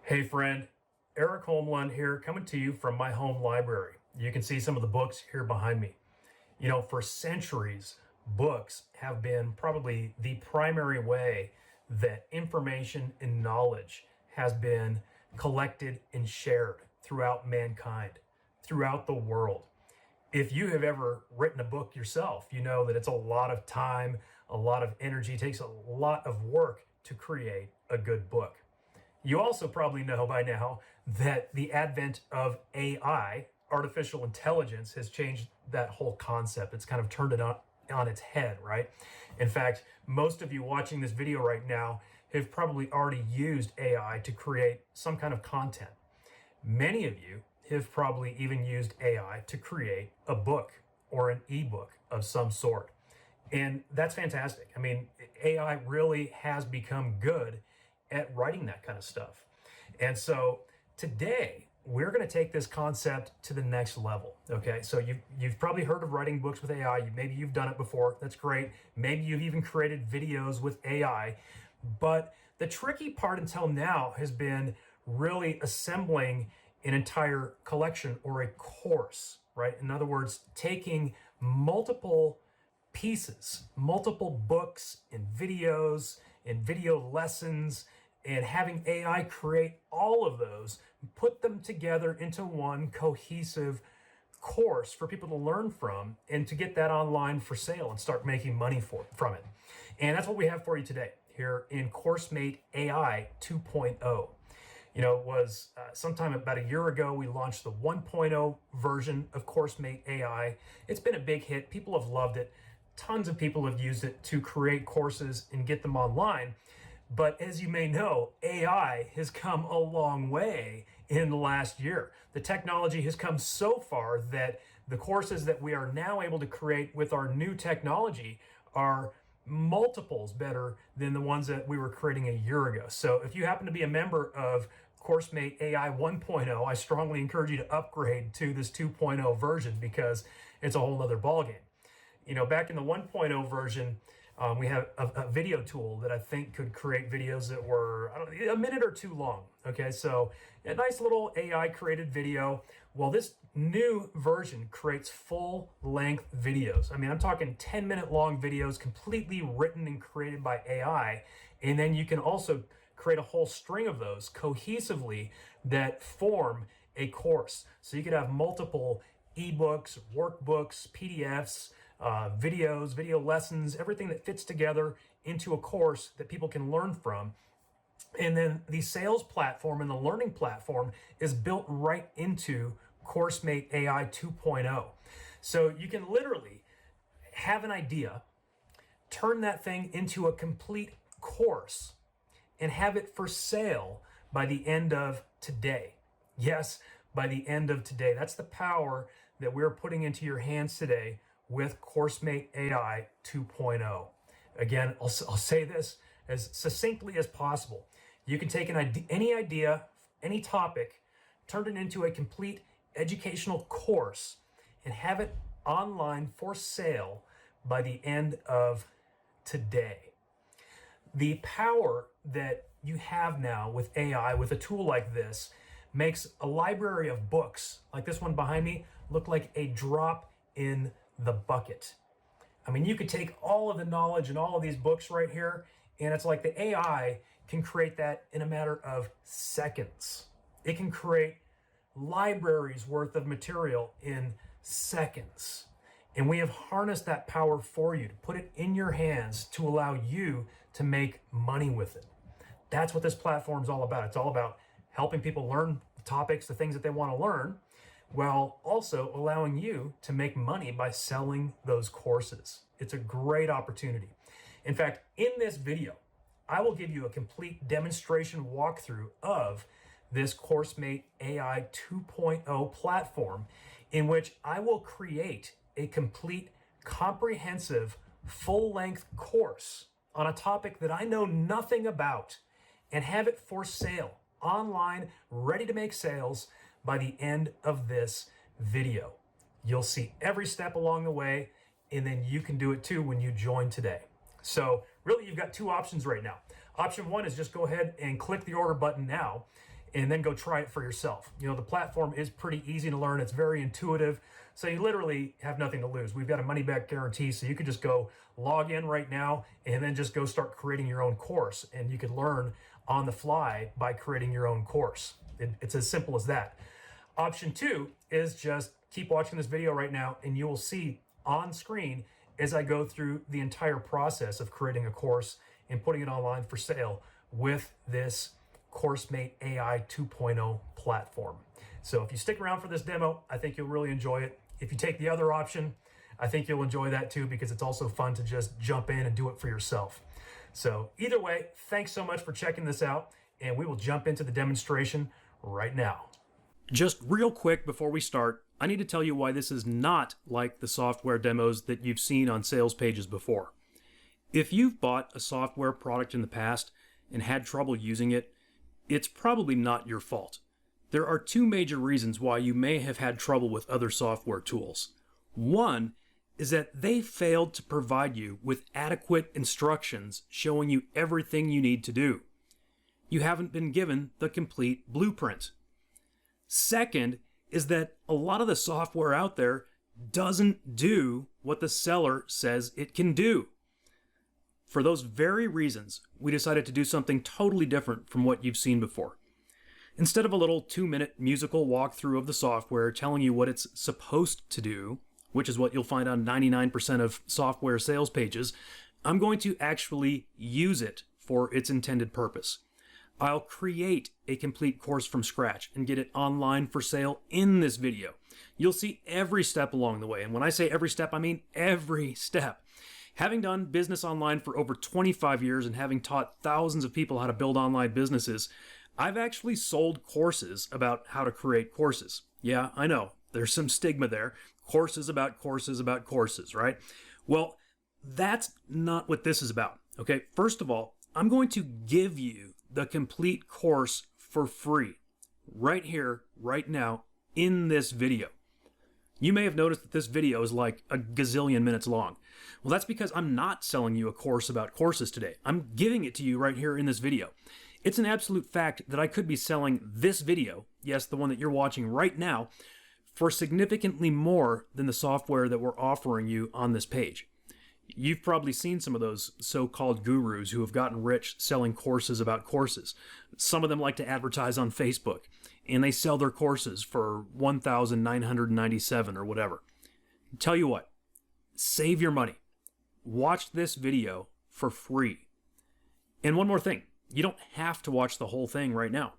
Hey friend, Eric Holmlund here, coming to you from my home library. You can see some of the books here behind me. You know, for centuries, books have been probably the primary way that information and knowledge has been collected and shared throughout mankind, throughout the world. If you have ever written a book yourself, you know that it's a lot of time, a lot of energy, it takes a lot of work to create a good book. You also probably know by now that the advent of AI, artificial intelligence, has changed that whole concept. It's kind of turned it on its head, right? In fact, most of you watching this video right now have probably already used AI to create some kind of content. Many of you have probably even used AI to create a book or an ebook of some sort. And that's fantastic. I mean, AI really has become good at writing that kind of stuff. And so today we're going to take this concept to the next level. Okay, so you've probably heard of writing books with AI. Maybe you've done it before. That's great. Maybe you've even created videos with AI. But the tricky part until now has been really assembling an entire collection or a course, right? In other words, taking multiple pieces, multiple books and videos and video lessons, and having AI create all of those, put them together into one cohesive course for people to learn from and to get that online for sale and start making money from it. And that's what we have for you today here in CourseMate AI 2.0. You know, it was sometime about a year ago, we launched the 1.0 version of CourseMate AI. It's been a big hit. People have loved it. Tons of people have used it to create courses and get them online. But as you may know, AI has come a long way in the last year. The technology has come so far that the courses that we are now able to create with our new technology are multiples better than the ones that we were creating a year ago. So if you happen to be a member of CourseMate AI 1.0, I strongly encourage you to upgrade to this 2.0 version because it's a whole nother ballgame. You know, back in the 1.0 version, we have a video tool that I think could create videos that were, a minute or two long. Okay, so a nice little AI created video. Well, this new version creates full length videos. I mean, I'm talking 10-minute long videos, completely written and created by AI. And then you can also create a whole string of those cohesively that form a course. So you could have multiple ebooks, workbooks, PDFs, videos, video lessons, everything that fits together into a course that people can learn from. And then the sales platform and the learning platform is built right into CourseMate AI 2.0. So you can literally have an idea, turn that thing into a complete course, and have it for sale by the end of today. Yes, by the end of today. That's the power that we're putting into your hands today with CourseMate AI 2.0. Again, I'll say this as succinctly as possible. You can take any idea, any topic, turn it into a complete educational course, and have it online for sale by the end of today. The power that you have now with AI, with a tool like this, makes a library of books, like this one behind me, look like a drop in the bucket. I mean, you could take all of the knowledge in all of these books right here, and it's like the AI can create that in a matter of seconds. It can create libraries worth of material in seconds. And we have harnessed that power for you to put it in your hands to allow you to make money with it. That's what this platform is all about. It's all about helping people learn the topics, the things that they want to learn, while also allowing you to make money by selling those courses. It's a great opportunity. In fact, in this video, I will give you a complete demonstration walkthrough of this CourseMate AI 2.0 platform, in which I will create a complete, comprehensive, full-length course on a topic that I know nothing about and have it for sale online, ready to make sales by the end of this video. You'll see every step along the way, and then you can do it too when you join today. So really, you've got two options right now. Option one is just go ahead and click the order button now, and then go try it for yourself. You know, the platform is pretty easy to learn. It's very intuitive. So you literally have nothing to lose. We've got a money back guarantee. So you could just go log in right now and then just go start creating your own course. And you could learn on the fly by creating your own course. It's as simple as that. Option 2 is just keep watching this video right now and you will see on screen as I go through the entire process of creating a course and putting it online for sale with this CourseMate AI 2.0 platform. So if you stick around for this demo, I think you'll really enjoy it. If you take the other option, I think you'll enjoy that too, because it's also fun to just jump in and do it for yourself. So either way, thanks so much for checking this out, and we will jump into the demonstration right now. Just real quick before we start, I need to tell you why this is not like the software demos that you've seen on sales pages before. If you've bought a software product in the past and had trouble using it, it's probably not your fault. There are two major reasons why you may have had trouble with other software tools. One is that they failed to provide you with adequate instructions showing you everything you need to do. You haven't been given the complete blueprint. Second is that a lot of the software out there doesn't do what the seller says it can do. For those very reasons, we decided to do something totally different from what you've seen before. Instead of a little 2-minute musical walkthrough of the software telling you what it's supposed to do, which is what you'll find on 99% of software sales pages, I'm going to actually use it for its intended purpose. I'll create a complete course from scratch and get it online for sale in this video. You'll see every step along the way. And when I say every step, I mean every step. Having done business online for over 25 years and having taught thousands of people how to build online businesses, I've actually sold courses about how to create courses. Yeah, I know, there's some stigma there. Courses about courses about courses, right? Well, that's not what this is about, okay? First of all, I'm going to give you the complete course for free right here, right now, in this video. You may have noticed that this video is like a gazillion minutes long. Well, that's because I'm not selling you a course about courses today. I'm giving it to you right here in this video. It's an absolute fact that I could be selling this video, yes, the one that you're watching right now, for significantly more than the software that we're offering you on this page. You've probably seen some of those so-called gurus who have gotten rich selling courses about courses. Some of them like to advertise on Facebook, and they sell their courses for $1,997 or whatever. Tell you what, save your money. Watch this video for free. And one more thing, you don't have to watch the whole thing right now.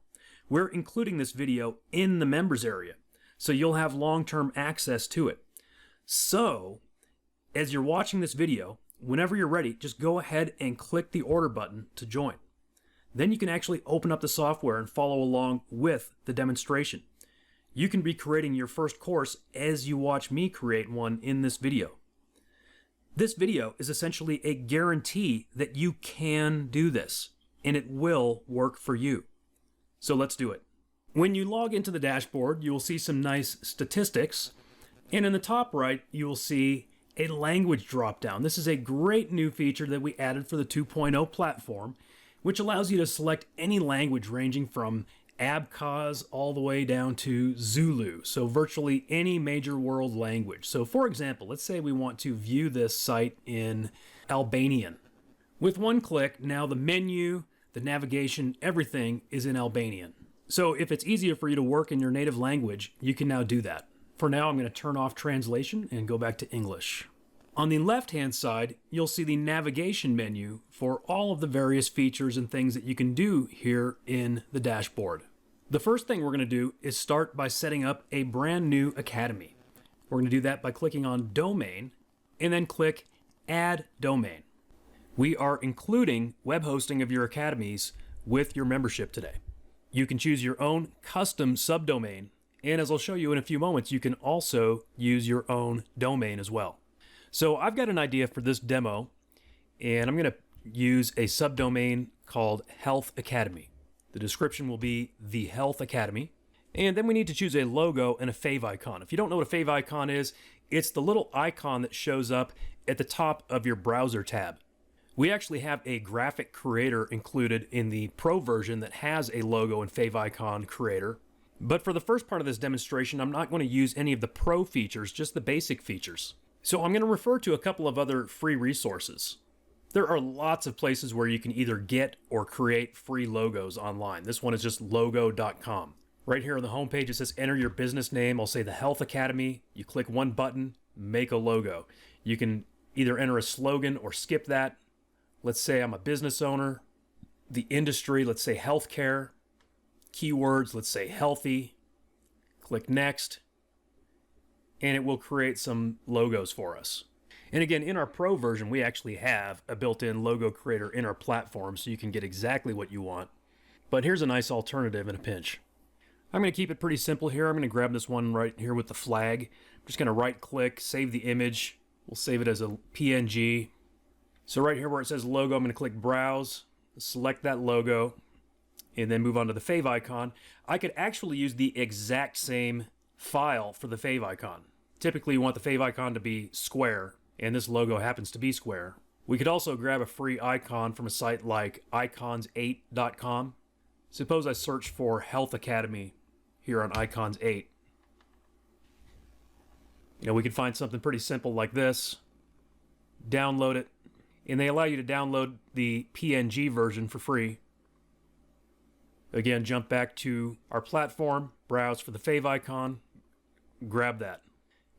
We're including this video in the members area, so you'll have long-term access to it. So, as you're watching this video, whenever you're ready, just go ahead and click the order button to join. Then you can actually open up the software and follow along with the demonstration. You can be creating your first course as you watch me create one in this video. This video is essentially a guarantee that you can do this, and it will work for you. So let's do it. When you log into the dashboard, you will see some nice statistics, and in the top right, you will see a language drop-down. This is a great new feature that we added for the 2.0 platform, which allows you to select any language ranging from Abkhaz all the way down to Zulu, so virtually any major world language. So for example, let's say we want to view this site in Albanian. With one click, now the menu, the navigation, everything is in Albanian. So if it's easier for you to work in your native language, you can now do that. For now, I'm going to turn off translation and go back to English. On the left-hand side, you'll see the navigation menu for all of the various features and things that you can do here in the dashboard. The first thing we're going to do is start by setting up a brand new academy. We're going to do that by clicking on Domain and then click Add Domain. We are including web hosting of your academies with your membership today. You can choose your own custom subdomain, and as I'll show you in a few moments, you can also use your own domain as well. So I've got an idea for this demo, and I'm going to use a subdomain called Health Academy. The description will be The Health Academy, and then we need to choose a logo and a fave icon. If you don't know what a fave icon is, it's the little icon that shows up at the top of your browser tab. We actually have a graphic creator included in the Pro version that has a logo and favicon creator. But for the first part of this demonstration, I'm not going to use any of the Pro features, just the basic features. So I'm going to refer to a couple of other free resources. There are lots of places where you can either get or create free logos online. This one is just logo.com. Right here on the homepage, it says enter your business name. I'll say the Health Academy. You click one button, make a logo. You can either enter a slogan or skip that. Let's say I'm a business owner. The industry, let's say healthcare. Keywords, let's say healthy. Click next. And it will create some logos for us. And again, in our Pro version, we actually have a built-in logo creator in our platform, so you can get exactly what you want. But here's a nice alternative in a pinch. I'm going to keep it pretty simple here. I'm going to grab this one right here with the flag. I'm just going to right-click, save the image. We'll save it as a PNG. So right here where it says logo, I'm going to click Browse, select that logo, and then move on to the favicon. I could actually use the exact same file for the favicon. Typically, you want the favicon to be square, and this logo happens to be square. We could also grab a free icon from a site like icons8.com. Suppose I search for Health Academy here on Icons 8. We could find something pretty simple like this, download it, and they allow you to download the PNG version for free. Again, jump back to our platform, browse for the favicon, grab that.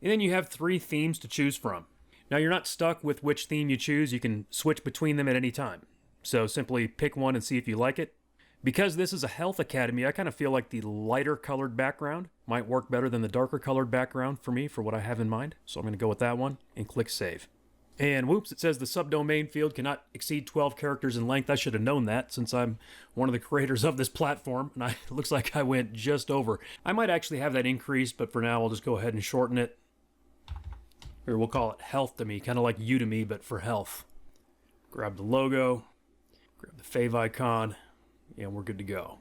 And then you have 3 themes to choose from. Now you're not stuck with which theme you choose. You can switch between them at any time. So simply pick one and see if you like it. Because this is a Health Academy, I kind of feel like the lighter colored background might work better than the darker colored background for me, for what I have in mind. So I'm going to go with that one and click Save. And whoops, it says the subdomain field cannot exceed 12 characters in length. I should have known that since I'm one of the creators of this platform, and it looks like I went just over. I might actually have that increased, but for now I'll just go ahead and shorten it. Here, we'll call it Health to Me, kind of like Udemy, but for health. Grab the logo, grab the favicon, and we're good to go.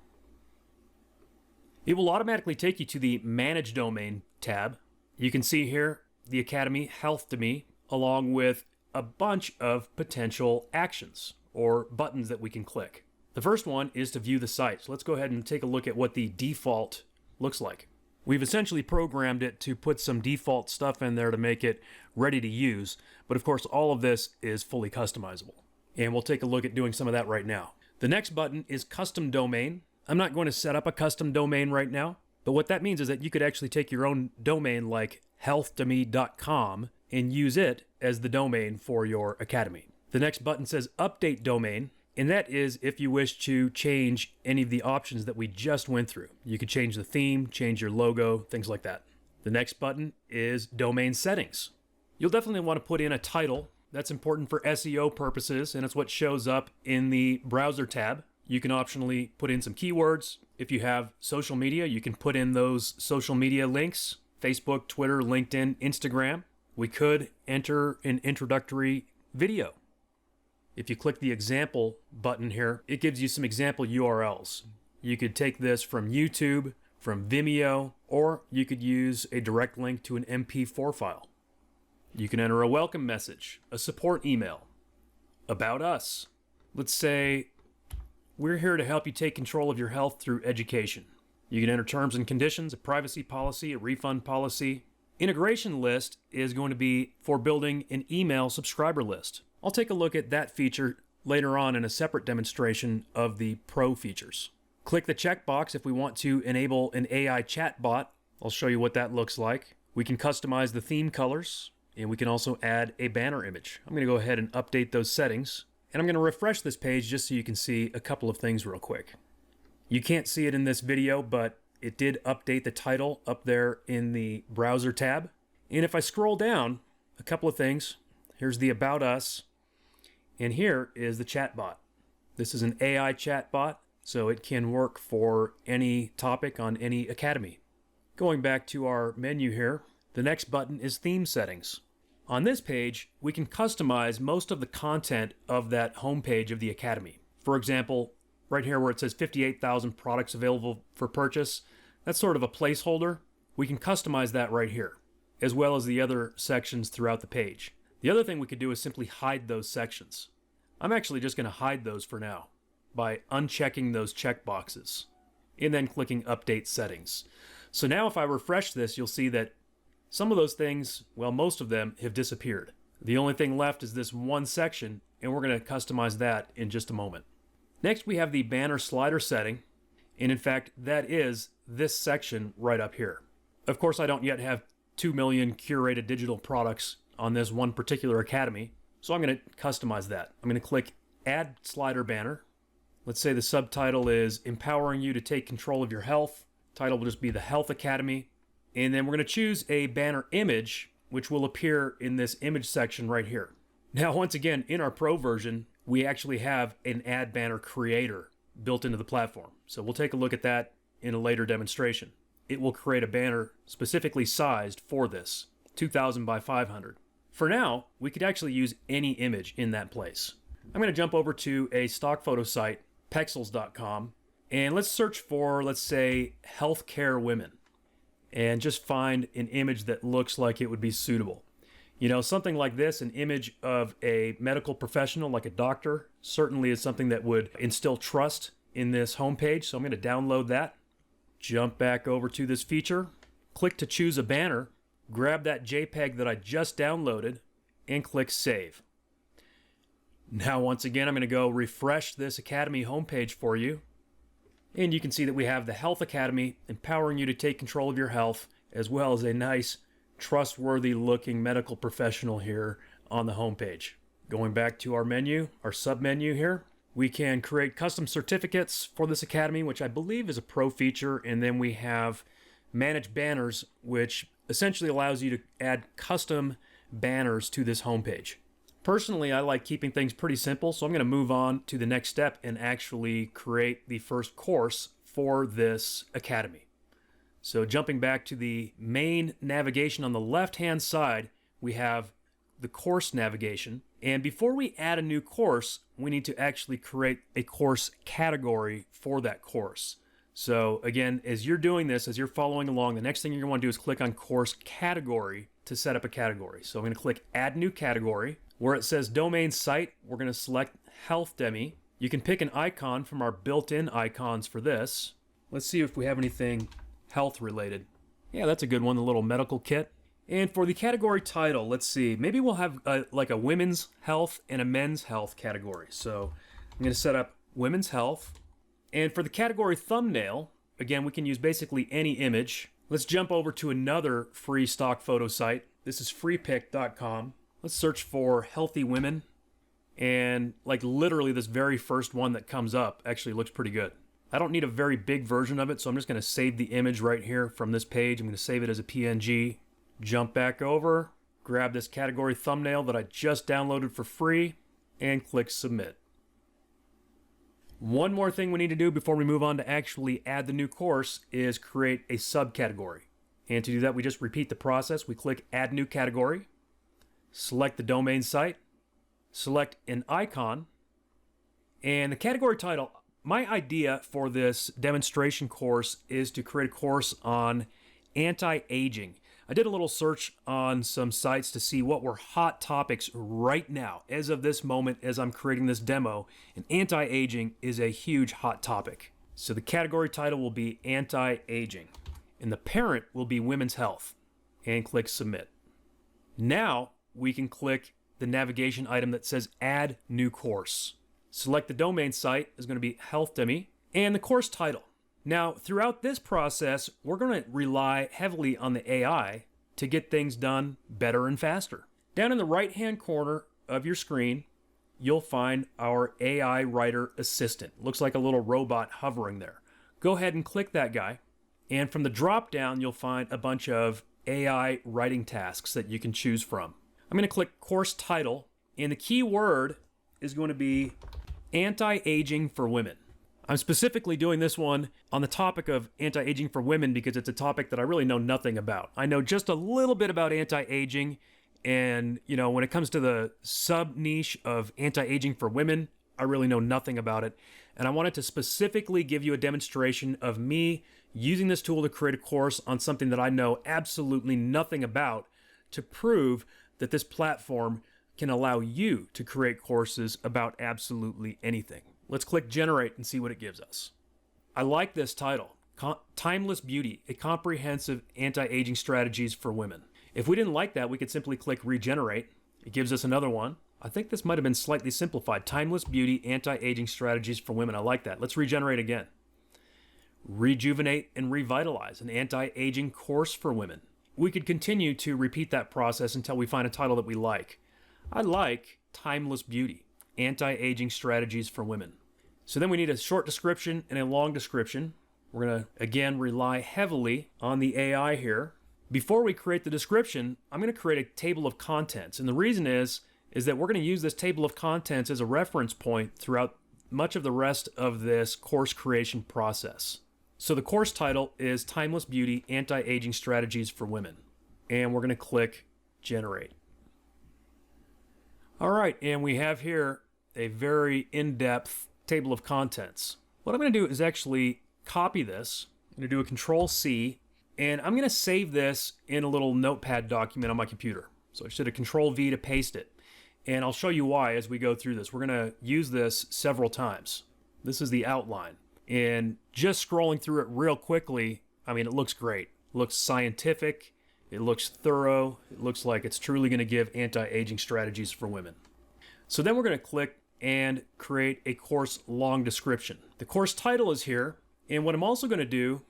It will automatically take you to the Manage Domain tab. You can see here the Academy Health to Me, along with a bunch of potential actions or buttons that we can click. The first one is to view the site. So let's go ahead and take a look at what the default looks like. We've essentially programmed it to put some default stuff in there to make it ready to use. But of course, all of this is fully customizable. And we'll take a look at doing some of that right now. The next button is Custom Domain. I'm not going to set up a custom domain right now, but what that means is that you could actually take your own domain like healthtome.com and use it as the domain for your academy. The next button says Update Domain, and that is if you wish to change any of the options that we just went through. You could change the theme, change your logo, things like that. The next button is Domain Settings. You'll definitely want to put in a title. That's important for SEO purposes, and it's what shows up in the browser tab. You can optionally put in some keywords. If you have social media, you can put in those social media links: Facebook, Twitter, LinkedIn, Instagram. We could enter an introductory video. If you click the example button here, it gives you some example URLs. You could take this from YouTube, from Vimeo, or you could use a direct link to an MP4 file. You can enter a welcome message, a support email, about us. Let's say we're here to help you take control of your health through education. You can enter terms and conditions, a privacy policy, a refund policy. Integration list is going to be for building an email subscriber list. I'll take a look at that feature later on in a separate demonstration of the Pro features. Click the checkbox if we want to enable an AI chatbot. I'll show you what that looks like. We can customize the theme colors, and we can also add a banner image. I'm going to go ahead and update those settings, and I'm going to refresh this page just so you can see a couple of things real quick. You can't see it in this video, but it did update the title up there in the browser tab. And if I scroll down, a couple of things. Here's the About Us, and here is the chatbot. This is an AI chatbot, so it can work for any topic on any academy. Going back to our menu here, the next button is Theme Settings. On this page, we can customize most of the content of that homepage of the academy. For example, right here where it says 58,000 products available for purchase, that's sort of a placeholder. We can customize that right here, as well as the other sections throughout the page. The other thing we could do is simply hide those sections. I'm actually just going to hide those for now by unchecking those checkboxes and then clicking Update Settings. So now if I refresh this, you'll see that some of those things, well, most of them have disappeared. The only thing left is this one section, and we're going to customize that in just a moment. Next, we have the banner slider setting, and in fact, that is this section right up here. Of course, I don't yet have 2 million curated digital products on this one particular academy, so I'm going to customize that. I'm going to click Add Slider Banner. Let's say the subtitle is Empowering You to Take Control of Your Health. Title will just be the Health Academy. And then we're going to choose a banner image, which will appear in this image section right here. Now, once again, in our Pro version, we actually have an Add Banner Creator built into the platform. So we'll take a look at that in a later demonstration. It will create a banner specifically sized for this, 2000 by 500. For now, we could actually use any image in that place. I'm going to jump over to a stock photo site, pexels.com, and let's search for, let's say, healthcare women, and just find an image that looks like it would be suitable. You know, something like this, an image of a medical professional like a doctor, certainly is something that would instill trust in this homepage. So I'm going to download that, jump back over to this feature, click to choose a banner, grab that JPEG that I just downloaded, and click Save. Now, once again, I'm going to go refresh this Academy homepage for you. And you can see that we have the Health Academy, empowering you to take control of your health, as well as a nice, trustworthy looking medical professional here on the homepage. Going back to our menu, our sub-menu here, we can create custom certificates for this Academy, which I believe is a Pro feature. And then we have Manage Banners, which essentially allows you to add custom banners to this homepage. Personally, I like keeping things pretty simple, so I'm going to move on to the next step and actually create the first course for this Academy. So jumping back to the main navigation on the left-hand side, we have the course navigation. And before we add a new course, we need to actually create a course category for that course. So again, as you're doing this, as you're following along, the next thing you're going to want to do is click on Course Category to set up a category. So I'm going to click Add New Category. Where it says Domain Site, we're going to select Health Demi. You can pick an icon from our built-in icons for this. Let's see if we have anything health related. Yeah, that's a good one, the little medical kit. And for the category title, let's see, maybe we'll have like a women's health and a men's health category. So I'm going to set up women's health. And for the category thumbnail, again, we can use basically any image. Let's jump over to another free stock photo site. This is freepic.com. Let's search for healthy women. And like literally this very first one that comes up actually looks pretty good. I don't need a very big version of it, so I'm just going to save the image right here from this page. I'm going to save it as a PNG. Jump back over, grab this category thumbnail that I just downloaded for free, and click Submit. One more thing we need to do before we move on to actually add the new course is create a subcategory. And to do that, we just repeat the process. We click Add New Category, select the domain site, select an icon, and the category title. My idea for this demonstration course is to create a course on anti-aging. I did a little search on some sites to see what were hot topics right now, as of this moment, as I'm creating this demo, and anti-aging is a huge hot topic. So the category title will be anti-aging, and the parent will be women's health, and click Submit. Now we can click the navigation item that says Add New Course. Select the domain site is going to be Health Demi, and the course title. Now, throughout this process, we're going to rely heavily on the AI to get things done better and faster. Down in the right-hand corner of your screen, you'll find our AI Writer Assistant. Looks like a little robot hovering there. Go ahead and click that guy, and from the drop-down, you'll find a bunch of AI writing tasks that you can choose from. I'm going to click Course Title, and the key word is going to be Anti-Aging for Women. I'm specifically doing this one on the topic of anti-aging for women because it's a topic that I really know nothing about. I know just a little bit about anti-aging, and you know, when it comes to the sub-niche of anti-aging for women, I really know nothing about it. And I wanted to specifically give you a demonstration of me using this tool to create a course on something that I know absolutely nothing about to prove that this platform can allow you to create courses about absolutely anything. Let's click generate and see what it gives us. I like this title, Timeless Beauty, a comprehensive anti-aging strategies for women. If we didn't like that, we could simply click regenerate. It gives us another one. I think this might have been slightly simplified. Timeless Beauty, anti-aging strategies for women. I like that. Let's regenerate again. Rejuvenate and revitalize, an anti-aging course for women. We could continue to repeat that process until we find a title that we like. I like Timeless Beauty, anti-aging strategies for women. So then we need a short description and a long description. We're going to, again, rely heavily on the AI here. Before we create the description, I'm going to create a table of contents. And the reason is that we're going to use this table of contents as a reference point throughout much of the rest of this course creation process. So the course title is Timeless Beauty, Anti-Aging Strategies for Women. And we're going to click Generate. All right, and we have here a very in-depth table of contents. What I'm going to do is actually copy this. I'm going to do a Control-C, and I'm going to save this in a little notepad document on my computer. So I should have Control-V to paste it. And I'll show you why as we go through this. We're going to use this several times. This is the outline. And just scrolling through it real quickly, I mean, it looks great. It looks scientific. It looks thorough. It looks like it's truly going to give anti-aging strategies for women. So then we're going to click and create a course long description. The course title is here. And what I'm also going to do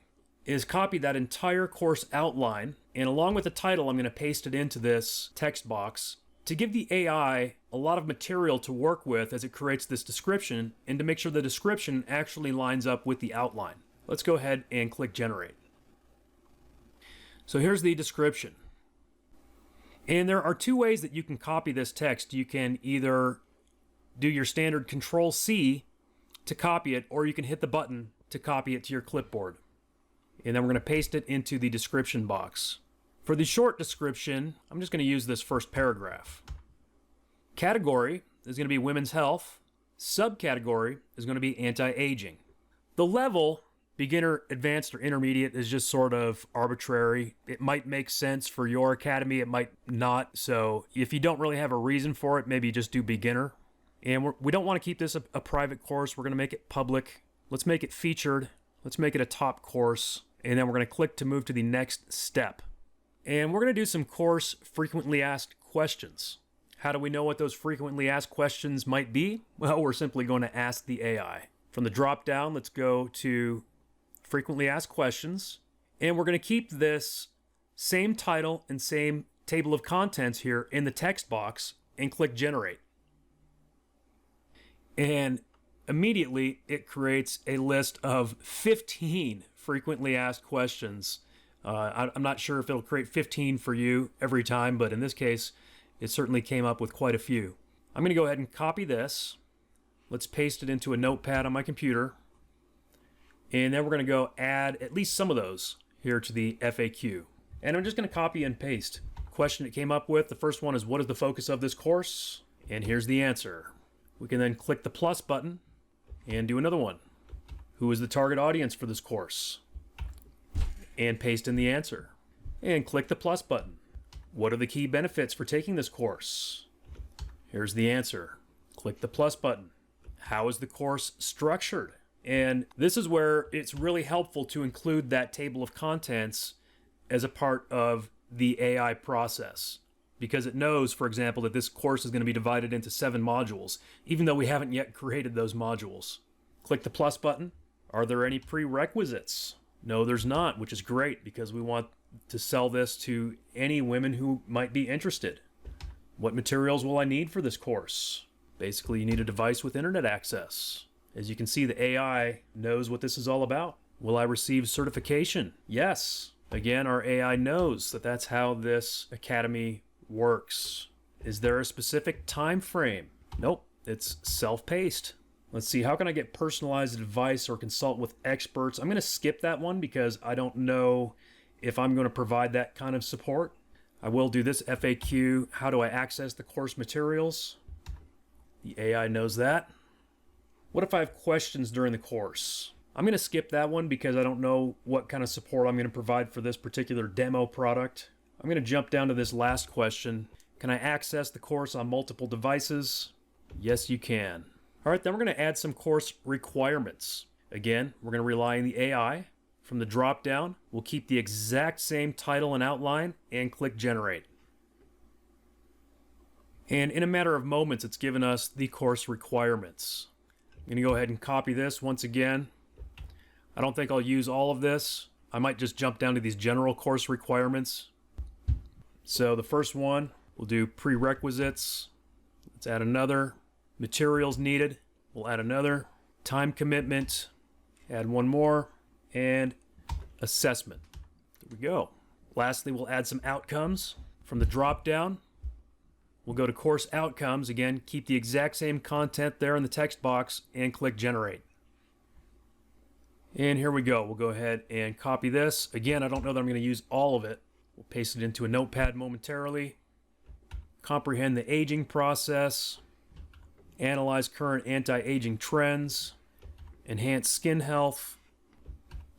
is copy that entire course outline. And along with the title, I'm going to paste it into this text box to give the AI a lot of material to work with as it creates this description and to make sure the description actually lines up with the outline. Let's go ahead and click generate. So here's the description. And there are two ways that you can copy this text. You can either do your standard Control-C to copy it, or you can hit the button to copy it to your clipboard. And then we're going to paste it into the description box. For the short description, I'm just going to use this first paragraph. Category is going to be women's health. Subcategory is going to be anti-aging. The level, beginner, advanced, or intermediate, is just sort of arbitrary. It might make sense for your academy, it might not. So if you don't really have a reason for it, maybe just do beginner. And we don't want to keep this a private course. We're going to make it public. Let's make it featured. Let's make it a top course. And then we're going to click to move to the next step. And we're going to do some course frequently asked questions. How do we know what those frequently asked questions might be? Well, we're simply going to ask the AI. From the drop down, let's go to frequently asked questions. And we're going to keep this same title and same table of contents here in the text box and click generate. And immediately it creates a list of 15 frequently asked questions. I'm not sure if it'll create 15 for you every time, but in this case, it certainly came up with quite a few. I'm going to go ahead and copy this. Let's paste it into a notepad on my computer. And then we're going to go add at least some of those here to the FAQ. And I'm just going to copy and paste. Question it came up with, the first one is, what is the focus of this course? And here's the answer. We can then click the plus button and do another one. Who is the target audience for this course? And paste in the answer. And click the plus button. What are the key benefits for taking this course? Here's the answer. Click the plus button. How is the course structured? And this is where it's really helpful to include that table of contents as a part of the AI process, because it knows, for example, that this course is going to be divided into 7 modules, even though we haven't yet created those modules. Click the plus button. Are there any prerequisites? No, there's not, which is great because we want to sell this to any women who might be interested. What materials will I need for this course? Basically, you need a device with internet access. As you can see, the AI knows what this is all about. Will I receive certification? Yes. Again, our AI knows that that's how this academy works. Is there a specific time frame? Nope, it's self-paced. Let's see, how can I get personalized advice or consult with experts? I'm going to skip that one because I don't know if I'm going to provide that kind of support. I will do this FAQ. How do I access the course materials? The AI knows that. What if I have questions during the course? I'm going to skip that one because I don't know what kind of support I'm going to provide for this particular demo product. I'm going to jump down to this last question. Can I access the course on multiple devices? Yes, you can. All right, then we're going to add some course requirements. Again, we're going to rely on the AI. From the drop-down, we'll keep the exact same title and outline and click Generate. And in a matter of moments, it's given us the course requirements. I'm going to go ahead and copy this once again. I don't think I'll use all of this. I might just jump down to these general course requirements. So the first one, we'll do prerequisites. Let's add another. Materials needed, we'll add another. Time commitment, add one more. And assessment. There we go. Lastly, we'll add some outcomes. From the drop down, we'll go to course outcomes. Again, keep the exact same content there in the text box and click Generate. And here we go. We'll go ahead and copy this. Again, I don't know that I'm going to use all of it. We'll paste it into a notepad momentarily. Comprehend the aging process. Analyze current anti-aging trends. Enhance skin health.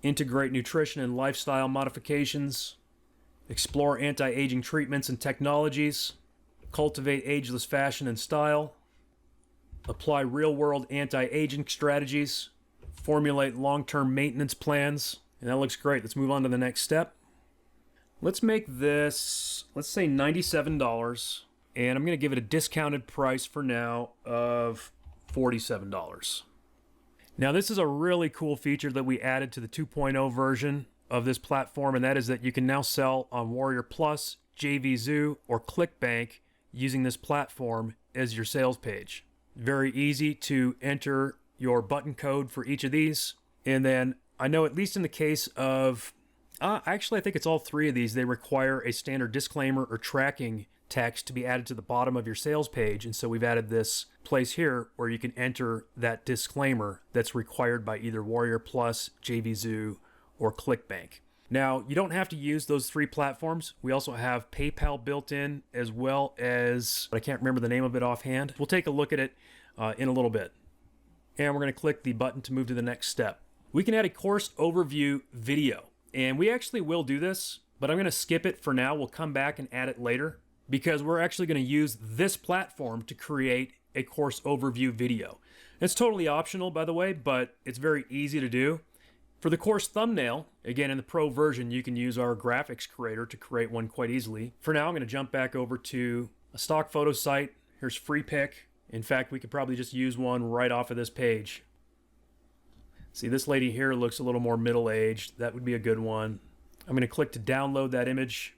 Integrate nutrition and lifestyle modifications. Explore anti-aging treatments and technologies. Cultivate ageless fashion and style. Apply real-world anti-aging strategies. Formulate long-term maintenance plans. And that looks great. Let's move on to the next step. Let's make this, let's say $97. And I'm going to give it a discounted price for now of $47. Now, this is a really cool feature that we added to the 2.0 version of this platform, and that is that you can now sell on Warrior Plus, JVZoo, or ClickBank using this platform as your sales page. Very easy to enter your button code for each of these. And then I know, at least in the case of, actually I think it's all three of these, they require a standard disclaimer or tracking text to be added to the bottom of your sales page. And so we've added this place here where you can enter that disclaimer that's required by either Warrior Plus, JVZoo, or ClickBank. Now, you don't have to use those three platforms. We also have PayPal built in, as well as, I can't remember the name of it offhand. We'll take a look at it in a little bit. And we're going to click the button to move to the next step. We can add a course overview video. And we actually will do this, but I'm going to skip it for now. We'll come back and add it later, because we're actually going to use this platform to create a course overview video. It's totally optional, by the way, but it's very easy to do. For the course thumbnail, again, in the pro version, you can use our graphics creator to create one quite easily. For now, I'm going to jump back over to a stock photo site. Here's Free Pick. In fact, we could probably just use one right off of this page. See, this lady here looks a little more middle-aged. That would be a good one. I'm going to click to download that image.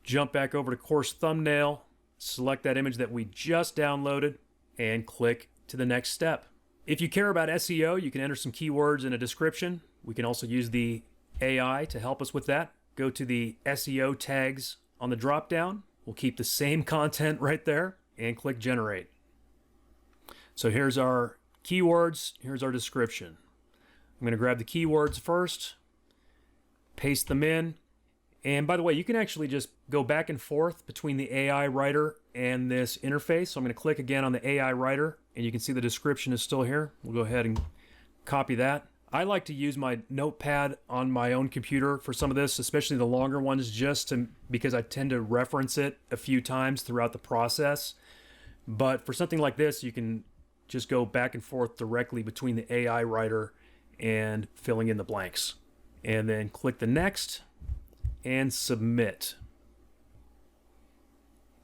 Jump back over to course thumbnail, select that image that we just downloaded, and click to the next step. If you care about SEO, you can enter some keywords in a description. We can also use the AI to help us with that. Go to the SEO tags on the drop-down. We'll keep the same content right there and click Generate. So here's our keywords, here's our description. I'm going to grab the keywords first, paste them in. And by the way, you can actually just go back and forth between the AI writer and this interface. So I'm going to click again on the AI writer, and you can see the description is still here. We'll go ahead and copy that. I like to use my notepad on my own computer for some of this, especially the longer ones, because I tend to reference it a few times throughout the process. But for something like this, you can just go back and forth directly between the AI writer and filling in the blanks. And then click the next and submit.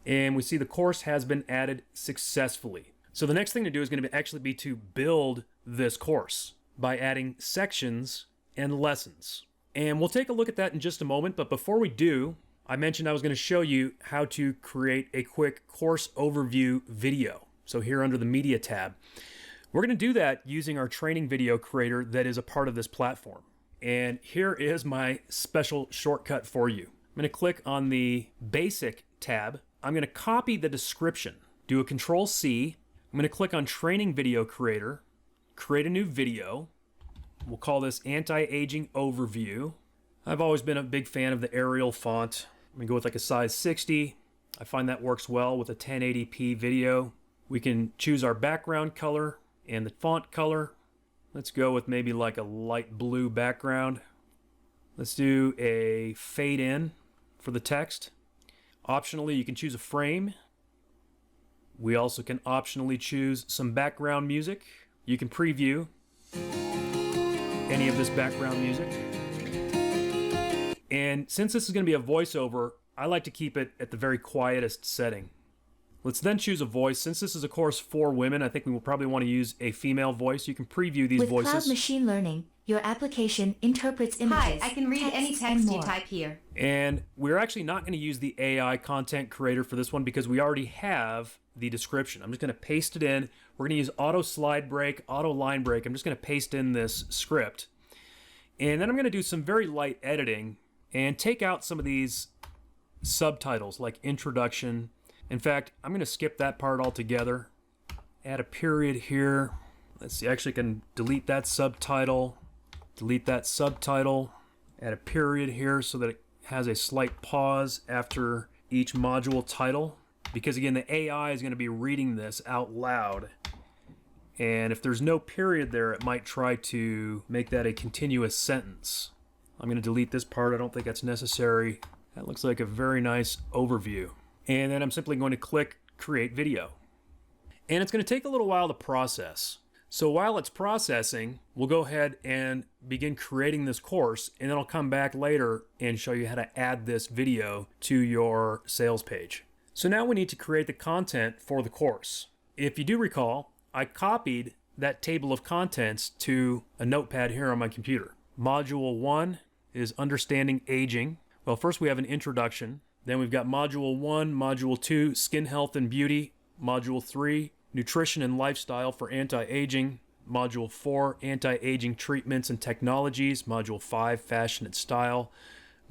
And we see the course has been added successfully. So the next thing to do is going to actually be to build this course by adding sections and lessons. And we'll take a look at that in just a moment. But before we do, I mentioned I was going to show you how to create a quick course overview video. So here under the Media tab, we're going to do that using our training video creator that is a part of this platform. And here is my special shortcut for you. I'm going to click on the Basic tab. I'm going to copy the description, do a Control-C. I'm going to click on Training Video Creator, create a new video. We'll call this Anti-Aging Overview. I've always been a big fan of the Arial font. I'm going to go with like a size 60. I find that works well with a 1080p video. We can choose our background color and the font color. Let's go with maybe like a light blue background. Let's do a fade in for the text. Optionally, you can choose a frame. We also can optionally choose some background music. You can preview any of this background music. And since this is going to be a voiceover, I like to keep it at the very quietest setting. Let's then choose a voice. Since this is a course for women, I think we will probably want to use a female voice. You can preview these voices. With cloud machine learning, your application interprets images. Hi, I can read any text you type here. And we're actually not going to use the AI content creator for this one because we already have the description. I'm just going to paste it in. We're going to use auto slide break, auto line break. I'm just going to paste in this script. And then I'm going to do some very light editing and take out some of these subtitles like introduction. In fact, I'm going to skip that part altogether. Add a period here. Let's see, actually I can delete that subtitle. Delete that subtitle. Add a period here so that it has a slight pause after each module title. Because again, the AI is going to be reading this out loud. And if there's no period there, it might try to make that a continuous sentence. I'm going to delete this part. I don't think that's necessary. That looks like a very nice overview. And then I'm simply going to click Create Video. And it's going to take a little while to process. So while it's processing, we'll go ahead and begin creating this course, and then I'll come back later and show you how to add this video to your sales page. So now we need to create the content for the course. If you do recall, I copied that table of contents to a notepad here on my computer. Module 1 is Understanding Aging. Well, first we have an introduction. Then we've got Module 1, Module 2, Skin Health and Beauty. Module 3, Nutrition and Lifestyle for Anti-Aging. Module 4, Anti-Aging Treatments and Technologies. Module 5, Fashion and Style.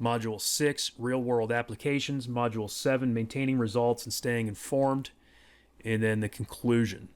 Module 6, Real-World Applications. Module 7, Maintaining Results and Staying Informed. And then the conclusion.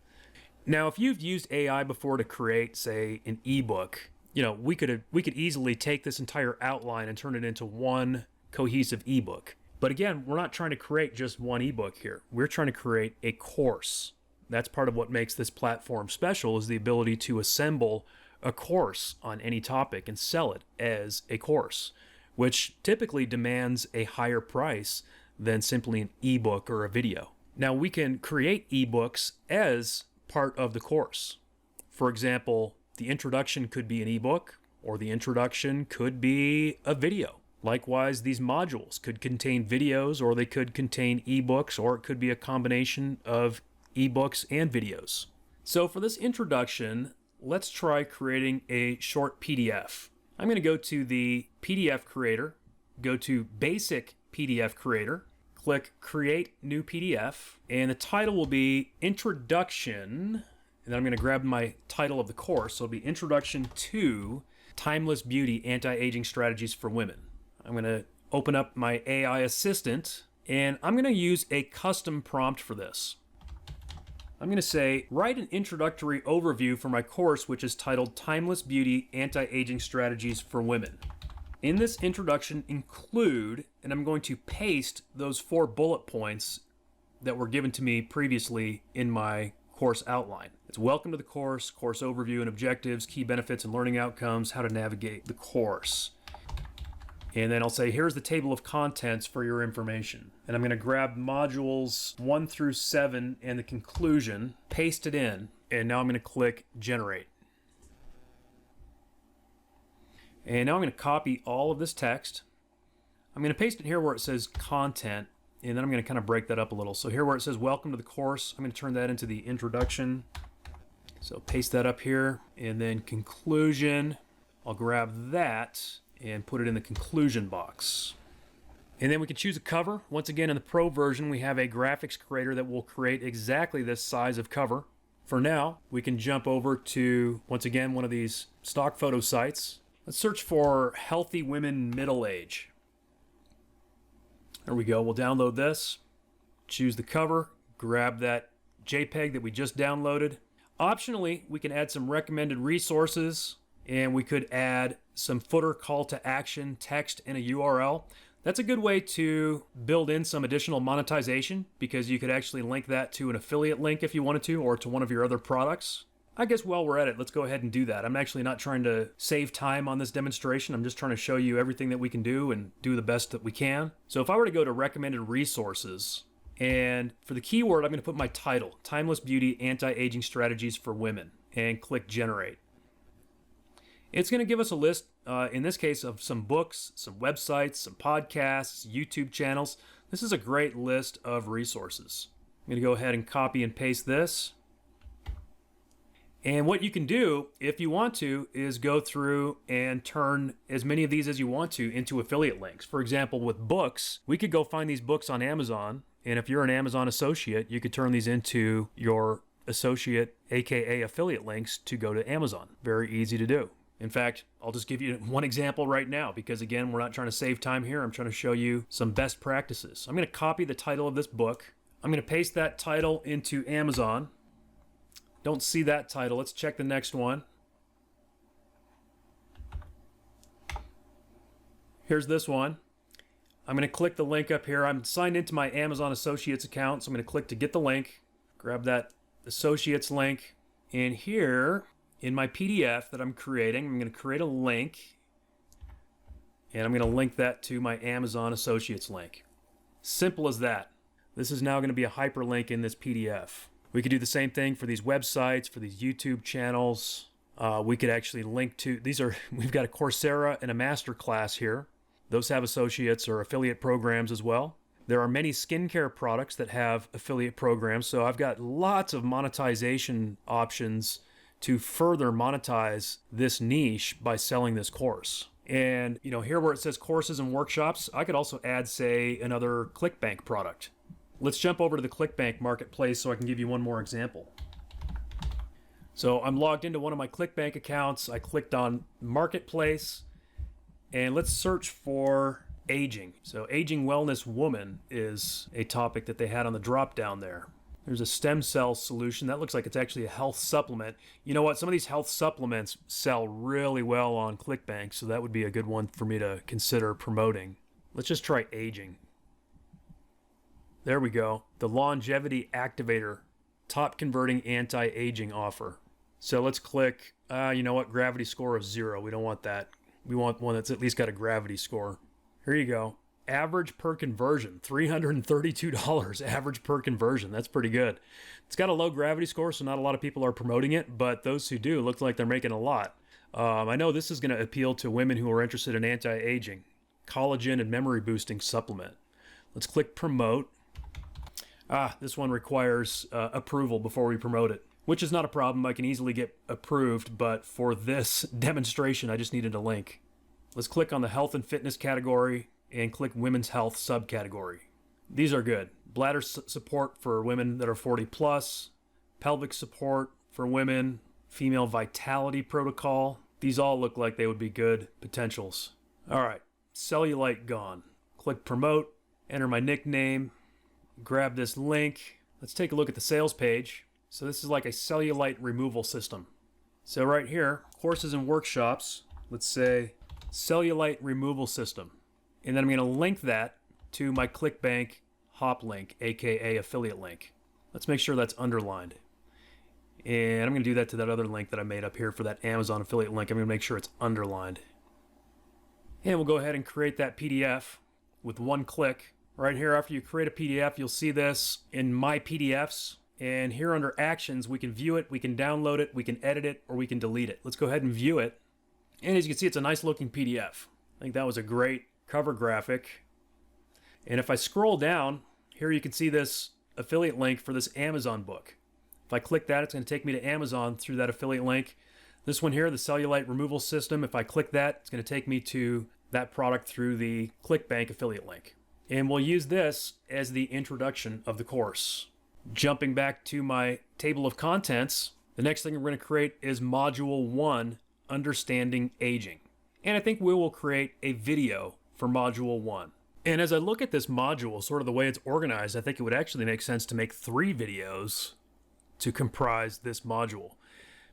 Now, if you've used AI before to create, say, an ebook, we could easily take this entire outline and turn it into one cohesive ebook. But again, we're not trying to create just one ebook here. We're trying to create a course. That's part of what makes this platform special, is the ability to assemble a course on any topic and sell it as a course, which typically demands a higher price than simply an ebook or a video. Now, we can create ebooks as part of the course. For example, the introduction could be an ebook, or the introduction could be a video. Likewise, these modules could contain videos, or they could contain ebooks, or it could be a combination of ebooks and videos. So for this introduction, let's try creating a short PDF. I'm going to go to the PDF creator, go to Basic PDF Creator, click Create New PDF, and the title will be Introduction, and then I'm going to grab my title of the course. So it'll be Introduction to Timeless Beauty Anti-Aging Strategies for Women. I'm going to open up my AI assistant, and I'm going to use a custom prompt for this. I'm going to say, write an introductory overview for my course, which is titled Timeless Beauty Anti-Aging Strategies for Women. In this introduction, include, and I'm going to paste those 4 bullet points that were given to me previously in my course outline. It's welcome to the course, course overview and objectives, key benefits and learning outcomes, how to navigate the course. And then I'll say, here's the table of contents for your information. And I'm going to grab modules 1 through 7 and the conclusion, paste it in, and now I'm going to click Generate. And now I'm going to copy all of this text. I'm going to paste it here where it says Content, and then I'm going to kind of break that up a little. So here where it says Welcome to the course, I'm going to turn that into the introduction. So paste that up here, and then Conclusion. I'll grab that and put it in the conclusion box. And then we can choose a cover. Once again, in the Pro version, we have a graphics creator that will create exactly this size of cover. For now, we can jump over to, once again, one of these stock photo sites. Let's search for Healthy Women Middle Age. There we go. We'll download this, choose the cover, grab that JPEG that we just downloaded. Optionally, we can add some recommended resources, and we could add some footer call to action text and a URL. That's a good way to build in some additional monetization, because you could actually link that to an affiliate link if you wanted to, or to one of your other products. I guess while we're at it, let's go ahead and do that. I'm actually not trying to save time on this demonstration. I'm just trying to show you everything that we can do and do the best that we can. So if I were to go to recommended resources, And for the keyword, I'm going to put my title, Timeless Beauty Anti-Aging Strategies for Women, and click Generate. It's going to give us a list, in this case, of some books, some websites, some podcasts, YouTube channels. This is a great list of resources. I'm going to go ahead and copy and paste this. And what you can do, if you want to, is go through and turn as many of these as you want to into affiliate links. For example, with books, we could go find these books on Amazon. And if you're an Amazon associate, you could turn these into your associate, aka affiliate links to go to Amazon. Very easy to do. In fact, I'll just give you one example right now because again, we're not trying to save time here. I'm trying to show you some best practices. I'm going to copy the title of this book. I'm going to paste that title into Amazon. Don't see that title. Let's check the next one. Here's this one. I'm going to click the link up here. I'm signed into my Amazon Associates account, so I'm going to click to get the link. Grab that Associates link. And here in my PDF that I'm creating, I'm going to create a link. And I'm going to link that to my Amazon Associates link. Simple as that. This is now going to be a hyperlink in this PDF. We could do the same thing for these websites, for these YouTube channels. We could actually link to, we've got a Coursera and a masterclass here. Those have associates or affiliate programs as well. There are many skincare products that have affiliate programs, so I've got lots of monetization options to further monetize this niche by selling this course. And here where it says courses and workshops, I could also add, say, another ClickBank product. Let's jump over to the ClickBank marketplace so I can give you one more example. So I'm logged into one of my ClickBank accounts. I clicked on Marketplace. And let's search for aging. So aging wellness woman is a topic that they had on the drop down there. There's a stem cell solution. That looks like it's actually a health supplement. You know what? Some of these health supplements sell really well on ClickBank, so that would be a good one for me to consider promoting. Let's just try aging. There we go. The Longevity Activator, top converting anti-aging offer. So let's click, you know what? Gravity score of 0. We don't want that. We want one that's at least got a gravity score. Here you go. Average per conversion, $332 average per conversion. That's pretty good. It's got a low gravity score, so not a lot of people are promoting it, but those who do look like they're making a lot. I know this is going to appeal to women who are interested in anti-aging, collagen and memory boosting supplement. Let's click promote. This one requires approval before we promote it, which is not a problem. I can easily get approved, but for this demonstration, I just needed a link. Let's click on the health and fitness category and click women's health subcategory. These are good. Bladder support for women that are 40 plus, pelvic support for women, female vitality protocol. These all look like they would be good potentials. All right, cellulite gone. Click promote, enter my nickname, grab this link. Let's take a look at the sales page. So this is like a cellulite removal system. So right here, courses and workshops, let's say cellulite removal system. And then I'm going to link that to my ClickBank hop link, aka affiliate link. Let's make sure that's underlined. And I'm going to do that to that other link that I made up here for that Amazon affiliate link. I'm going to make sure it's underlined. And we'll go ahead and create that PDF with one click. Right here, after you create a PDF, you'll see this in My PDFs. And here under Actions, we can view it, we can download it, we can edit it, or we can delete it. Let's go ahead and view it. And as you can see, it's a nice looking PDF. I think that was a great cover graphic. And if I scroll down, here you can see this affiliate link for this Amazon book. If I click that, it's going to take me to Amazon through that affiliate link. This one here, the cellulite removal system, if I click that, it's going to take me to that product through the ClickBank affiliate link. And we'll use this as the introduction of the course. Jumping back to my table of contents, the next thing we're going to create is Module 1, Understanding Aging. And I think we will create a video for Module 1. And as I look at this module, sort of the way it's organized, I think it would actually make sense to make 3 videos to comprise this module.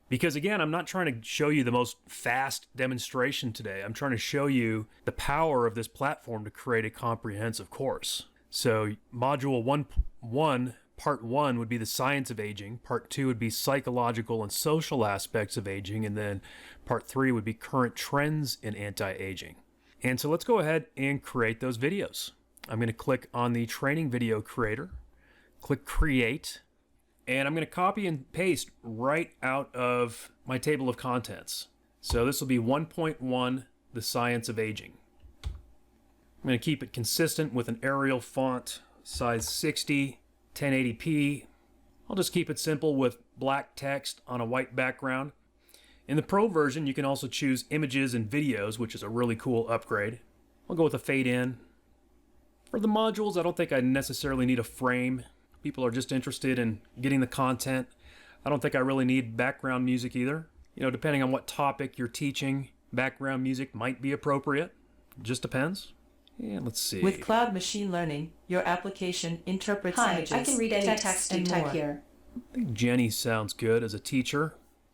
Because again, I'm not trying to show you the most fast demonstration today. I'm trying to show you the power of this platform to create a comprehensive course. So Module 1, Part 1 would be the science of aging. Part 2 would be psychological and social aspects of aging. And then Part 3 would be current trends in anti-aging. And so let's go ahead and create those videos. I'm going to click on the training video creator. Click Create. And I'm going to copy and paste right out of my table of contents. So this will be 1.1, The Science of Aging. I'm going to keep it consistent with an Arial font, size 60, 1080p. I'll just keep it simple with black text on a white background. In the Pro version, you can also choose images and videos, which is a really cool upgrade. I'll go with a fade in. For the modules, I don't think I necessarily need a frame. People are just interested in getting the content. I don't think I really need background music either. You know, depending on what topic you're teaching, background music might be appropriate. It just depends. And let's see. With cloud machine learning, your application interprets Hi, images, I can read any text you and type more. here. I think Jenny sounds good as a teacher.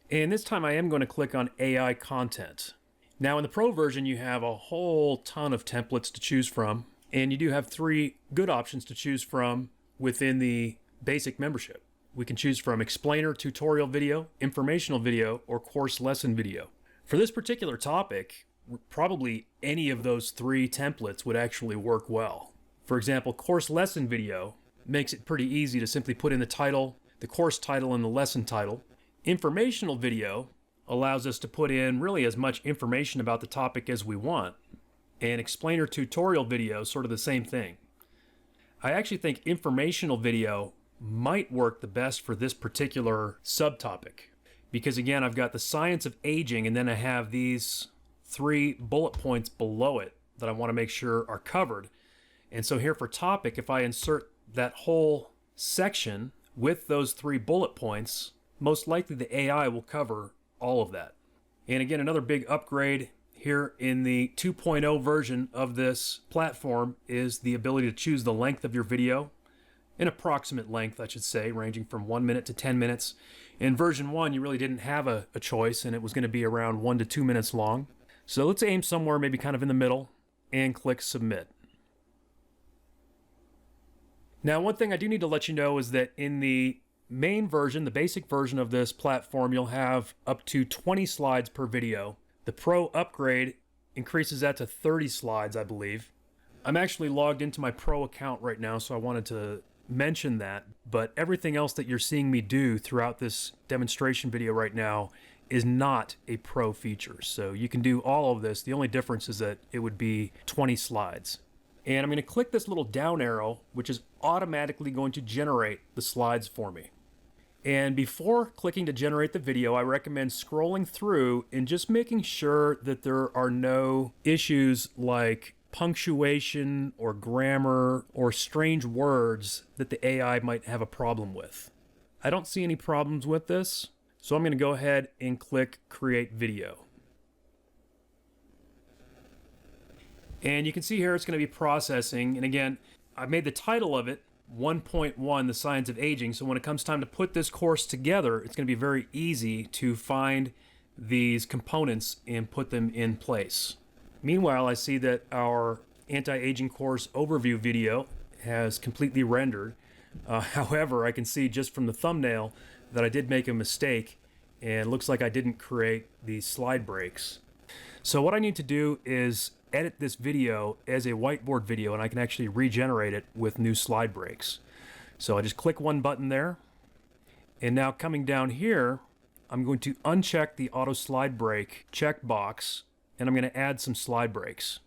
And this time I am going to click on AI content. Now in the Pro version, you have a whole ton of templates to choose from. And you do have 3 good options to choose from within the basic membership. We can choose from explainer, tutorial video, informational video, or course lesson video. For this particular topic, probably any of those 3 templates would actually work well. For example, course lesson video makes it pretty easy to simply put in the title, the course title, and the lesson title. Informational video allows us to put in really as much information about the topic as we want. And explainer tutorial video, sort of the same thing. I actually think informational video might work the best for this particular subtopic. Because again, I've got the science of aging, and then I have these 3 bullet points below it that I want to make sure are covered. And so here for topic, if I insert that whole section with those 3 bullet points, most likely the AI will cover all of that. And again, another big upgrade here in the 2.0 version of this platform is the ability to choose the length of your video, an approximate length, I should say, ranging from 1 minute to 10 minutes. In version 1, you really didn't have a choice, and it was going to be around 1 to 2 minutes long. So let's aim somewhere maybe kind of in the middle and click Submit. Now, one thing I do need to let you know is that in the main version, the basic version of this platform, you'll have up to 20 slides per video. The Pro upgrade increases that to 30 slides, I believe. I'm actually logged into my Pro account right now, so I wanted to mention that. But everything else that you're seeing me do throughout this demonstration video right now is not a Pro feature. So you can do all of this. The only difference is that it would be 20 slides. And I'm going to click this little down arrow, which is automatically going to generate the slides for me. And before clicking to generate the video, I recommend scrolling through and just making sure that there are no issues like punctuation or grammar or strange words that the AI might have a problem with. I don't see any problems with this, so I'm going to go ahead and click Create Video. And you can see here it's going to be processing. And again, I made the title of it 1.1, The Science of Aging. So when it comes time to put this course together, it's going to be very easy to find these components and put them in place. Meanwhile, I see that our anti-aging course overview video has completely rendered. However, I can see just from the thumbnail that I did make a mistake, and it looks like I didn't create these slide breaks. So what I need to do is edit this video as a whiteboard video, and I can actually regenerate it with new slide breaks. So I just click one button there, and now coming down here, I'm going to uncheck the auto slide break checkbox, and I'm going to add some slide breaks.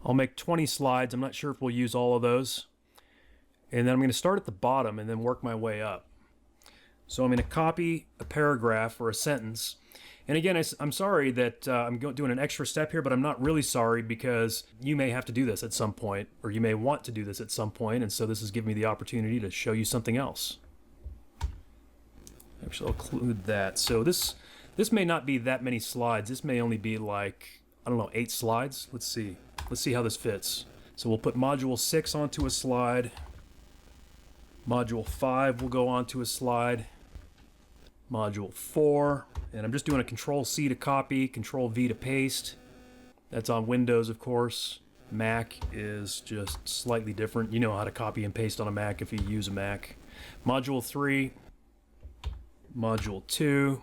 I'll make 20 slides. I'm not sure if we'll use all of those. And then I'm going to start at the bottom and then work my way up. So I'm going to copy a paragraph or a sentence. And again, I'm sorry that I'm doing an extra step here, but I'm not really sorry because you may have to do this at some point, or you may want to do this at some point, and so this is giving me the opportunity to show you something else. Actually, I'll include that. So this may not be that many slides. This may only be like, I don't know, 8 slides. Let's see. Let's see how this fits. So we'll put Module 6 onto a slide. Module 5 will go onto a slide. Module 4, and I'm just doing a Control-C to copy, Control-V to paste. That's on Windows, of course. Mac is just slightly different. You know how to copy and paste on a Mac if you use a Mac. Module 3, Module 2,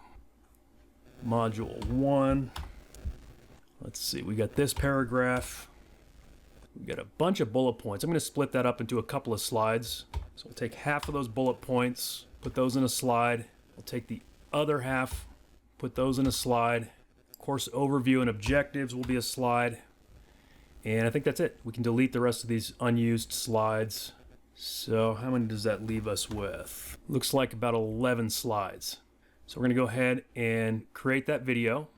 Module 1. Let's see, we got this paragraph. We've got a bunch of bullet points. I'm going to split that up into a couple of slides. So we'll take half of those bullet points, put those in a slide. We'll take the other half, put those in a slide. Course overview and objectives will be a slide. And I think that's it. We can delete the rest of these unused slides. So how many does that leave us with? Looks like about 11 slides. So we're going to go ahead and create that video.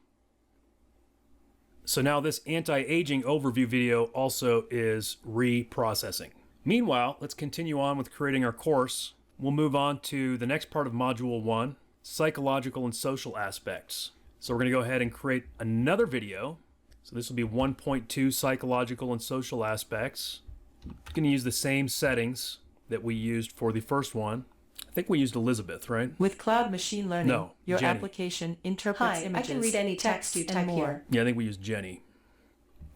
So now this anti-aging overview video also is reprocessing. Meanwhile, let's continue on with creating our course. We'll move on to the next part of Module 1, psychological and social aspects. So we're going to go ahead and create another video. So this will be 1.2 psychological and social aspects. I'm going to use the same settings that we used for the first one. I think we used Elizabeth, right? With cloud machine learning, No, your Jenny. application interprets Hi, images, I can read any text you type here. Yeah, I think we used Jenny.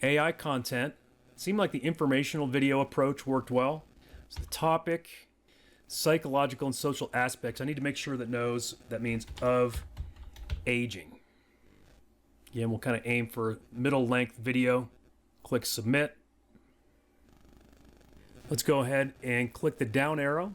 AI content. Seemed like the informational video approach worked well. So the topic, psychological and social aspects. I need to make sure that means of aging. Again, we'll kind of aim for middle length video. Click submit. Let's go ahead and click the down arrow.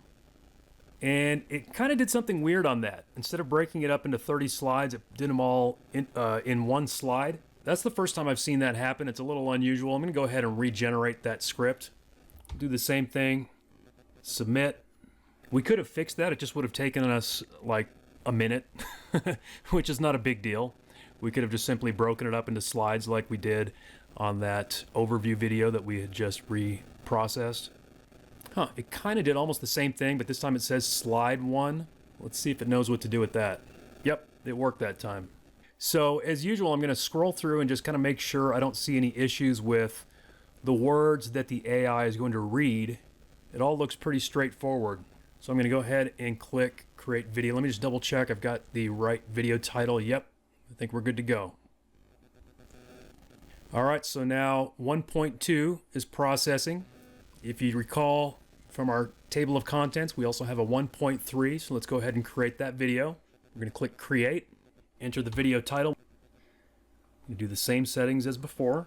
And it kind of did something weird on that. Instead of breaking it up into 30 slides, it did them all in one slide. That's the first time I've seen that happen. It's a little unusual. I'm going to go ahead and regenerate that script. Do the same thing. Submit. We could have fixed that. It just would have taken us like a minute, which is not a big deal. We could have just simply broken it up into slides like we did on that overview video that we had just reprocessed. It kind of did almost the same thing, but this time it says slide 1. Let's see if it knows what to do with that. Yep, it worked that time. So as usual, I'm going to scroll through and just kind of make sure I don't see any issues with the words that the AI is going to read. It all looks pretty straightforward. So I'm going to go ahead and click create video. Let me just double check I've got the right video title. Yep, I think we're good to go. All right, so now 1.2 is processing. If you recall from our table of contents, we also have a 1.3, so let's go ahead and create that video. We're going to click create, enter the video title. We do the same settings as before.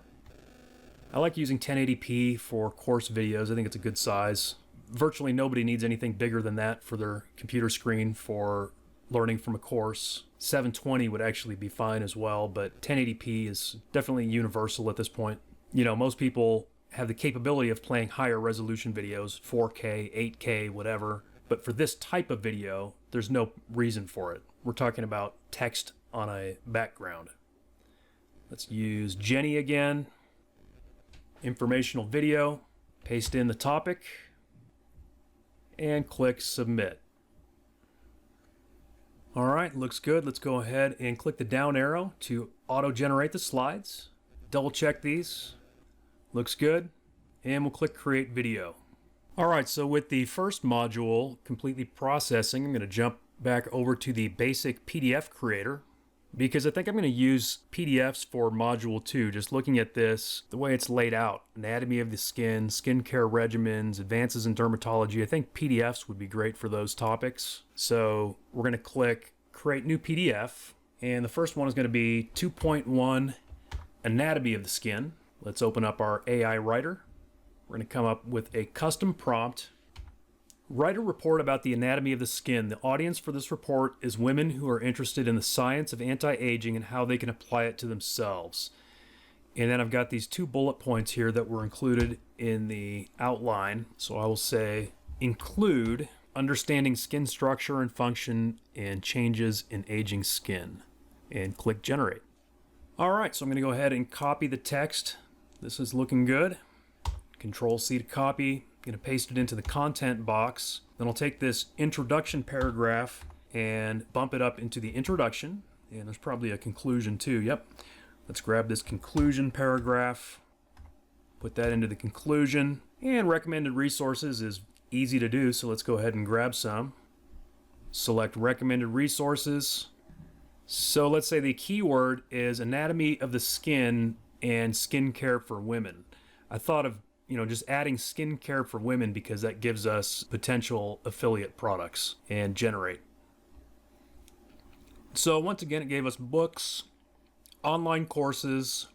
I like using 1080p for course videos. I think it's a good size. Virtually nobody needs anything bigger than that for their computer screen for learning from a course. 720 would actually be fine as well, but 1080p is definitely universal at this point. You know, most people have the capability of playing higher resolution videos, 4K, 8K, whatever. But for this type of video, there's no reason for it. We're talking about text on a background. Let's use Jenny again. Informational video. Paste in the topic. And click submit. All right, looks good. Let's go ahead and click the down arrow to auto-generate the slides. Double check these. Looks good. And we'll click create video. All right, so with the first module completely processing, I'm going to jump back over to the basic PDF creator because I think I'm going to use PDFs for module 2. Just looking at this, the way it's laid out, anatomy of the skin, skincare regimens, advances in dermatology, I think PDFs would be great for those topics. So we're going to click create new PDF. And the first one is going to be 2.1 anatomy of the skin. Let's open up our AI writer. We're going to come up with a custom prompt. Write a report about the anatomy of the skin. The audience for this report is women who are interested in the science of anti-aging and how they can apply it to themselves. And then I've got these 2 bullet points here that were included in the outline. So I will say include understanding skin structure and function and changes in aging skin. And click generate. All right, so I'm going to go ahead and copy the text. This is looking good. Control C to copy. I'm going to paste it into the content box. Then I'll take this introduction paragraph and bump it up into the introduction. And there's probably a conclusion too. Yep. Let's grab this conclusion paragraph, put that into the conclusion. And recommended resources is easy to do, so let's go ahead and grab some. Select recommended resources. So let's say the keyword is anatomy of the skin and skincare for women. I thought of just adding skincare for women because that gives us potential affiliate products, and generate. So once again, it gave us books, online courses,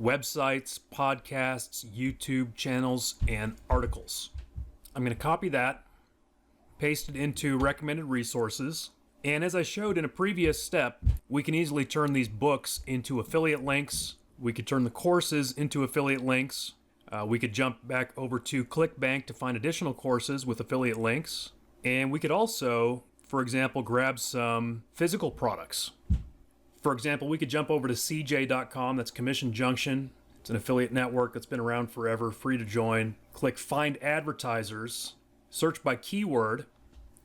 websites, podcasts, YouTube channels, and articles. I'm going to copy that, paste it into recommended resources, and as I showed in a previous step, we can easily turn these books into affiliate links. We could turn the courses into affiliate links. We could jump back over to ClickBank to find additional courses with affiliate links. And we could also, for example, grab some physical products. For example, we could jump over to cj.com, that's Commission Junction. It's an affiliate network that's been around forever, free to join. Click Find Advertisers, search by keyword.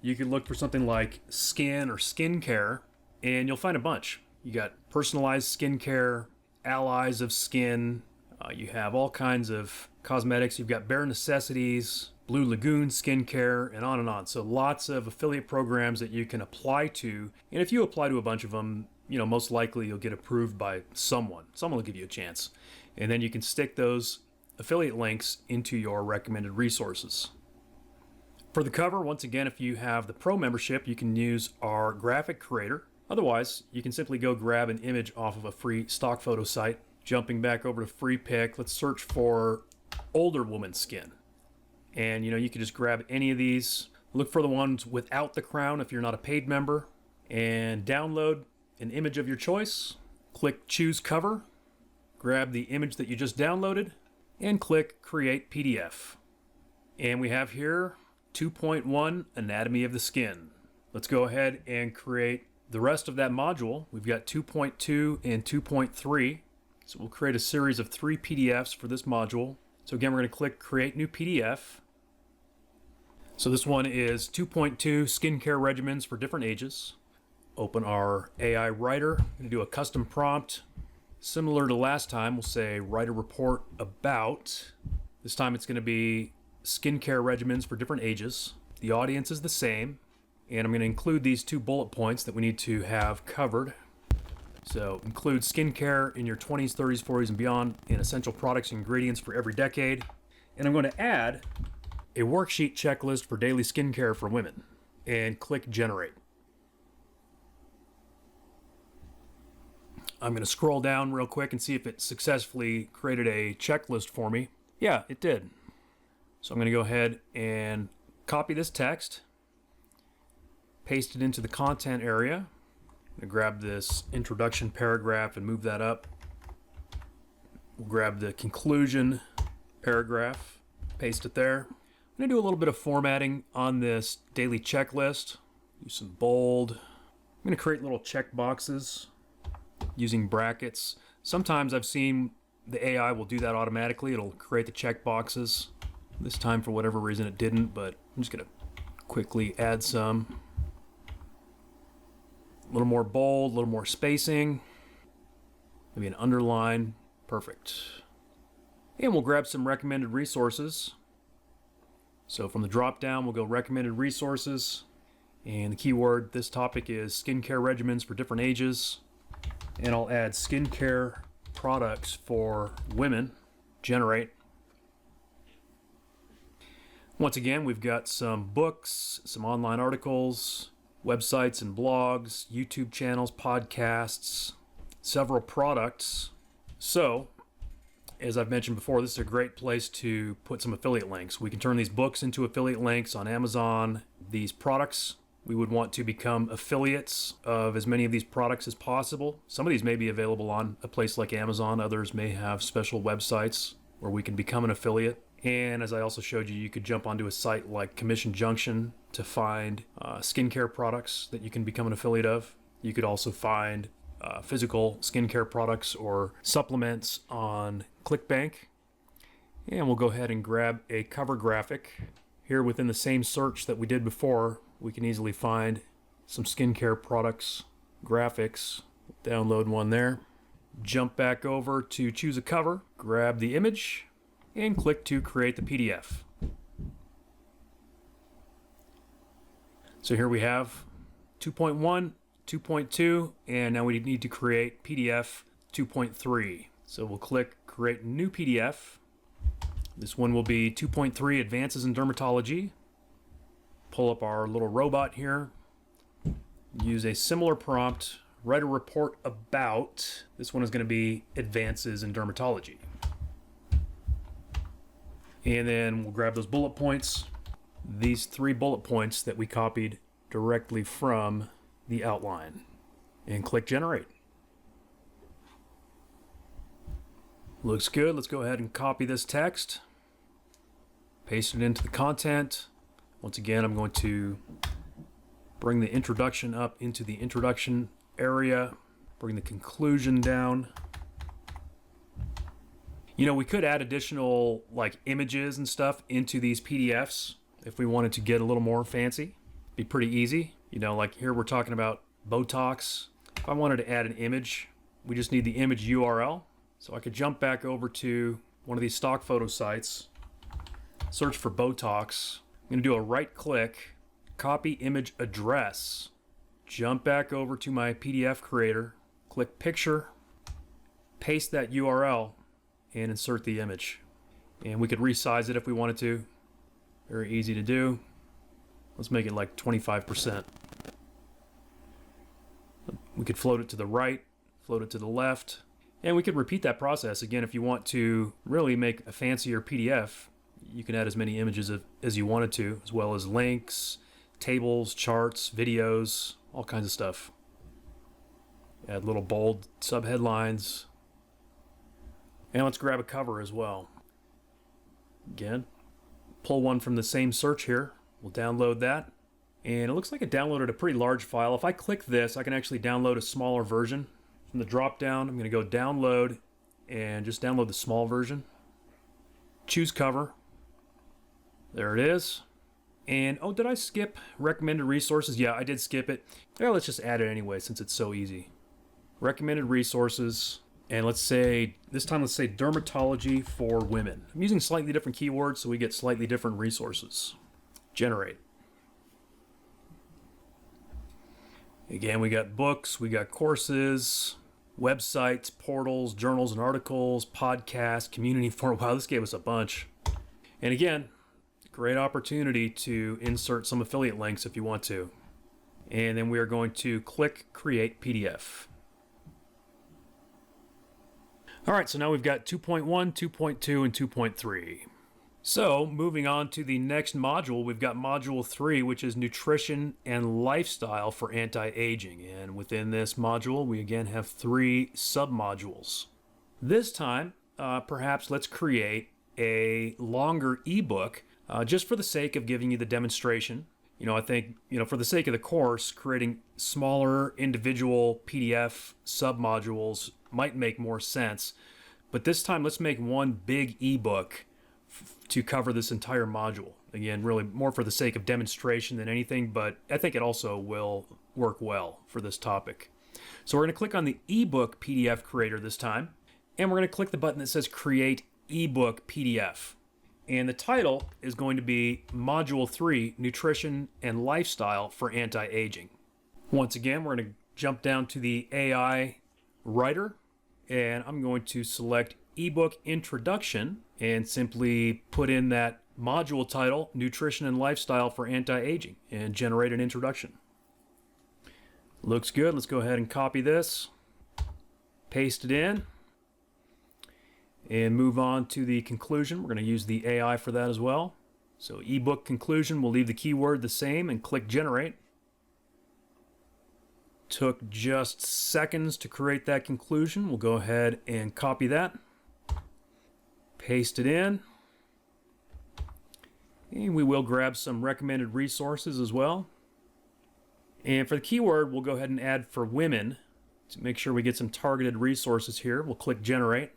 You could look for something like skin or skincare, and you'll find a bunch. You got personalized skincare, allies of skin, you have all kinds of cosmetics. You've got Bare Necessities, Blue Lagoon skincare, and on and on. So lots of affiliate programs that you can apply to. And if you apply to a bunch of them, most likely you'll get approved by someone. Someone will give you a chance. And then you can stick those affiliate links into your recommended resources. For the cover, once again, if you have the Pro membership, you can use our graphic creator. Otherwise, you can simply go grab an image off of a free stock photo site. Jumping back over to free pick, let's search for older woman skin. And you can just grab any of these. Look for the ones without the crown if you're not a paid member. And download an image of your choice. Click Choose Cover. Grab the image that you just downloaded. And click Create PDF. And we have here 2.1 Anatomy of the Skin. Let's go ahead and create the rest of that module. We've got 2.2 and 2.3. So we'll create a series of 3 PDFs for this module. So again, we're going to click Create New PDF. So this one is 2.2 Skincare Regimens for Different Ages. Open our AI writer. I'm going to do a custom prompt. Similar to last time, we'll say write a report about. This time it's going to be skincare regimens for different ages. The audience is the same. And I'm going to include these 2 bullet points that we need to have covered. So include skincare in your 20s, 30s, 40s, and beyond in essential products and ingredients for every decade. And I'm going to add a worksheet checklist for daily skincare for women. And click Generate. I'm going to scroll down real quick and see if it successfully created a checklist for me. Yeah, it did. So I'm going to go ahead and copy this text, paste it into the content area. I'm going to grab this introduction paragraph and move that up. We'll grab the conclusion paragraph, paste it there. I'm going to do a little bit of formatting on this daily checklist. Use some bold. I'm going to create little check boxes using brackets. Sometimes I've seen the AI will do that automatically. It'll create the check boxes. This time, for whatever reason, it didn't, but I'm just going to quickly add some. A little more bold, a little more spacing. Maybe an underline. Perfect. And we'll grab some recommended resources. So from the drop down, we'll go recommended resources. And the keyword, this topic is skincare regimens for different ages. And I'll add skincare products for women. Generate. Once again, we've got some books, some online articles, websites and blogs, YouTube channels, podcasts, several products. So, as I've mentioned before, this is a great place to put some affiliate links. We can turn these books into affiliate links on Amazon. These products, we would want to become affiliates of as many of these products as possible. Some of these may be available on a place like Amazon. Others may have special websites where we can become an affiliate. And as I also showed you, you could jump onto a site like Commission Junction to find skincare products that you can become an affiliate of. You could also find physical skincare products or supplements on ClickBank. And we'll go ahead and grab a cover graphic. Here within the same search that we did before, we can easily find some skincare products, graphics. Download one there. Jump back over to choose a cover, grab the image, and click to create the PDF. So here we have 2.1, 2.2, and now we need to create PDF 2.3. So we'll click Create New PDF. This one will be 2.3 Advances in Dermatology. Pull up our little robot here. Use a similar prompt, write a report about, this one is going to be advances in dermatology. And then we'll grab those bullet points, these 3 bullet points that we copied directly from the outline, and click generate. Looks good. Let's go ahead and copy this text, paste it into the content. Once again, I'm going to bring the introduction up into the introduction area, bring the conclusion down. You know, we could add additional like images and stuff into these PDFs if we wanted to get a little more fancy. Be pretty easy. You know, like here we're talking about Botox. If I wanted to add an image, we just need the image URL. So I could jump back over to one of these stock photo sites, search for Botox. I'm going to do a right click, copy image address, jump back over to my PDF creator, click picture, paste that URL, and insert the image. And we could resize it if we wanted to. Very easy to do. Let's make it like 25%. We could float it to the right, float it to the left, and we could repeat that process again if you want to really make a fancier PDF. You can add as many images as you wanted to, as well as links, tables, charts, videos, all kinds of stuff. Add little bold subheadlines. And let's grab a cover as well. Again, pull one from the same search here. We'll download that. And it looks like it downloaded a pretty large file. If I click this, I can actually download a smaller version. From the drop down, I'm going to go download and just download the small version. Choose cover. There it is. And oh, did I skip recommended resources? Yeah, I did skip it. Well, let's just add it anyway since it's so easy. Recommended resources. And let's say, this time let's say dermatology for women. I'm using slightly different keywords so we get slightly different resources. Generate. Again, we got books, we got courses, websites, portals, journals and articles, podcasts, community forum. Wow, this gave us a bunch. And again, great opportunity to insert some affiliate links if you want to. And then we are going to click Create PDF. All right, so now we've got 2.1, 2.2, and 2.3. So moving on to the next module, we've got module 3, which is nutrition and lifestyle for anti-aging. And within this module, we again have 3 sub-modules. This time, perhaps let's create a longer ebook just for the sake of giving you the demonstration. You know, I think, for the sake of the course, creating smaller individual PDF sub-modules might make more sense. But this time, let's make one big ebook to cover this entire module. Again, really more for the sake of demonstration than anything, but I think it also will work well for this topic. So we're going to click on the ebook PDF creator this time, and we're going to click the button that says Create Ebook PDF. And the title is going to be Module 3, Nutrition and Lifestyle for Anti-Aging. Once again, we're going to jump down to the AI writer, and I'm going to select Ebook Introduction and simply put in that module title, Nutrition and Lifestyle for Anti-Aging, and generate an introduction. Looks good. Let's go ahead and copy this, paste it in, and move on to the conclusion. We're going to use the AI for that as well. So ebook conclusion, we'll leave the keyword the same and click generate. Took just seconds to create that conclusion. We'll go ahead and copy that, paste it in, and we will grab some recommended resources as well. And for the keyword, we'll go ahead and add for women to make sure we get some targeted resources here. We'll click generate.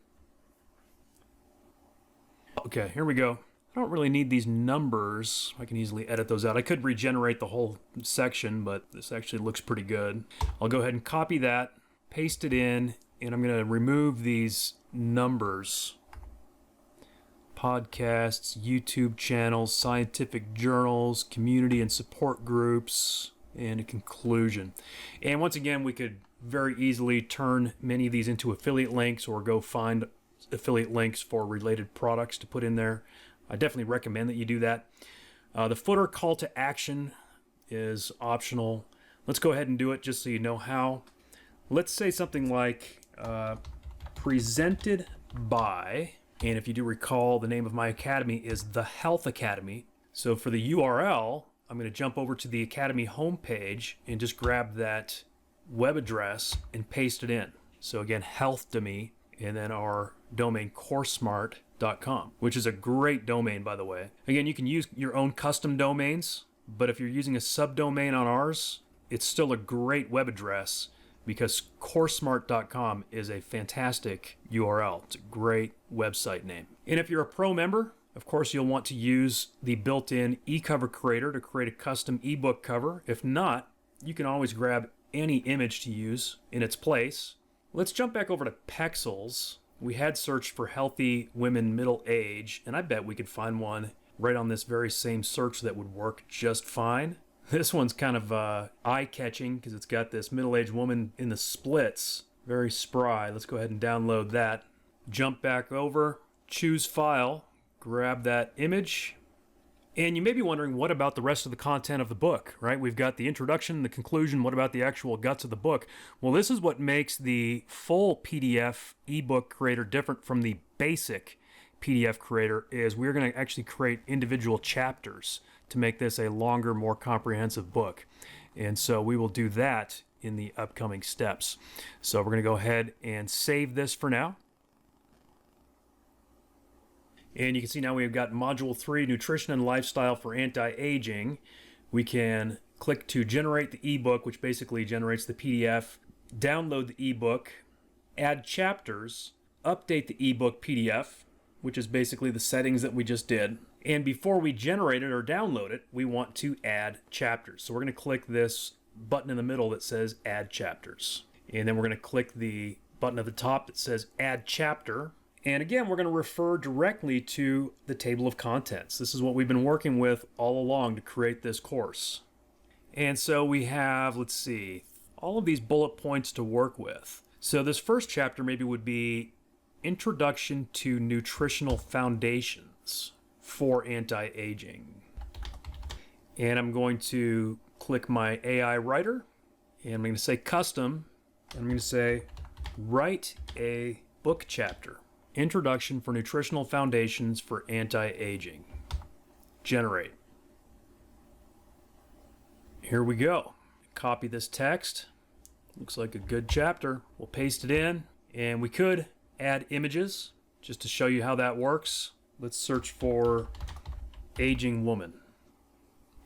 Okay, here we go. I don't really need these numbers. I can easily edit those out. I could regenerate the whole section, but this actually looks pretty good. I'll go ahead and copy that, paste it in, and I'm going to remove these numbers. Podcasts, YouTube channels, scientific journals, community and support groups, and a conclusion. And once again, we could very easily turn many of these into affiliate links or go find affiliate links for related products to put in there. I definitely recommend that you do that. The footer call to action is optional. Let's go ahead and do it just so you know how. Let's say something like presented by, and if you do recall, the name of my academy is the Health Academy. So for the URL, I'm going to jump over to the Academy homepage and just grab that web address and paste it in. So again, health.me, and then our domain CourseSmart.com, which is a great domain, by the way. Again, you can use your own custom domains, but if you're using a subdomain on ours, it's still a great web address because CourseSmart.com is a fantastic URL. It's a great website name. And if you're a pro member, of course, you'll want to use the built-in eCover creator to create a custom ebook cover. If not, you can always grab any image to use in its place. Let's jump back over to Pexels. We had searched for healthy women middle age, and I bet we could find one right on this very same search that would work just fine. This one's kind of eye-catching because it's got this middle-aged woman in the splits. Very spry. Let's go ahead and download that. Jump back over, choose file, grab that image. And you may be wondering, what about the rest of the content of the book, right? We've got the introduction, the conclusion. What about the actual guts of the book? Well, this is what makes the full PDF ebook creator different from the basic PDF creator is we're going to actually create individual chapters to make this a longer, more comprehensive book. And so we will do that in the upcoming steps. So we're going to go ahead and save this for now. And you can see now we've got Module 3, Nutrition and Lifestyle for Anti-Aging. We can click to generate the ebook, which basically generates the PDF, download the ebook, add chapters, update the ebook PDF, which is basically the settings that we just did. And before we generate it or download it, we want to add chapters. So we're going to click this button in the middle that says Add Chapters. And then we're going to click the button at the top that says Add Chapter. And again, we're going to refer directly to the table of contents. This is what we've been working with all along to create this course. And so we have, let's see, all of these bullet points to work with. So this first chapter maybe would be Introduction to Nutritional Foundations for Anti-Aging. And I'm going to click my AI writer, and I'm going to say Custom, and I'm going to say Write a Book Chapter. Introduction for Nutritional Foundations for Anti-Aging. Generate. Here we go. Copy this text. Looks like a good chapter. We'll paste it in, and we could add images just to show you how that works. Let's search for aging woman.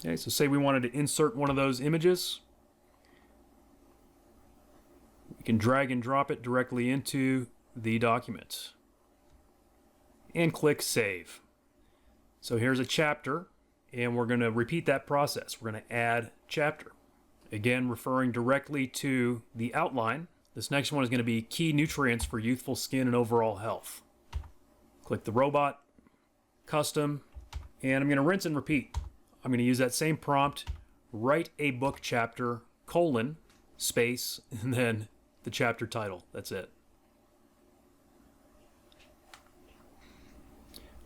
Okay, so say we wanted to insert one of those images. We can drag and drop it directly into the document. And click Save. So here's a chapter, and we're going to repeat that process. We're going to add chapter. Again, referring directly to the outline. This next one is going to be Key Nutrients for Youthful Skin and Overall Health. Click the robot, Custom, and I'm going to rinse and repeat. I'm going to use that same prompt, write a book chapter, colon, space, and then the chapter title. That's it.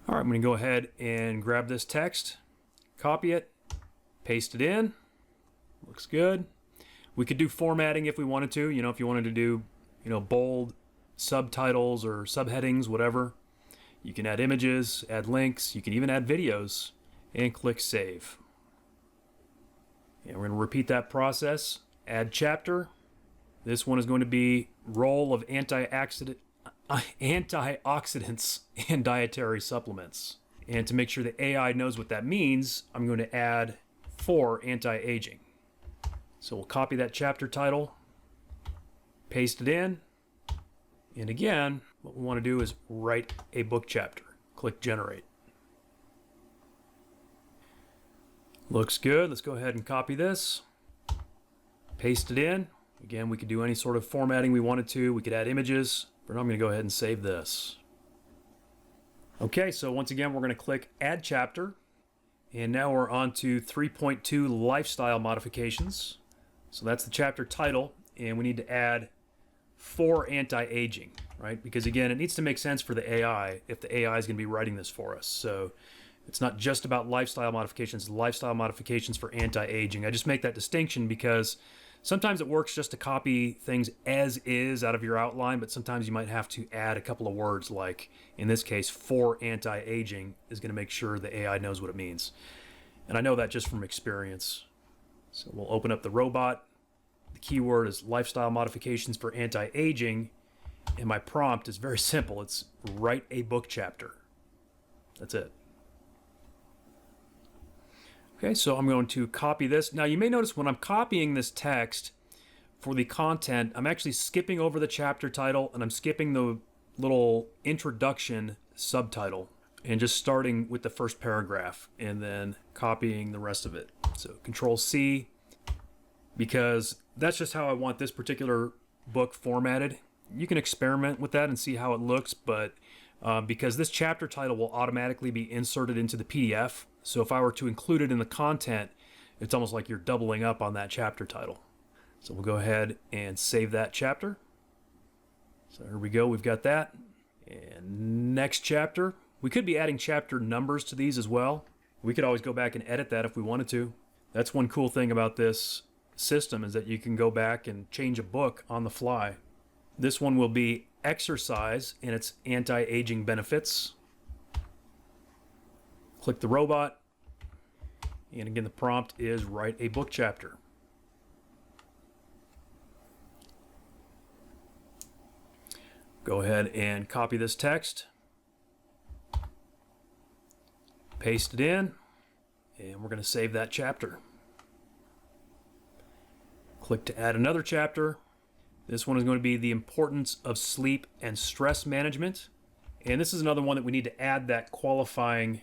All right, I'm going to go ahead and grab this text, copy it, paste it in. Looks good. We could do formatting if we wanted to. You know, if you wanted to do, bold subtitles or subheadings, whatever. You can add images, add links. You can even add videos, and click Save. And we're going to repeat that process. Add chapter. This one is going to be role of antioxidants and dietary supplements. And to make sure the AI knows what that means, I'm going to add for anti-aging. So we'll copy that chapter title, paste it in, and again, what we want to do is write a book chapter. Click Generate. Looks good. Let's go ahead and copy this, paste it in. Again, we could do any sort of formatting we wanted to. We could add images. But I'm going to go ahead and save this. Okay, so once again, we're going to click Add Chapter. And now we're on to 3.2 Lifestyle Modifications. So that's the chapter title. And we need to add for anti-aging, right? Because again, it needs to make sense for the AI if the AI is going to be writing this for us. So it's not just about lifestyle modifications for anti-aging. I just make that distinction because Sometimes it works just to copy things as is out of your outline, but sometimes you might have to add a couple of words, like in this case, for anti-aging is going to make sure the AI knows what it means. And I know that just from experience. So we'll open up the robot. The keyword is lifestyle modifications for anti-aging. And my prompt is very simple. It's write a book chapter. That's it. Okay, so I'm going to copy this. Now you may notice when I'm copying this text for the content, I'm actually skipping over the chapter title and I'm skipping the little introduction subtitle and just starting with the first paragraph and then copying the rest of it. So Control C, because that's just how I want this particular book formatted. You can experiment with that and see how it looks, but because this chapter title will automatically be inserted into the PDF, so if I were to include it in the content, it's almost like you're doubling up on that chapter title. So we'll go ahead and save that chapter. So here we go, we've got that. And next chapter, we could be adding chapter numbers to these as well. We could always go back and edit that if we wanted to. That's one cool thing about this system, is that you can go back and change a book on the fly. This one will be exercise and its anti-aging benefits. Click the robot, and again the prompt is write a book chapter. Go ahead and copy this text, paste it in, and we're going to save that chapter. Click to add another chapter. This one is going to be the importance of sleep and stress management, and this is another one that we need to add that qualifying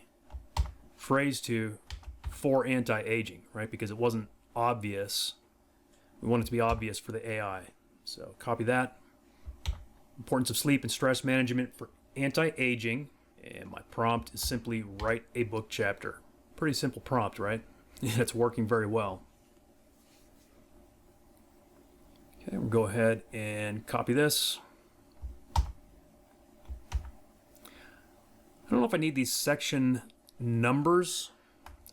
phrase to for anti-aging, right? Because it wasn't obvious. We want it to be obvious for the AI. So copy that. Importance of sleep and stress management for anti-aging. And my prompt is simply write a book chapter. Pretty simple prompt, right? It's working very well. Okay, we'll go ahead and copy this. I don't know if I need these section numbers.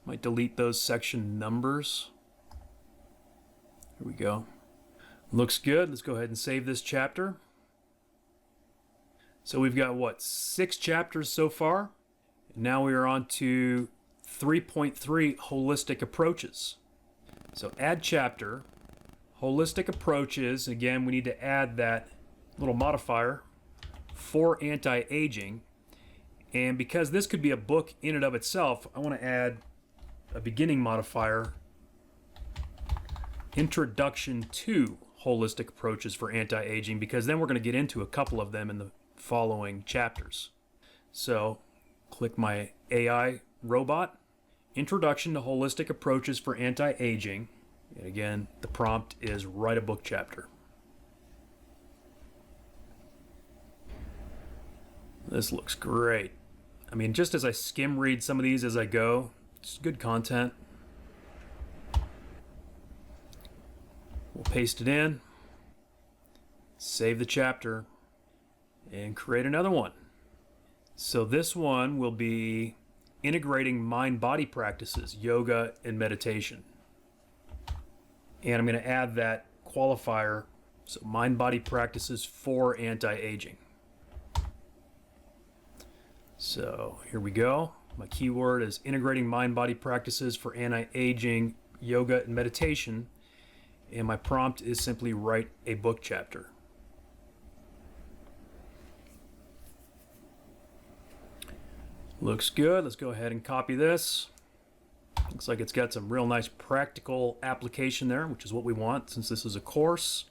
Might delete those section numbers. Here we go. Looks good. Let's go ahead and save this chapter. So we've got what, 6 chapters so far. Now we are on to 3.3 holistic approaches. So add chapter, holistic approaches. Again, we need to add that little modifier for anti-aging. And because this could be a book in and of itself, I want to add a beginning modifier, introduction to holistic approaches for anti-aging, because then we're going to get into a couple of them in the following chapters. So click my AI robot, introduction to holistic approaches for anti-aging. And again, the prompt is write a book chapter. This looks great. I mean, just as I skim read some of these as I go, it's good content. We'll paste it in, save the chapter, and create another one. So this one will be integrating mind-body practices, yoga and meditation. And I'm going to add that qualifier, so mind-body practices for anti-aging. So here we go. My keyword is integrating mind-body practices for anti-aging, yoga, and meditation. And my prompt is simply write a book chapter. Looks good. Let's go ahead and copy this. Looks like it's got some real nice practical application there, which is what we want since this is a course.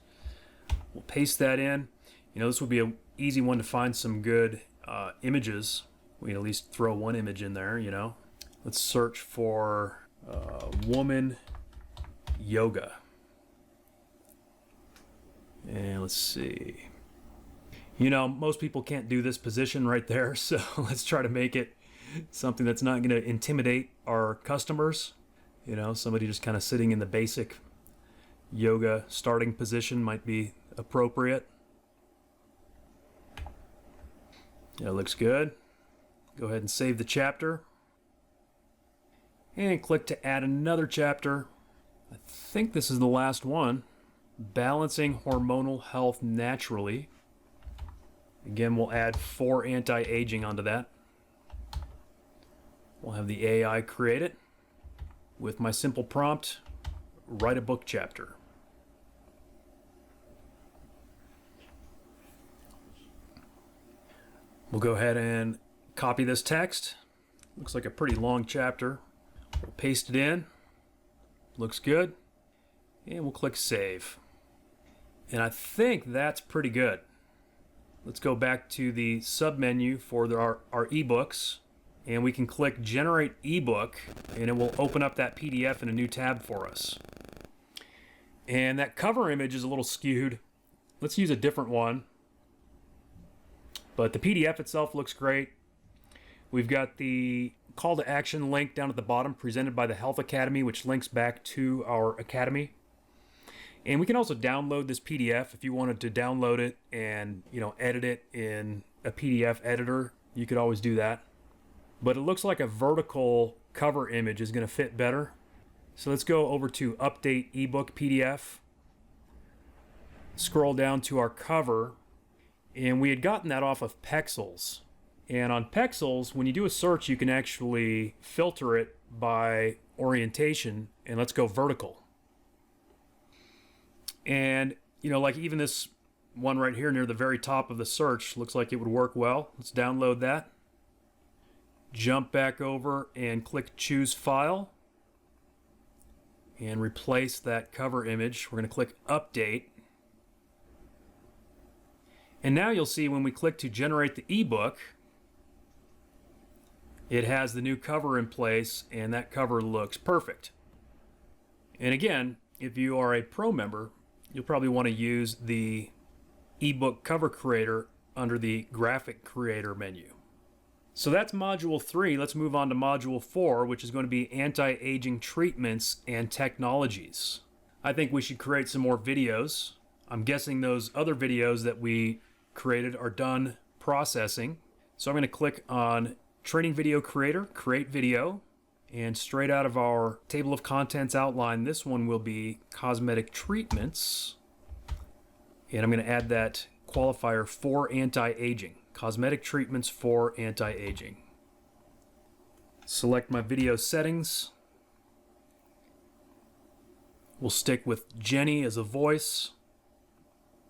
We'll paste that in. You know, this would be an easy one to find some good images. We can at least throw one image in there, you know. Let's search for woman yoga. And let's see. You know, most people can't do this position right there, so let's try to make it something that's not going to intimidate our customers. You know, somebody just kind of sitting in the basic yoga starting position might be appropriate. Yeah, looks good. Go ahead and save the chapter. And click to add another chapter. I think this is the last one. Balancing Hormonal Health Naturally. Again, we'll add 4 anti-aging onto that. We'll have the AI create it with my simple prompt, write a book chapter. We'll go ahead and copy this text. Looks like a pretty long chapter. We'll paste it in. Looks good. And we'll click save. And I think that's pretty good. Let's go back to the submenu for our ebooks, and we can click Generate Ebook, and it will open up that PDF in a new tab for us. And that cover image is a little skewed. Let's use a different one. But the PDF itself looks great. We've got the call to action link down at the bottom presented by the Health Academy, which links back to our Academy. And we can also download this PDF if you wanted to download it and, edit it in a PDF editor. You could always do that. But it looks like a vertical cover image is going to fit better. So let's go over to Update Ebook PDF. Scroll down to our cover. And we had gotten that off of Pexels. And on Pexels, when you do a search, you can actually filter it by orientation. And let's go vertical. And, like even this one right here near the very top of the search looks like it would work well. Let's download that. Jump back over and click Choose File. And replace that cover image. We're going to click Update. And now you'll see when we click to generate the ebook, it has the new cover in place, and that cover looks perfect. And again, if you are a pro member, you'll probably want to use the ebook cover creator under the graphic creator menu. So that's module 3. Let's move on to module 4, which is going to be anti-aging treatments and technologies. I think we should create some more videos. I'm guessing those other videos that we created are done processing. So I'm going to click on Training Video Creator, Create Video. And straight out of our table of contents outline, this one will be cosmetic treatments. And I'm going to add that qualifier for anti-aging. Cosmetic treatments for anti-aging. Select my video settings. We'll stick with Jenny as a voice.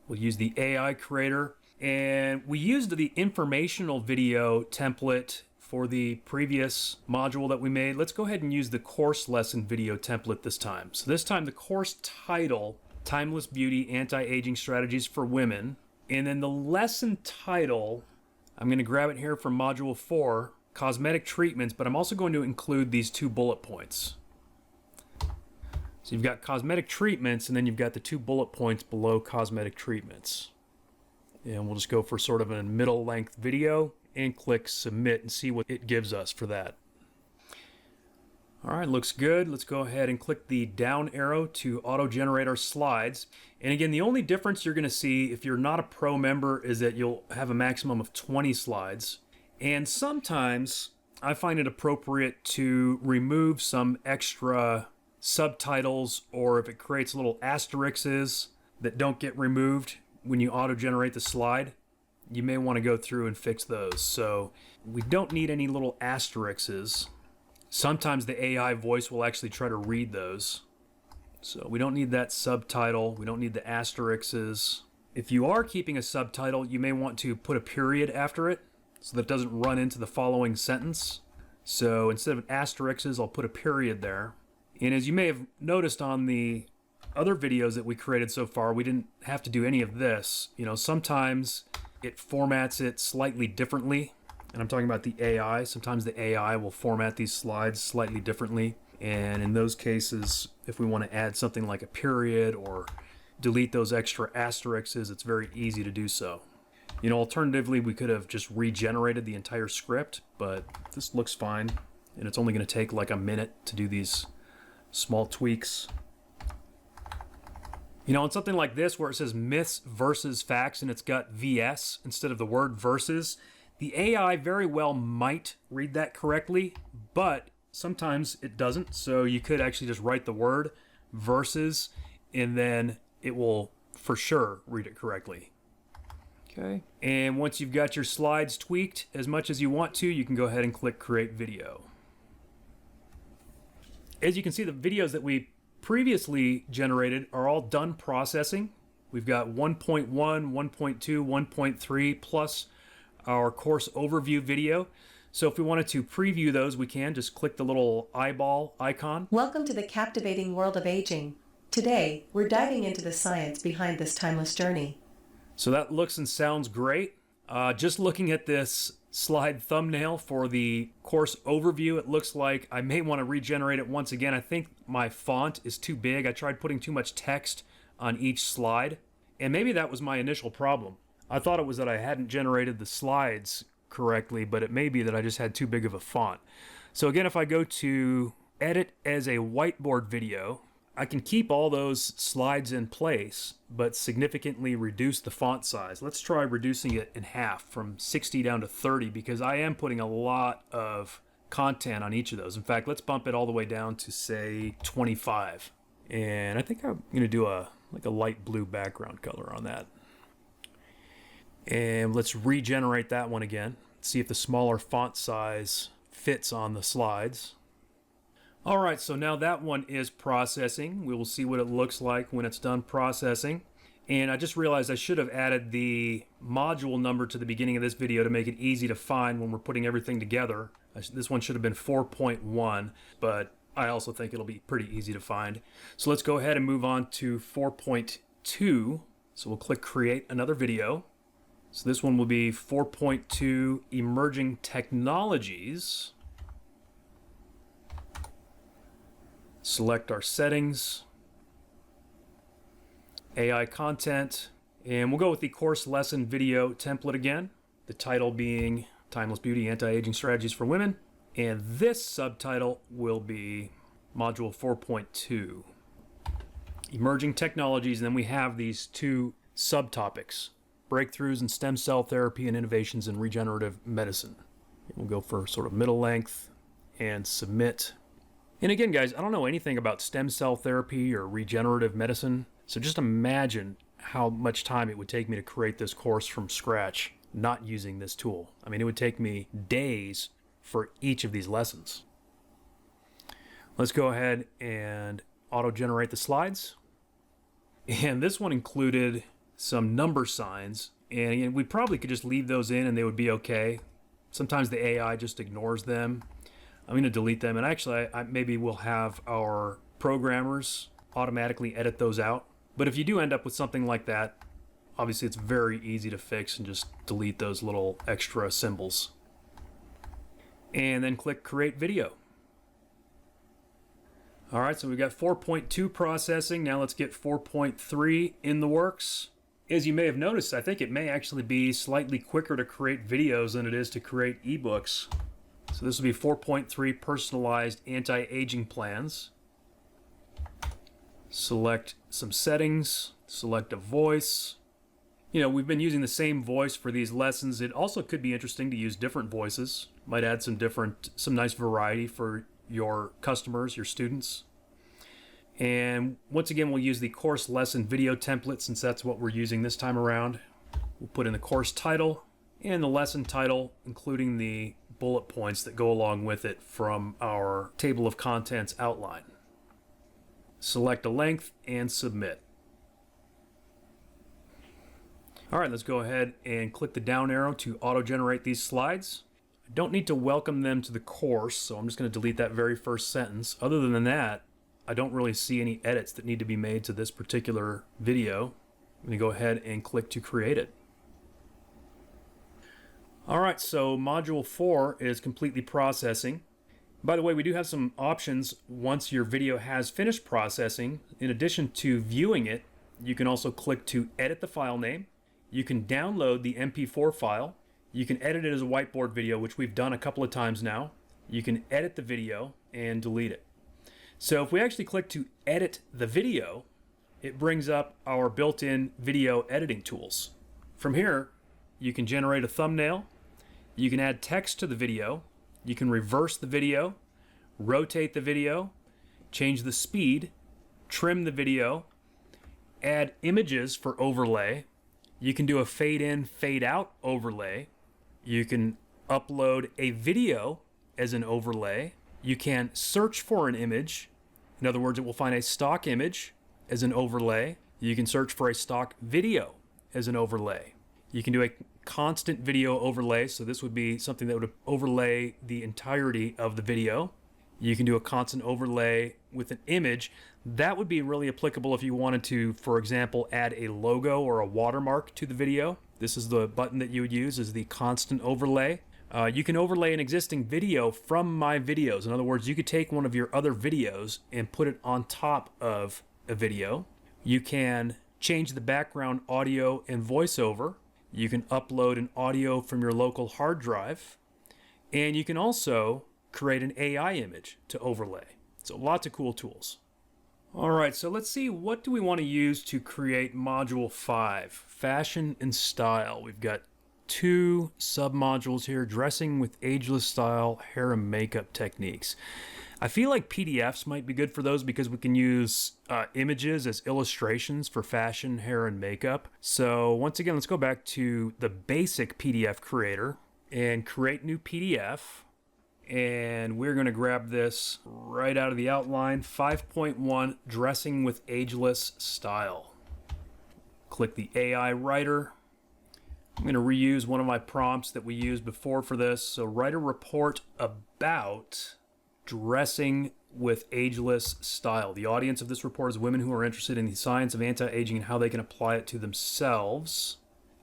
We'll use the AI creator. And we used the informational video template for the previous module that we made. Let's go ahead and use the course lesson video template this time. So this time the course title, Timeless Beauty Anti-Aging Strategies for Women. And then the lesson title, I'm going to grab it here from module 4, Cosmetic Treatments, but I'm also going to include these 2 bullet points. So you've got cosmetic treatments, and then you've got the 2 bullet points below cosmetic treatments. And we'll just go for sort of a middle length video and click submit and see what it gives us for that. All right, looks good. Let's go ahead and click the down arrow to auto-generate our slides. And again, the only difference you're going to see if you're not a pro member is that you'll have a maximum of 20 slides. And sometimes I find it appropriate to remove some extra subtitles, or if it creates little asterisks that don't get removed when you auto-generate the slide, you may want to go through and fix those. So we don't need any little asterisks. Sometimes the AI voice will actually try to read those. So we don't need that subtitle. We don't need the asterisks. If you are keeping a subtitle, you may want to put a period after it so that it doesn't run into the following sentence. So instead of asterisks, I'll put a period there. And as you may have noticed on the other videos that we created so far, we didn't have to do any of this. Sometimes it formats it slightly differently. And I'm talking about the AI. Sometimes the AI will format these slides slightly differently. And in those cases, if we want to add something like a period or delete those extra asterisks, it's very easy to do so. Alternatively, we could have just regenerated the entire script, but this looks fine. And it's only going to take like a minute to do these small tweaks. On something like this where it says myths versus facts and it's got VS instead of the word versus, the AI very well might read that correctly, but sometimes it doesn't. So you could actually just write the word versus and then it will for sure read it correctly. Okay. And once you've got your slides tweaked as much as you want to, you can go ahead and click Create Video. As you can see, the videos that we previously generated are all done processing. We've got 1.1, 1.2, 1.3, plus our course overview video. So if we wanted to preview those, we can just click the little eyeball icon. Welcome to the captivating world of aging. Today, we're diving into the science behind this timeless journey. So that looks and sounds great. Just looking at this slide thumbnail for the course overview, it looks like I may want to regenerate it once again. I think my font is too big. I tried putting too much text on each slide, and maybe that was my initial problem. I thought it was that I hadn't generated the slides correctly, but it may be that I just had too big of a font. So again, if I go to Edit as a Whiteboard Video, I can keep all those slides in place, but significantly reduce the font size. Let's try reducing it in half from 60 down to 30, because I am putting a lot of content on each of those. In fact, let's bump it all the way down to, say, 25. And I think I'm going to do a light blue background color on that. And let's regenerate that one again. See if the smaller font size fits on the slides. All right, so now that one is processing. We will see what it looks like when it's done processing. And I just realized I should have added the module number to the beginning of this video to make it easy to find when we're putting everything together. This one should have been 4.1, but I also think it'll be pretty easy to find. So let's go ahead and move on to 4.2. So we'll click Create Another Video. So this one will be 4.2 Emerging Technologies. Select our settings, AI content, and we'll go with the course lesson video template again. The title being Timeless Beauty, Anti-Aging Strategies for Women. And this subtitle will be Module 4.2, Emerging Technologies. And then we have these two subtopics, Breakthroughs in Stem Cell Therapy and Innovations in Regenerative Medicine. We'll go for sort of middle length and submit. And again, guys, I don't know anything about stem cell therapy or regenerative medicine, so just imagine how much time it would take me to create this course from scratch, not using this tool. I mean, it would take me days for each of these lessons. Let's go ahead and auto-generate the slides. And this one included some number signs, and again, we probably could just leave those in and they would be okay. Sometimes the AI just ignores them. I'm going to delete them, and actually maybe we'll have our programmers automatically edit those out. But if you do end up with something like that, obviously it's very easy to fix and just delete those little extra symbols. And then click Create Video. All right, so we've got 4.2 processing. Now let's get 4.3 in the works. As you may have noticed, I think it may actually be slightly quicker to create videos than it is to create ebooks. So this will be 4.3 Personalized Anti-Aging Plans. Select some settings, select a voice. You know, we've been using the same voice for these lessons. It also could be interesting to use different voices. Might add some nice variety for your customers, your students. And once again, we'll use the course lesson video template since that's what we're using this time around. We'll put in the course title and the lesson title, including the bullet points that go along with it from our table of contents outline. Select a length and submit. All right, let's go ahead and click the down arrow to auto-generate these slides. I don't need to welcome them to the course, so I'm just going to delete that very first sentence. Other than that, I don't really see any edits that need to be made to this particular video. I'm going to go ahead and click to create it. All right, so Module 4 is completely processing. By the way, we do have some options once your video has finished processing. In addition to viewing it, you can also click to edit the file name. You can download the MP4 file. You can edit it as a whiteboard video, which we've done a couple of times now. You can edit the video and delete it. So if we actually click to edit the video, it brings up our built-in video editing tools. From here, you can generate a thumbnail. You can add text to the video. You can reverse the video, rotate the video, change the speed, trim the video, add images for overlay. You can do a fade in, fade out overlay. You can upload a video as an overlay. You can search for an image. In other words, it will find a stock image as an overlay. You can search for a stock video as an overlay. You can do a constant video overlay. So this would be something that would overlay the entirety of the video. You can do a constant overlay with an image. That would be really applicable if you wanted to, for example, add a logo or a watermark to the video. This is the button that you would use, is the constant overlay. You can overlay an existing video from my videos. In other words, you could take one of your other videos and put it on top of a video. You can change the background audio and voiceover. You can upload an audio from your local hard drive. And you can also create an AI image to overlay. So lots of cool tools. All right, so let's see, what do we want to use to create Module 5? Fashion and style. We've got 2 sub-modules here, dressing with ageless style, hair and makeup techniques. I feel like PDFs might be good for those because we can use images as illustrations for fashion, hair, and makeup. So once again, let's go back to the basic PDF creator and create new PDF. And we're going to grab this right out of the outline, 5.1, dressing with ageless style. Click the AI writer. I'm going to reuse one of my prompts that we used before for this. So write a report about dressing with ageless style. The audience of this report is women who are interested in the science of anti-aging and how they can apply it to themselves.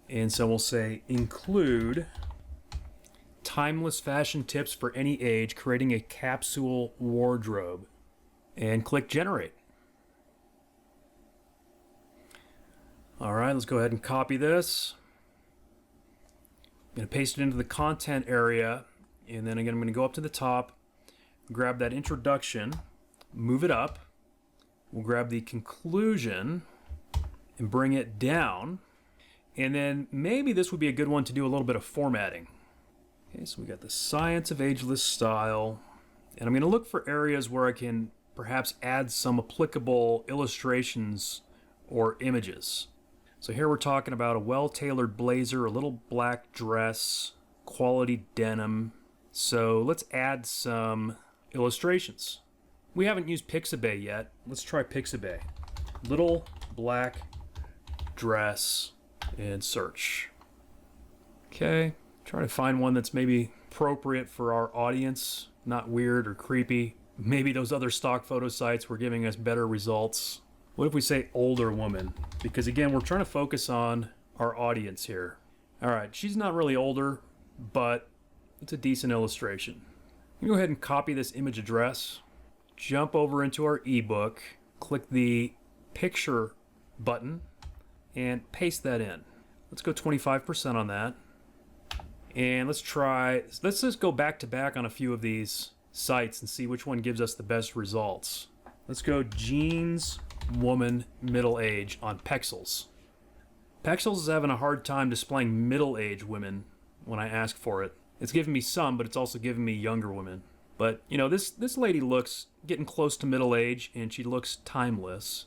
And so we'll say include timeless fashion tips for any age, creating a capsule wardrobe. And click generate. All right, let's go ahead and copy this. I'm going to paste it into the content area. And then again, I'm going to go up to the top, grab that introduction, move it up. We'll grab the conclusion and bring it down. And then maybe this would be a good one to do a little bit of formatting. Okay, so we got the science of ageless style. And I'm going to look for areas where I can perhaps add some applicable illustrations or images. So here we're talking about a well-tailored blazer, a little black dress, quality denim. So let's add some illustrations. We haven't used Pixabay yet. Let's try Pixabay. Little black dress and search. Okay, try to find one that's maybe appropriate for our audience, not weird or creepy. Maybe those other stock photo sites were giving us better results. What if we say older woman? Because again, we're trying to focus on our audience here. All right, she's not really older, but it's a decent illustration. I'm gonna go ahead and copy this image address, jump over into our ebook, click the picture button, and paste that in. Let's go 25% on that. And let's just go back to back on a few of these sites and see which one gives us the best results. Let's go jeans, woman, middle age on Pexels. Pexels is having a hard time displaying middle-aged women when I ask for it. It's giving me some, but it's also giving me younger women. But, you know, this lady looks getting close to middle age, and she looks timeless.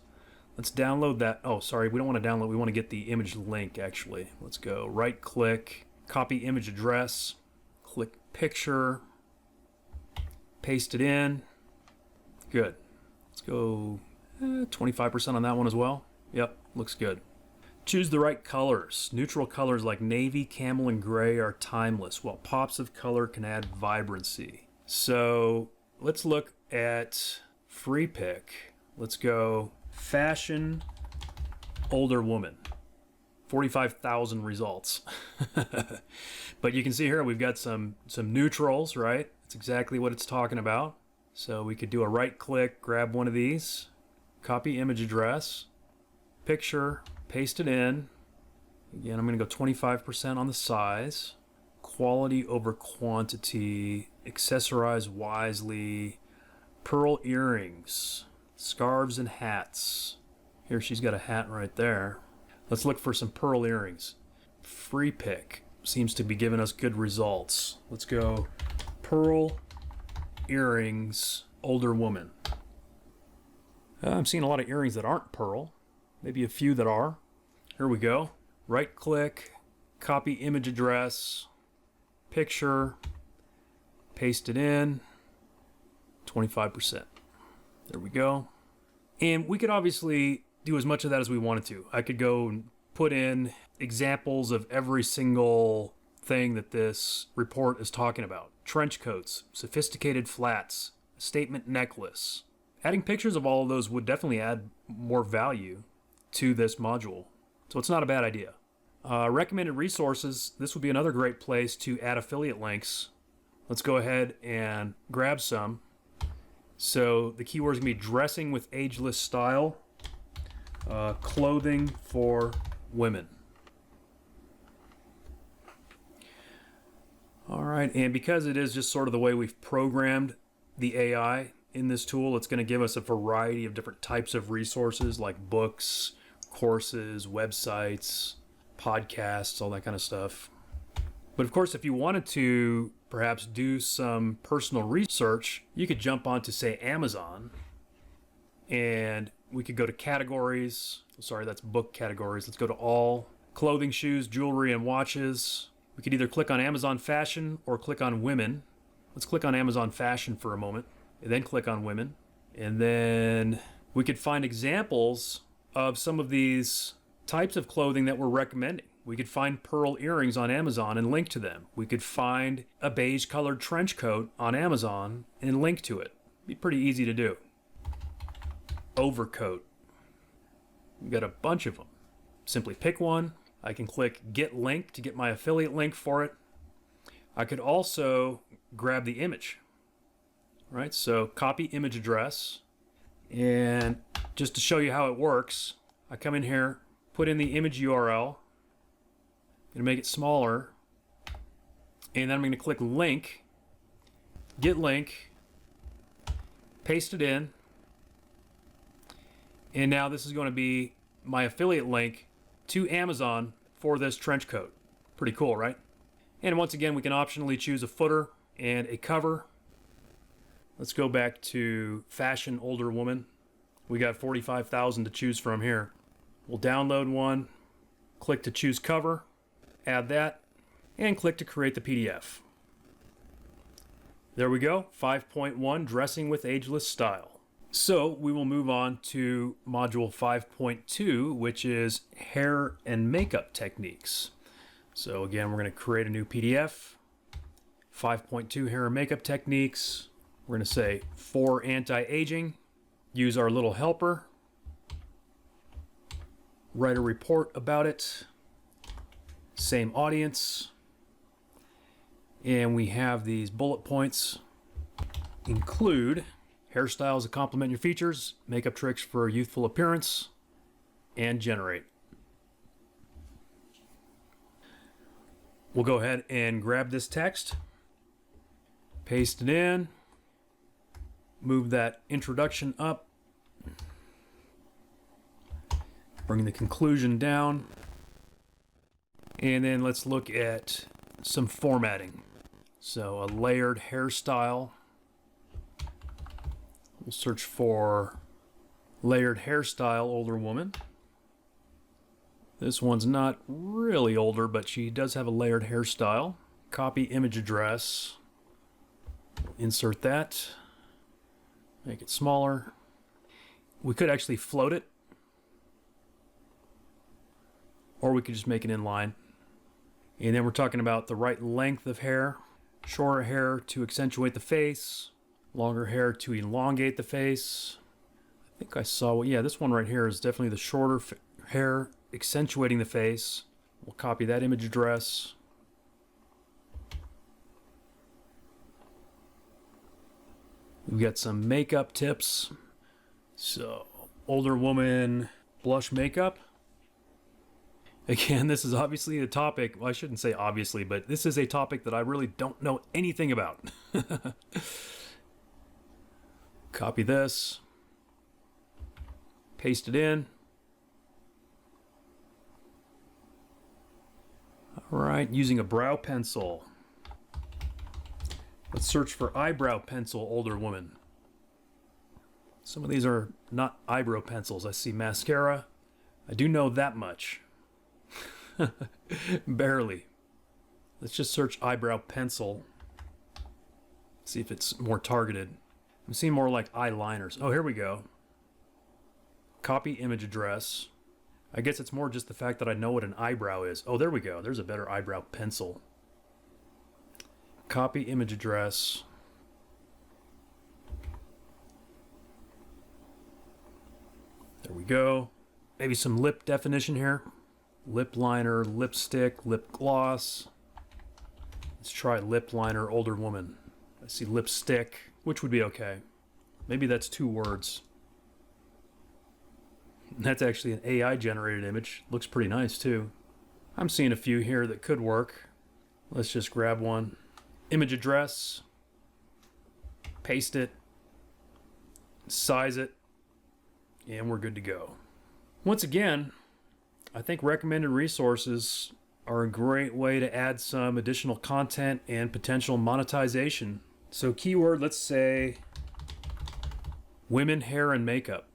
Let's download that. Oh, sorry, we don't want to download. We want to get the image link, actually. Let's go right-click, copy image address, click picture, paste it in. Good. Let's go 25% on that one as well. Yep, looks good. Choose the right colors. Neutral colors like navy, camel, and gray are timeless, while pops of color can add vibrancy. So let's look at free pick. Let's go fashion, older woman. 45,000 results. But you can see here we've got some neutrals, right? That's exactly what it's talking about. So we could do a right click, grab one of these, copy image address, picture, paste it in. Again, I'm going to go 25% on the size. Quality over quantity. Accessorize wisely. Pearl earrings. Scarves and hats. Here she's got a hat right there. Let's look for some pearl earrings. Free pick seems to be giving us good results. Let's go pearl earrings, older woman. I'm seeing a lot of earrings that aren't pearl. maybe a few that are. Here we go. Right click, copy image address, picture, paste it in, 25%. There we go. And we could obviously do as much of that as we wanted to. I could go and put in examples of every single thing that this report is talking about. Trench coats, sophisticated flats, statement necklace. Adding pictures of all of those would definitely add more value to this module. So it's not a bad idea. Recommended resources. This would be another great place to add affiliate links. Let's go ahead and grab some. So the keyword is going to be dressing with ageless style, clothing for women. All right, and because it is just sort of the way we've programmed the AI in this tool, it's going to give us a variety of different types of resources like books, courses, websites, podcasts, all that kind of stuff. But of course, if you wanted to perhaps do some personal research, you could jump onto, say, Amazon, and we could go to categories. Sorry, that's book categories. Let's go to all. Clothing, shoes, jewelry, and watches. We could either click on Amazon Fashion or click on Women. Let's click on Amazon Fashion for a moment, and then click on Women. And then we could find examples of some of these types of clothing that we're recommending. We could find pearl earrings on Amazon and link to them. We could find a beige colored trench coat on Amazon and link to it. Be pretty easy to do. Overcoat. We've got a bunch of them. Simply pick one. I can click Get Link to get my affiliate link for it. I could also grab the image. Right, so copy image address. And just to show you how it works, I come in here, put in the image URL. I'm going to make it smaller. And then I'm going to click Link, Get Link, paste it in. And now this is going to be my affiliate link to Amazon for this trench coat. Pretty cool, right? And once again, we can optionally choose a footer and a cover. Let's go back to Fashion Older Woman. We got 45,000 to choose from here. We'll download one, click to choose cover, add that, and click to create the PDF. There we go, 5.1, Dressing with Ageless Style. So we will move on to module 5.2, which is hair and makeup techniques. So again, we're going to create a new PDF, 5.2 hair and makeup techniques. We're going to say for anti-aging, use our little helper, write a report about it, same audience, and we have these bullet points. Include hairstyles that complement your features, makeup tricks for a youthful appearance, and generate. We'll go ahead and grab this text, paste it in, move that introduction up, bring the conclusion down, and then let's look at some formatting. So a layered hairstyle. We'll search for layered hairstyle older woman. This one's not really older, but she does have a layered hairstyle. Copy image address. Insert that. Make it smaller. We could actually float it, or we could just make it inline. And then we're talking about the right length of hair. Shorter hair to accentuate the face. Longer hair to elongate the face. I think I saw, yeah, this one right here is definitely the shorter hair accentuating the face. We'll copy that image address. We've got some makeup tips. So, older woman blush makeup. Again, this is obviously a topic, well, I shouldn't say obviously, but this is a topic that I really don't know anything about. Copy this, paste it in. All right, using a brow pencil. Let's search for eyebrow pencil, older woman. Some of these are not eyebrow pencils. I see mascara, I do know that much. Barely. Let's just search eyebrow pencil. See if it's more targeted. I'm seeing more like eyeliners. Oh, here we go. Copy image address. I guess it's more just the fact that I know what an eyebrow is. Oh, there we go. There's a better eyebrow pencil. Copy image address. There we go. Maybe some lip definition here. Lip liner, lipstick, lip gloss. Let's try lip liner, older woman. I see lipstick, which would be okay. Maybe that's 2 words. That's actually an AI generated image. Looks pretty nice too. I'm seeing a few here that could work. Let's just grab one. Image address. Paste it. Size it. And we're good to go. Once again, I think recommended resources are a great way to add some additional content and potential monetization. So keyword, let's say women, hair, and makeup.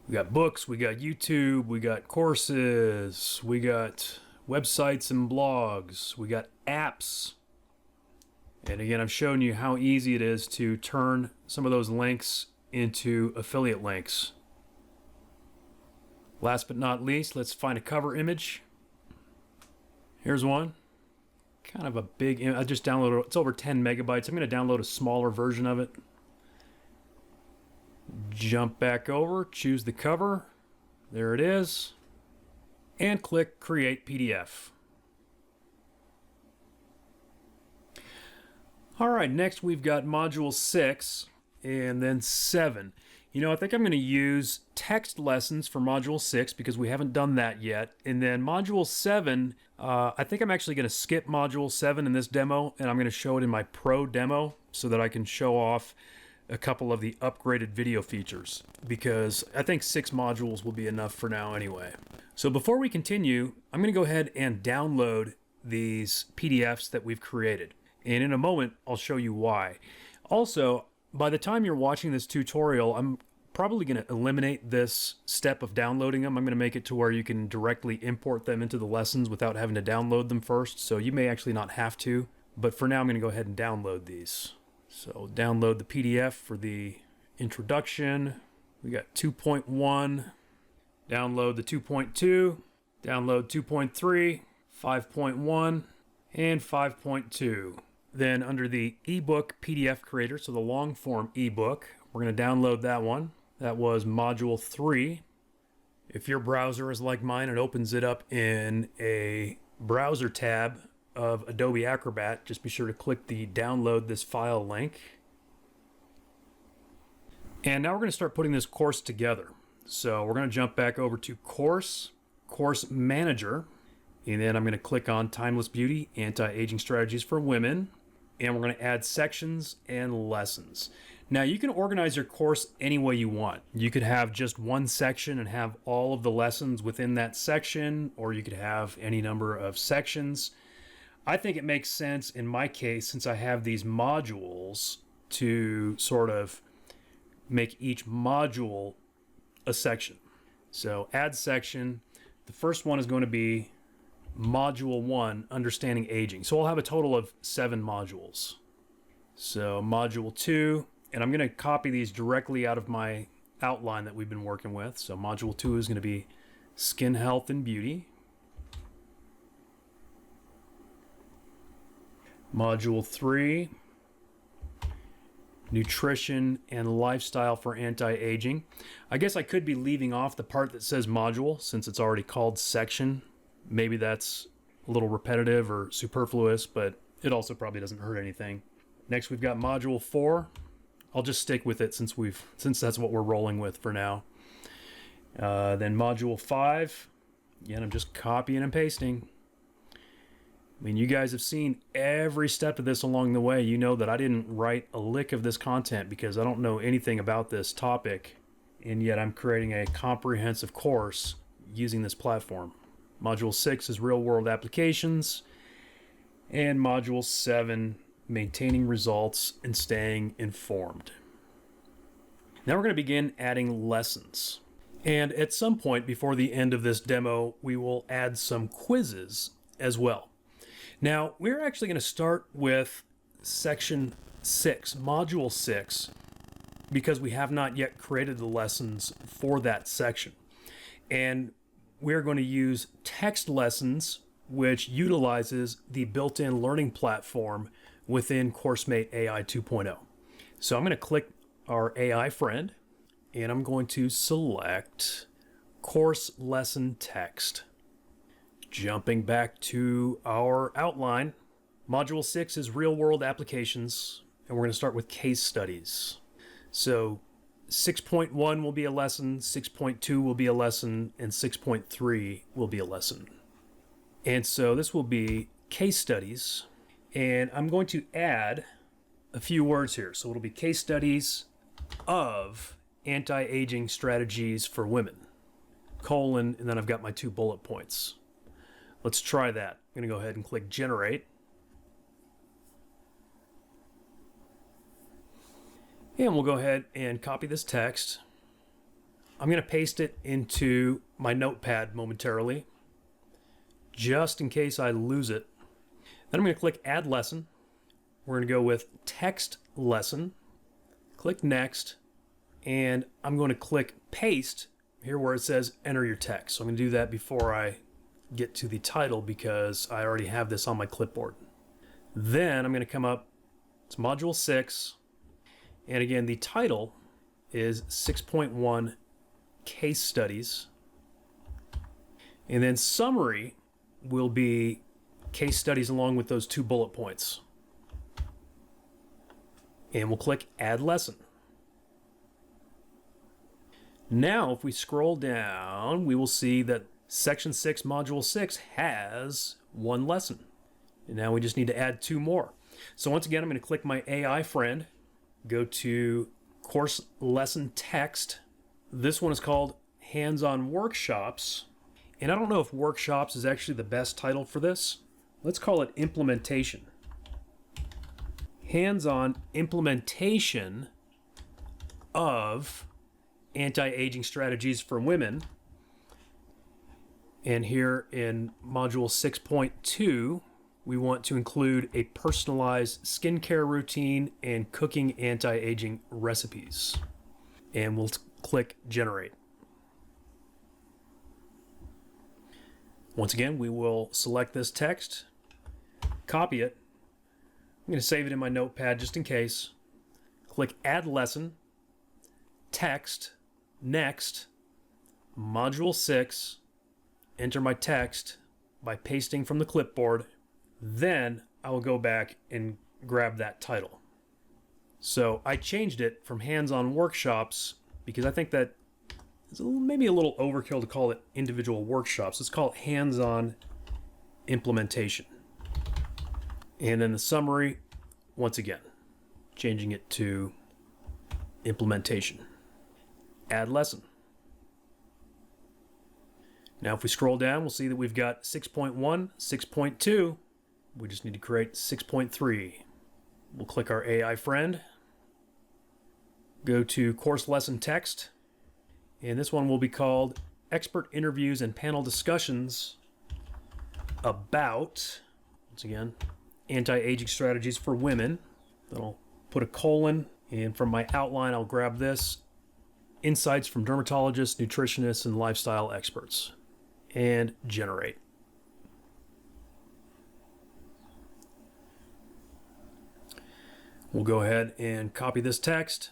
We got books, we got YouTube, we got courses, we got websites and blogs, we got apps. And again, I've shown you how easy it is to turn some of those links into affiliate links. Last but not least, let's find a cover image. Here's one. Kind of a big image. I just downloaded it. It's over 10 megabytes. I'm going to download a smaller version of it. Jump back over, choose the cover. There it is. And click Create PDF. All right, next we've got Module 6 and then 7. You know, I think I'm going to use text lessons for Module 6 because we haven't done that yet. And then Module 7, I think I'm actually going to skip Module 7 in this demo, and I'm going to show it in my Pro demo so that I can show off a couple of the upgraded video features, because I think 6 modules will be enough for now anyway. So before we continue, I'm going to go ahead and download these PDFs that we've created. And in a moment, I'll show you why. Also, by the time you're watching this tutorial, I'm probably going to eliminate this step of downloading them. I'm going to make it to where you can directly import them into the lessons without having to download them first. So you may actually not have to, but for now I'm going to go ahead and download these. So download the PDF for the introduction. We got 2.1, download the 2.2, download 2.3, 5.1, and 5.2. Then under the ebook PDF creator, so the long form ebook, we're going to download that one. That was module 3. If your browser is like mine, it opens it up in a browser tab of Adobe Acrobat. Just be sure to click the download this file link. And now we're going to start putting this course together. So we're going to jump back over to Course Manager, and then I'm going to click on Timeless Beauty, Anti-Aging Strategies for Women, and we're going to add sections and lessons. Now you can organize your course any way you want. You could have just one section and have all of the lessons within that section, or you could have any number of sections. I think it makes sense in my case, since I have these modules, to sort of make each module a section. So add section. The first one is going to be Module 1, Understanding Aging. So I'll have a total of 7 modules. So Module 2, and I'm going to copy these directly out of my outline that we've been working with. So Module 2 is going to be Skin Health and Beauty. Module 3, Nutrition and Lifestyle for Anti-Aging. I guess I could be leaving off the part that says module since it's already called section. Maybe that's a little repetitive or superfluous, but it also probably doesn't hurt anything. Next we've got Module 4. I'll just stick with it since that's what we're rolling with for now. Then Module 5. Again, I'm just copying and pasting. I mean, you guys have seen every step of this along the way. You know that I didn't write a lick of this content because I don't know anything about this topic, and yet I'm creating a comprehensive course using this platform. Module 6 is Real World Applications, and Module 7, Maintaining Results and Staying Informed. Now we're going to begin adding lessons. And at some point before the end of this demo, we will add some quizzes as well. Now, we're actually going to start with section 6, module 6, because we have not yet created the lessons for that section. And we're going to use text lessons, which utilizes the built-in learning platform within CourseMate AI 2.0. So I'm going to click our AI friend, and I'm going to select course lesson text. Jumping back to our outline, module 6 is real world applications, and we're going to start with case studies. So 6.1 will be a lesson, 6.2 will be a lesson, and 6.3 will be a lesson. And so this will be case studies, and I'm going to add a few words here. So it'll be case studies of anti-aging strategies for women, colon, and then I've got my 2 bullet points. Let's try that. I'm going to go ahead and click generate. And we'll go ahead and copy this text. I'm going to paste it into my notepad momentarily, just in case I lose it. Then I'm going to click add lesson. We're going to go with text lesson. Click next. And I'm going to click paste here where it says enter your text. So I'm going to do that before I get to the title because I already have this on my clipboard. Then I'm going to come up, it's module 6. And again, the title is 6.1 case studies. And then summary will be case studies along with those 2 bullet points. And we'll click add lesson. Now, if we scroll down, we will see that section 6, module 6 has 1 lesson. And now we just need to add 2 more. So once again, I'm going to click my AI friend, go to course lesson text. This one is called hands-on workshops. And I don't know if workshops is actually the best title for this. Let's call it implementation. Hands-on implementation of anti-aging strategies for women. And here in module 6.2, we want to include a personalized skincare routine and cooking anti-aging recipes. And we'll click generate. Once again, we will select this text, copy it. I'm going to save it in my notepad just in case. Click add lesson, text, next, module 6, enter my text by pasting from the clipboard. Then I will go back and grab that title. So I changed it from hands-on workshops because I think that it's maybe a little overkill to call it individual workshops. Let's call it hands-on implementation. And then the summary, once again, changing it to implementation. Add lesson. Now if we scroll down, we'll see that we've got 6.1, 6.2. We just need to create 6.3. We'll click our AI friend, go to course lesson text, and this one will be called expert interviews and panel discussions about, once again, anti-aging strategies for women. Then I'll put a colon, and from my outline I'll grab this, insights from dermatologists, nutritionists, and lifestyle experts, and generate. We'll go ahead and copy this text,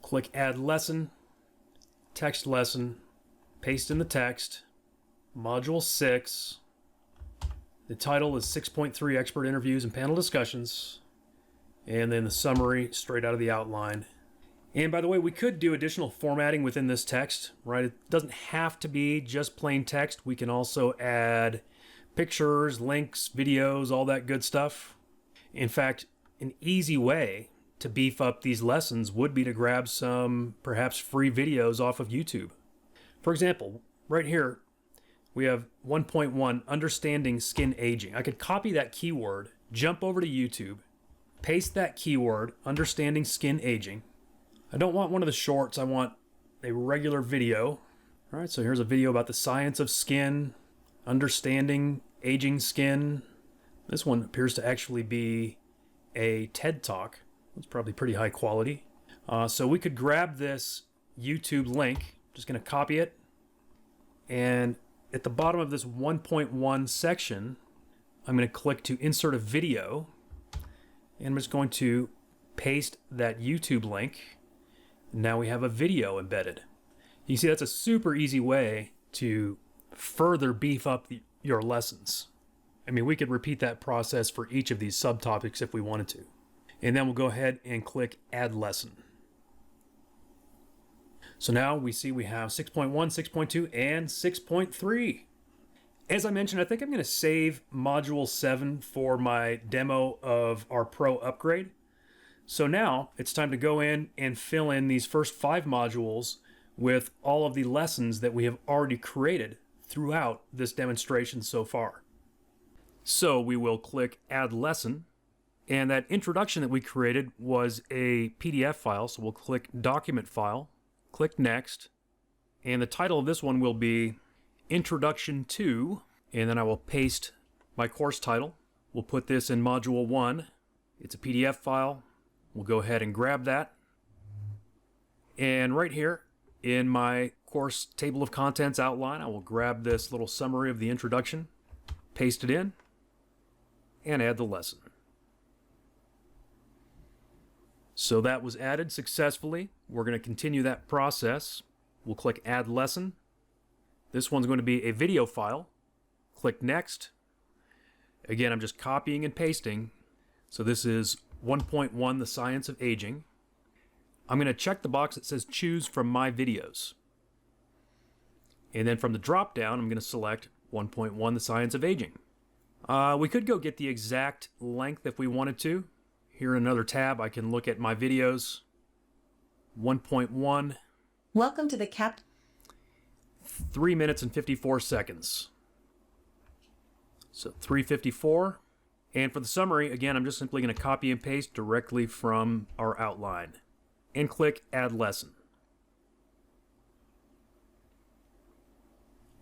click add lesson, text lesson, paste in the text, module 6. The title is 6.3 expert interviews and panel discussions, and then the summary straight out of the outline. And by the way, we could do additional formatting within this text, right? It doesn't have to be just plain text. We can also add pictures, links, videos, all that good stuff. In fact, an easy way to beef up these lessons would be to grab some perhaps free videos off of YouTube. For example, right here, we have 1.1, understanding skin aging. I could copy that keyword, jump over to YouTube, paste that keyword, understanding skin aging, I don't want one of the shorts, I want a regular video. All right, so here's a video about the science of skin, understanding aging skin. This one appears to actually be a TED Talk. It's probably pretty high quality. So we could grab this YouTube link, just gonna copy it, and at the bottom of this 1.1 section, I'm gonna click to insert a video, and I'm just going to paste that YouTube link. Now we have a video embedded. You see, that's a super easy way to further beef up your lessons. I mean, we could repeat that process for each of these subtopics if we wanted to. And then we'll go ahead and click Add Lesson. So now we see we have 6.1, 6.2, and 6.3. As I mentioned, I think I'm going to save Module 7 for my demo of our Pro upgrade. So now it's time to go in and fill in these first 5 modules with all of the lessons that we have already created throughout this demonstration so far. So we will click Add Lesson, and that introduction that we created was a PDF file, so we'll click Document File, click Next, and the title of this one will be Introduction to, and then I will paste my course title. We'll put this in Module 1. It's a PDF file. We'll go ahead and grab that. And right here in my course table of contents outline, I will grab this little summary of the introduction, paste it in, and add the lesson. So that was added successfully. We're going to continue that process. We'll click Add Lesson. This one's going to be a video file. Click Next. Again, I'm just copying and pasting. So this is 1.1, The Science of Aging. I'm going to check the box that says Choose from My Videos. And then from the drop-down, I'm going to select 1.1, The Science of Aging. We could go get the exact length if we wanted to. Here in another tab, I can look at my videos. 1.1. Welcome to the 3 minutes and 54 seconds. So 3:54. And for the summary, again, I'm just simply going to copy and paste directly from our outline. And click Add Lesson.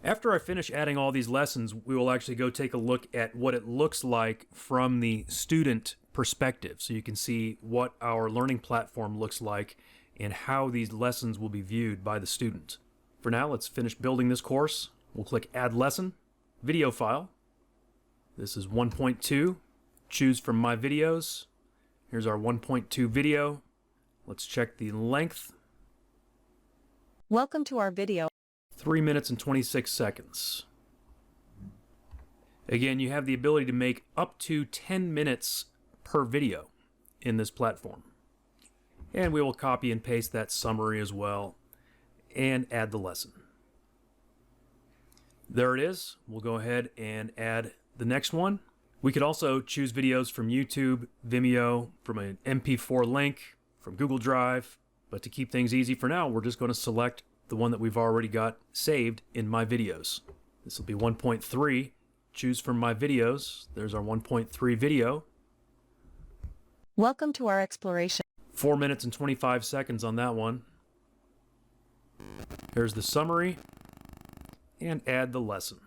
After I finish adding all these lessons, we will actually go take a look at what it looks like from the student perspective, so you can see what our learning platform looks like and how these lessons will be viewed by the student. For now, let's finish building this course. We'll click Add Lesson, Video File. This is 1.2. Choose from My Videos. Here's our 1.2 video. Let's check the length. Welcome to our video. 3 minutes and 26 seconds. Again, you have the ability to make up to 10 minutes per video in this platform. And we will copy and paste that summary as well and add the lesson. There it is. We'll go ahead and add the next one. We could also choose videos from YouTube, Vimeo, from an MP4 link, from Google Drive, but to keep things easy for now, we're just going to select the one that we've already got saved in My Videos. This will be 1.3. Choose from My Videos. There's our 1.3 video. Welcome to our exploration. 4 minutes and 25 seconds on that one. Here's the summary. And add the lesson.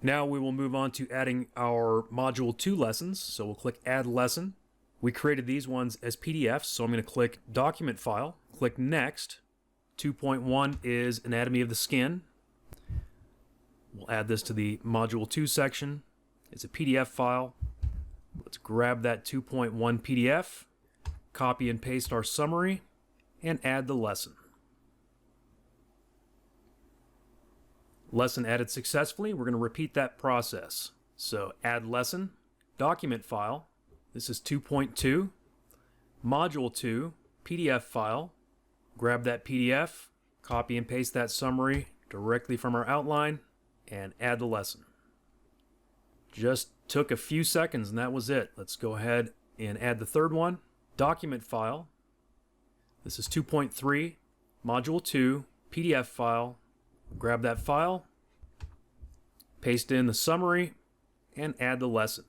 Now we will move on to adding our Module 2 lessons. So we'll click Add Lesson. We created these ones as PDFs, so I'm going to click Document File, click Next. 2.1 is Anatomy of the Skin. We'll add this to the Module 2 section. It's a PDF file. Let's grab that 2.1 PDF, copy and paste our summary, and add the lesson. Lesson added successfully. We're going to repeat that process. So Add Lesson, Document File. This is 2.2, Module 2, PDF file. Grab that PDF, copy and paste that summary directly from our outline, and add the lesson. Just took a few seconds and that was it. Let's go ahead and add the third one, Document File. This is 2.3, Module 2, PDF file. Grab that file, paste in the summary, and add the lesson.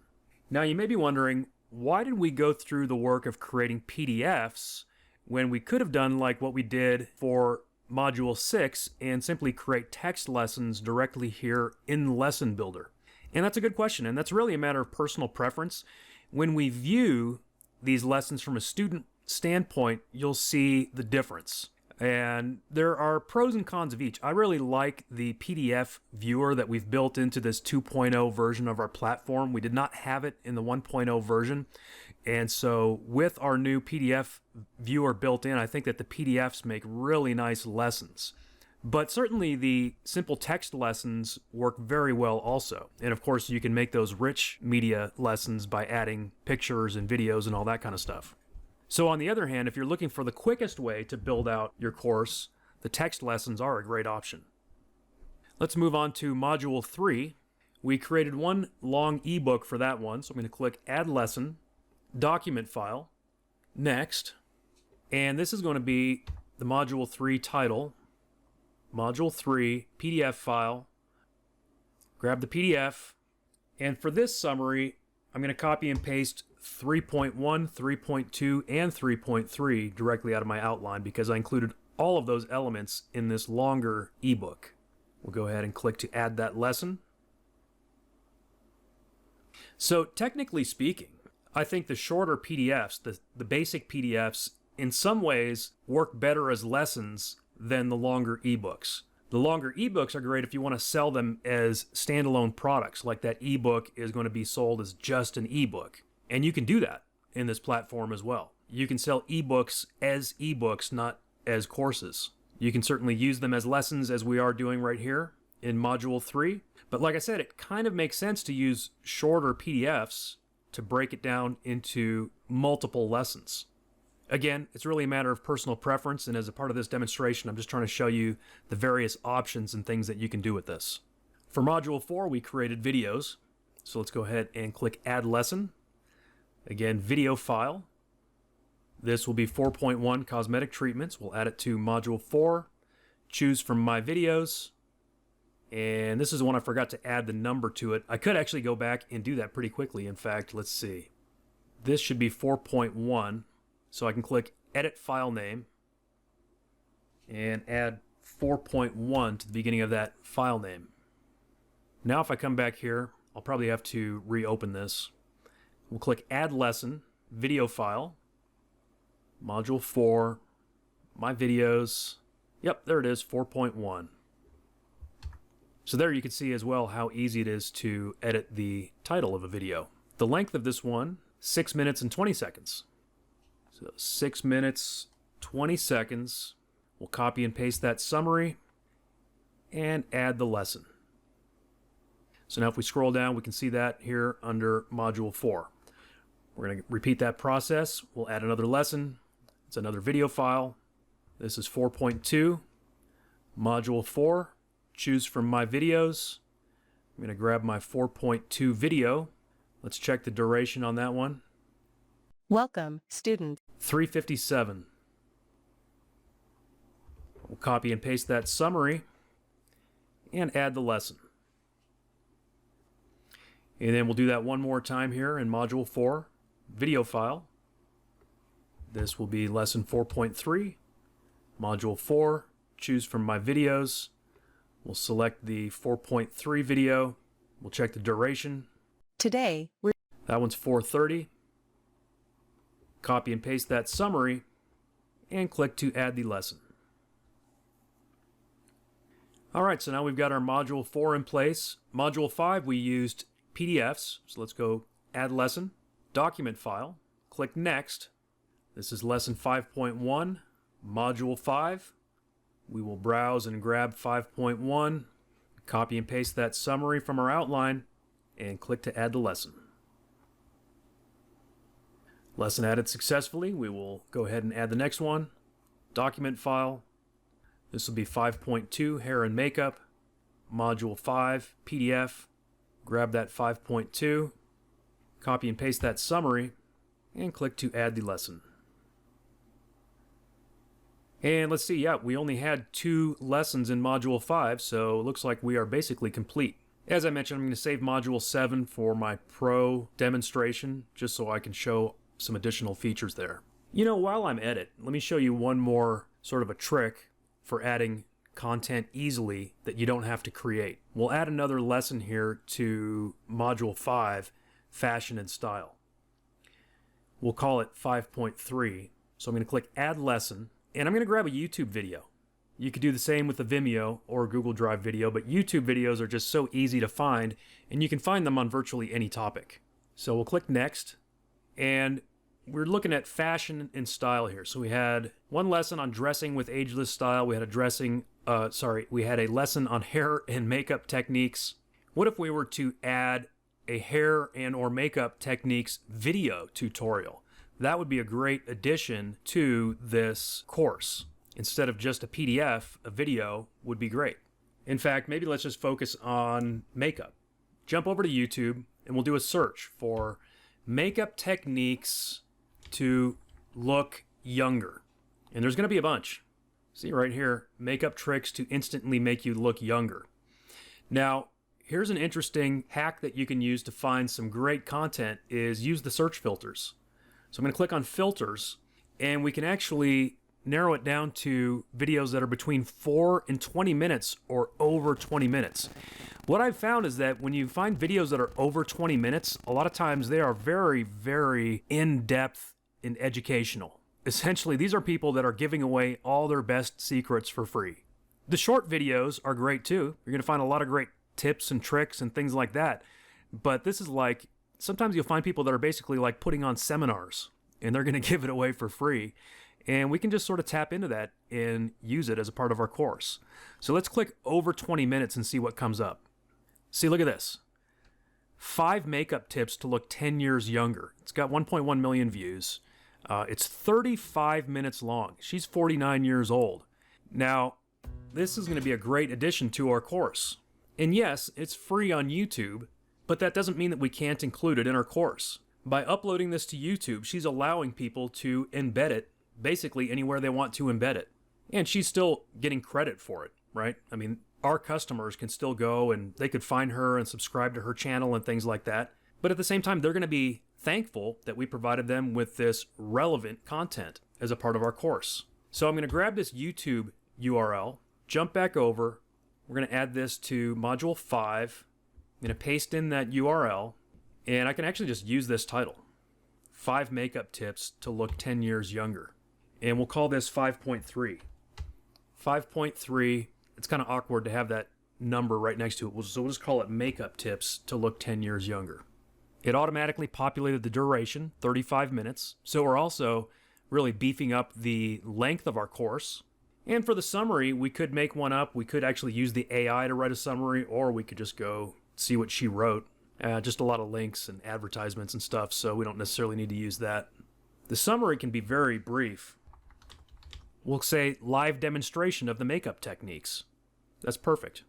Now you may be wondering, why did we go through the work of creating PDFs when we could have done like what we did for Module 6 and simply create text lessons directly here in Lesson Builder? And that's a good question, and that's really a matter of personal preference. When we view these lessons from a student standpoint, you'll see the difference. And there are pros and cons of each. I really like the PDF viewer that we've built into this 2.0 version of our platform. We did not have it in the 1.0 version. And so with our new PDF viewer built in, I think that the PDFs make really nice lessons. But certainly the simple text lessons work very well also. And of course, you can make those rich media lessons by adding pictures and videos and all that kind of stuff. So on the other hand, if you're looking for the quickest way to build out your course, the text lessons are a great option. Let's move on to Module 3. We created one long ebook for that one, so I'm going to click Add Lesson, Document File, Next, and this is going to be the Module 3 title, Module 3 PDF file. Grab the PDF, and for this summary, I'm going to copy and paste 3.1, 3.2, and 3.3 directly out of my outline because I included all of those elements in this longer ebook. We'll go ahead and click to add that lesson. So technically speaking, I think the shorter PDFs, the basic PDFs, in some ways work better as lessons than the longer ebooks. The longer ebooks are great if you want to sell them as standalone products, like that ebook is going to be sold as just an ebook. And you can do that in this platform as well. You can sell ebooks as ebooks, not as courses. You can certainly use them as lessons as we are doing right here in Module 3. But like I said, it kind of makes sense to use shorter PDFs to break it down into multiple lessons. Again, it's really a matter of personal preference, and as a part of this demonstration, I'm just trying to show you the various options and things that you can do with this. For Module 4, we created videos. So let's go ahead and click Add Lesson. Again, video file. This will be 4.1 cosmetic treatments. We'll add it to Module 4. Choose from My Videos. And this is the one I forgot to add the number to it. I could actually go back and do that pretty quickly. In fact, let's see. This should be 4.1. So I can click Edit File Name and add 4.1 to the beginning of that file name. Now if I come back here, I'll probably have to reopen this. We'll click Add Lesson, Video File, Module 4, My Videos. Yep, there it is, 4.1. So there you can see as well how easy it is to edit the title of a video. The length of this one, 6 minutes and 20 seconds. So 6 minutes, 20 seconds. We'll copy and paste that summary and add the lesson. So now if we scroll down, we can see that here under Module 4. We're going to repeat that process. We'll add another lesson. It's another video file. This is 4.2. Module 4. Choose from My Videos. I'm going to grab my 4.2 video. Let's check the duration on that one. Welcome, student. 3:57. We'll copy and paste that summary and add the lesson. And then we'll do that one more time here in Module 4, video file. This will be lesson 4.3, Module 4, choose from My Videos. We'll select the 4.3 video. We'll check the duration. Today, That one's 4:30. Copy and paste that summary and click to add the lesson. All right, so now we've got our Module 4 in place. Module 5, we used PDFs. So let's go Add Lesson, Document File, click Next. This is Lesson 5.1, Module 5. We will browse and grab 5.1, copy and paste that summary from our outline, and click to add the lesson. Lesson added successfully. We will go ahead and add the next one. Document file. This will be 5.2, hair and makeup. Module 5, PDF. Grab that 5.2, copy and paste that summary, and click to add the lesson. And let's see, yeah, we only had 2 lessons in Module 5, so it looks like we are basically complete. As I mentioned, I'm going to save Module 7 for my Pro demonstration, just so I can show some additional features there. You know, while I'm at it, let me show you one more sort of a trick for adding content easily that you don't have to create. We'll add another lesson here to Module 5, Fashion and Style. We'll call it 5.3. So I'm going to click Add Lesson, and I'm going to grab a YouTube video. You could do the same with a Vimeo or a Google Drive video, but YouTube videos are just so easy to find, and you can find them on virtually any topic. So we'll click Next, and we're looking at fashion and style here. So we had one lesson on dressing with ageless style. We had a lesson on hair and makeup techniques. What if we were to add a hair and or makeup techniques video tutorial? That would be a great addition to this course. Instead of just a PDF, a video would be great. In fact, maybe let's just focus on makeup. Jump over to YouTube and we'll do a search for makeup techniques to look younger. And there's going to be a bunch. See right here, makeup tricks to instantly make you look younger. Now, here's an interesting hack that you can use to find some great content is use the search filters. So I'm going to click on filters and we can actually narrow it down to videos that are between 4 and 20 minutes or over 20 minutes. What I've found is that when you find videos that are over 20 minutes, a lot of times they are very, very in-depth and educational. Essentially, these are people that are giving away all their best secrets for free. The short videos are great too. You're going to find a lot of great tips and tricks and things like that. But this is like, sometimes you'll find people that are basically like putting on seminars and they're going to give it away for free. And we can just sort of tap into that and use it as a part of our course. So let's click over 20 minutes and see what comes up. See, look at this. 5 makeup tips to look 10 years younger. It's got 1.1 million views. It's 35 minutes long. She's 49 years old. Now, this is going to be a great addition to our course. And yes, it's free on YouTube, but that doesn't mean that we can't include it in our course. By uploading this to YouTube, she's allowing people to embed it basically anywhere they want to embed it. And she's still getting credit for it, right? I mean, our customers can still go and they could find her and subscribe to her channel and things like that. But at the same time, they're going to be thankful that we provided them with this relevant content as a part of our course. So I'm going to grab this YouTube URL, jump back over. We're going to add this to Module 5. I'm going to paste in that URL, and I can actually just use this title, 5 makeup tips to look 10 years younger. And we'll call this 5.3. 5.3, it's kind of awkward to have that number right next to it, so we'll just call it makeup tips to look 10 years younger. It automatically populated the duration, 35 minutes, so we're also really beefing up the length of our course. And for the summary, we could make one up. We could actually use the AI to write a summary, or we could just go see what she wrote. Just a lot of links and advertisements and stuff, so we don't necessarily need to use that. The summary can be very brief. We'll say live demonstration of the makeup techniques. That's perfect.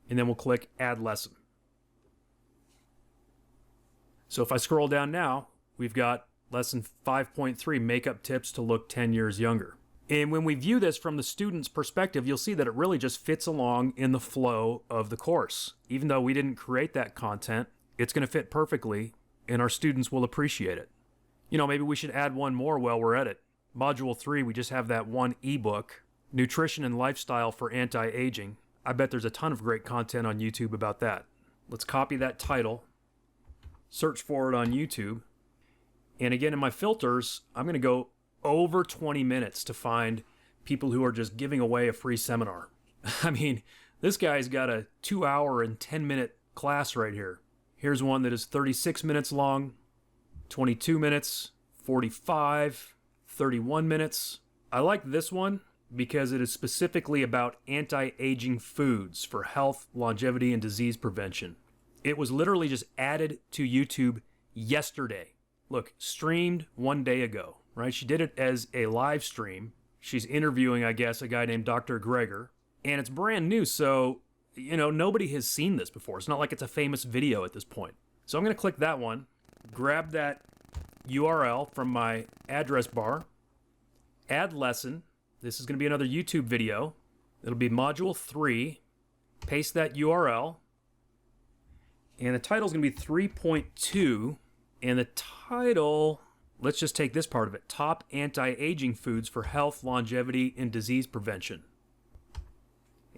And then we'll click Add Lesson. So if I scroll down now, we've got lesson 5.3, makeup tips to look 10 years younger. And when we view this from the student's perspective, you'll see that it really just fits along in the flow of the course. Even though we didn't create that content, it's going to fit perfectly and our students will appreciate it. You know, maybe we should add one more while we're at it. Module 3, we just have that one ebook, Nutrition and Lifestyle for Anti-Aging. I bet there's a ton of great content on YouTube about that. Let's copy that title, search for it on YouTube, and again in my filters, I'm going to go over 20 minutes to find people who are just giving away a free seminar. I mean, this guy's got a 2-hour and 10-minute class right here. Here's one that is 36 minutes long, 22 minutes, 45, 31 minutes. I like this one because it is specifically about anti-aging foods for health, longevity, and disease prevention. It was literally just added to YouTube yesterday. Look, streamed 1 day ago, right? She did it as a live stream. She's interviewing, I guess, a guy named Dr. Greger, and it's brand new, so, you know, nobody has seen this before. It's not like it's a famous video at this point. So I'm going to click that one, grab that URL from my address bar, add lesson. This is going to be another YouTube video. It'll be Module 3. Paste that URL. And the title is going to be 3.2. And the title, let's just take this part of it. Top Anti-Aging Foods for Health, Longevity, and Disease Prevention.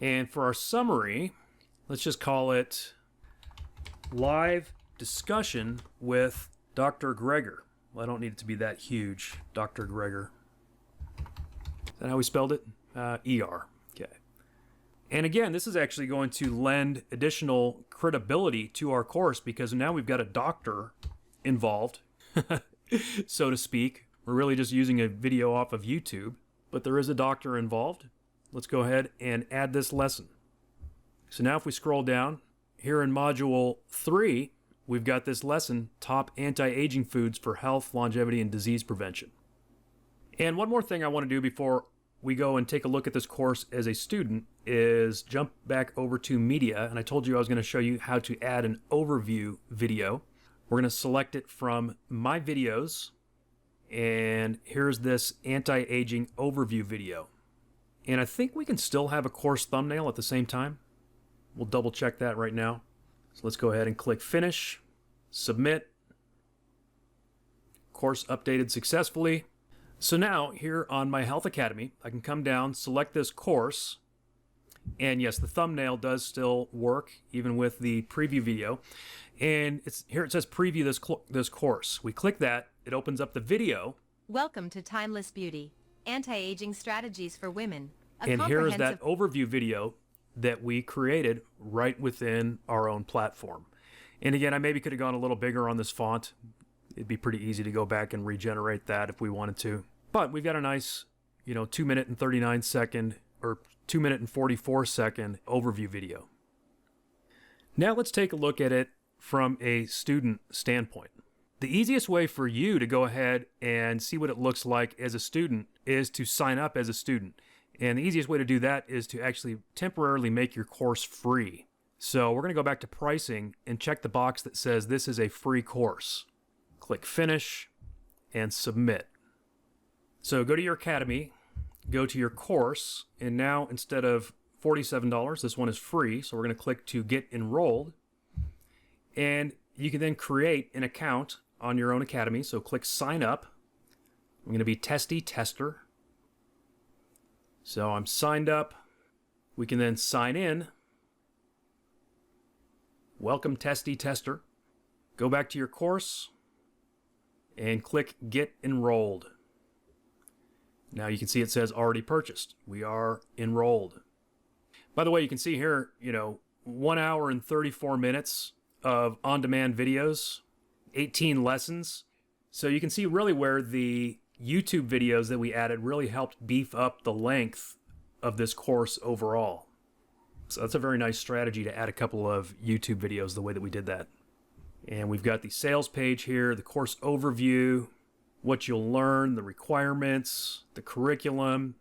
And for our summary, let's just call it Live Discussion with Dr. Greger. Well, I don't need it to be that huge. Dr. Greger. Is that how we spelled it? ER. Okay. And again, this is actually going to lend additional credibility to our course because now we've got a doctor involved, so to speak. We're really just using a video off of YouTube, but there is a doctor involved. Let's go ahead and add this lesson. So now if we scroll down, here in Module 3, we've got this lesson, Top Anti-Aging Foods for Health, Longevity, and Disease Prevention. And one more thing I want to do before we go and take a look at this course as a student is jump back over to Media, and I told you I was going to show you how to add an overview video. We're going to select it from My Videos, and here's this anti-aging overview video. And I think we can still have a course thumbnail at the same time. We'll double check that right now. So let's go ahead and click Finish, Submit. Course updated successfully. So now here on my Health Academy, I can come down, select this course, and yes, the thumbnail does still work even with the preview video. And here it says preview this course. We click that, it opens up the video. Welcome to Timeless Beauty, Anti-Aging Strategies for Women. And here is that overview video that we created right within our own platform. And again, I maybe could have gone a little bigger on this font. It'd be pretty easy to go back and regenerate that if we wanted to. But we've got a nice, 2 minute and 39 second or 2 minute and 44 second overview video. Now let's take a look at it from a student standpoint. The easiest way for you to go ahead and see what it looks like as a student is to sign up as a student. And the easiest way to do that is to actually temporarily make your course free. So we're going to go back to pricing and check the box that says this is a free course. Click Finish and Submit. So go to your Academy, go to your course, and now instead of $47, this one is free. So we're going to click to get enrolled. And you can then create an account on your own Academy. So click Sign Up. I'm going to be Testy Tester. So I'm signed up. We can then sign in. Welcome, Testy Tester. Go back to your course and click Get Enrolled. Now you can see it says already purchased. We are enrolled. By the way, you can see here, 1 hour and 34 minutes of on-demand videos, 18 lessons. So you can see really where the YouTube videos that we added really helped beef up the length of this course overall. So that's a very nice strategy to add a couple of YouTube videos the way that we did that. And we've got the sales page here, the course overview, what you'll learn, the requirements, the curriculum.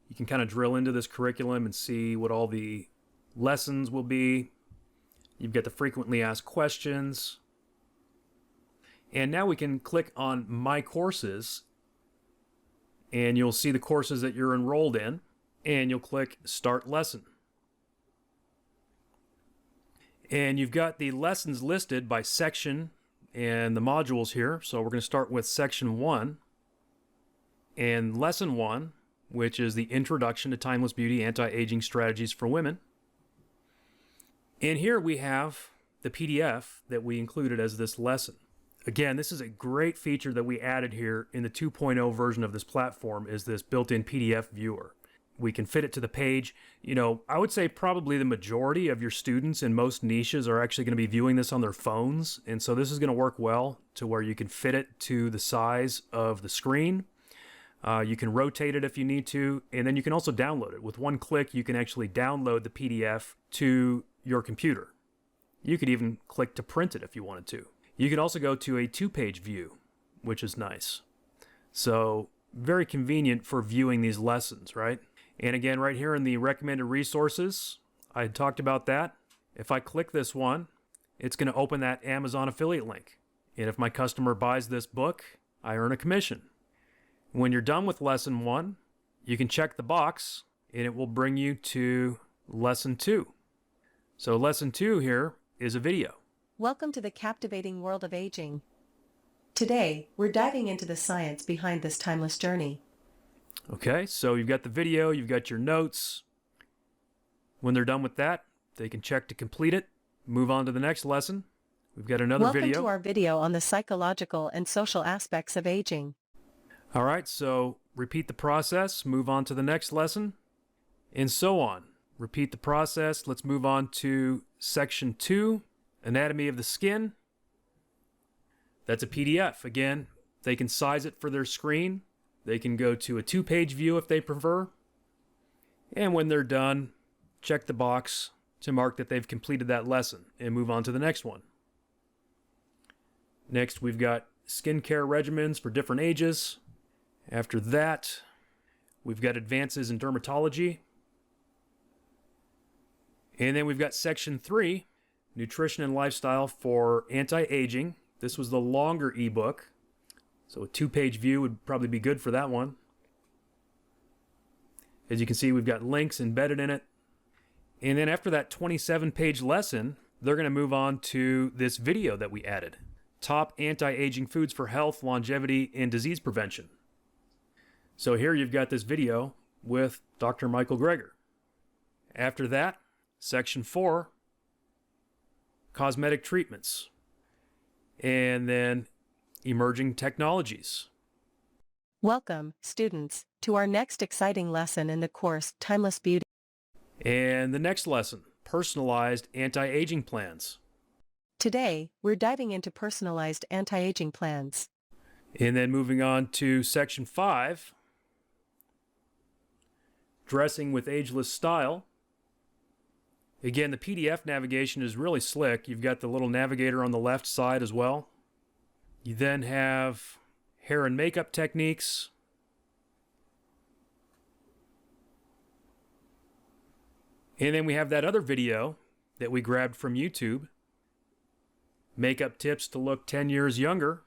You can kind of drill into this curriculum and see what all the lessons will be. You've got the frequently asked questions. And now we can click on My Courses, and you'll see the courses that you're enrolled in, and you'll click Start Lesson. And you've got the lessons listed by section and the modules here. So we're going to start with Section 1 and Lesson 1, which is the Introduction to Timeless Beauty, Anti-Aging Strategies for Women. And here we have the PDF that we included as this lesson. Again, this is a great feature that we added here in the 2.0 version of this platform, is this built-in PDF viewer. We can fit it to the page. I would say probably the majority of your students in most niches are actually going to be viewing this on their phones. And so this is going to work well to where you can fit it to the size of the screen. You can rotate it if you need to, and then you can also download it. With one click, you can actually download the PDF to your computer. You could even click to print it if you wanted to. You can also go to a 2-page view, which is nice. So very convenient for viewing these lessons, right? And again, right here in the recommended resources, I talked about that. If I click this one, it's going to open that Amazon affiliate link. And if my customer buys this book, I earn a commission. When you're done with Lesson 1, you can check the box and it will bring you to Lesson 2. So Lesson 2 here is a video. Welcome to the captivating world of aging. Today, we're diving into the science behind this timeless journey. Okay, so you've got the video, you've got your notes. When they're done with that, they can check to complete it, move on to the next lesson. We've got another Welcome video. to our video on the psychological and social aspects of aging. All right, so repeat the process, move on to the next lesson, and so on. Repeat the process. Let's move on to section 2, Anatomy of the Skin. That's a PDF. Again, they can size it for their screen. They can go to a 2-page view if they prefer. And when they're done, check the box to mark that they've completed that lesson and move on to the next one. Next, we've got skincare regimens for different ages. After that, we've got advances in dermatology. And then we've got section 3, nutrition and lifestyle for anti-aging. This was the longer ebook, so a 2-page view would probably be good for that one. As you can see, we've got links embedded in it. And then after that 27-page lesson, they're going to move on to this video that we added. Top anti-aging foods for health, longevity, and disease prevention. So here you've got this video with Dr. Michael Greger. After that, section 4, cosmetic treatments. And then emerging technologies. Welcome, students, to our next exciting lesson in the course Timeless Beauty. And the next lesson, personalized anti-aging plans. Today, we're diving into personalized anti-aging plans. And then moving on to section 5, dressing with ageless style. Again, the PDF navigation is really slick. You've got the little navigator on the left side as well. You then have hair and makeup techniques. And then we have that other video that we grabbed from YouTube. Makeup tips to look 10 years younger.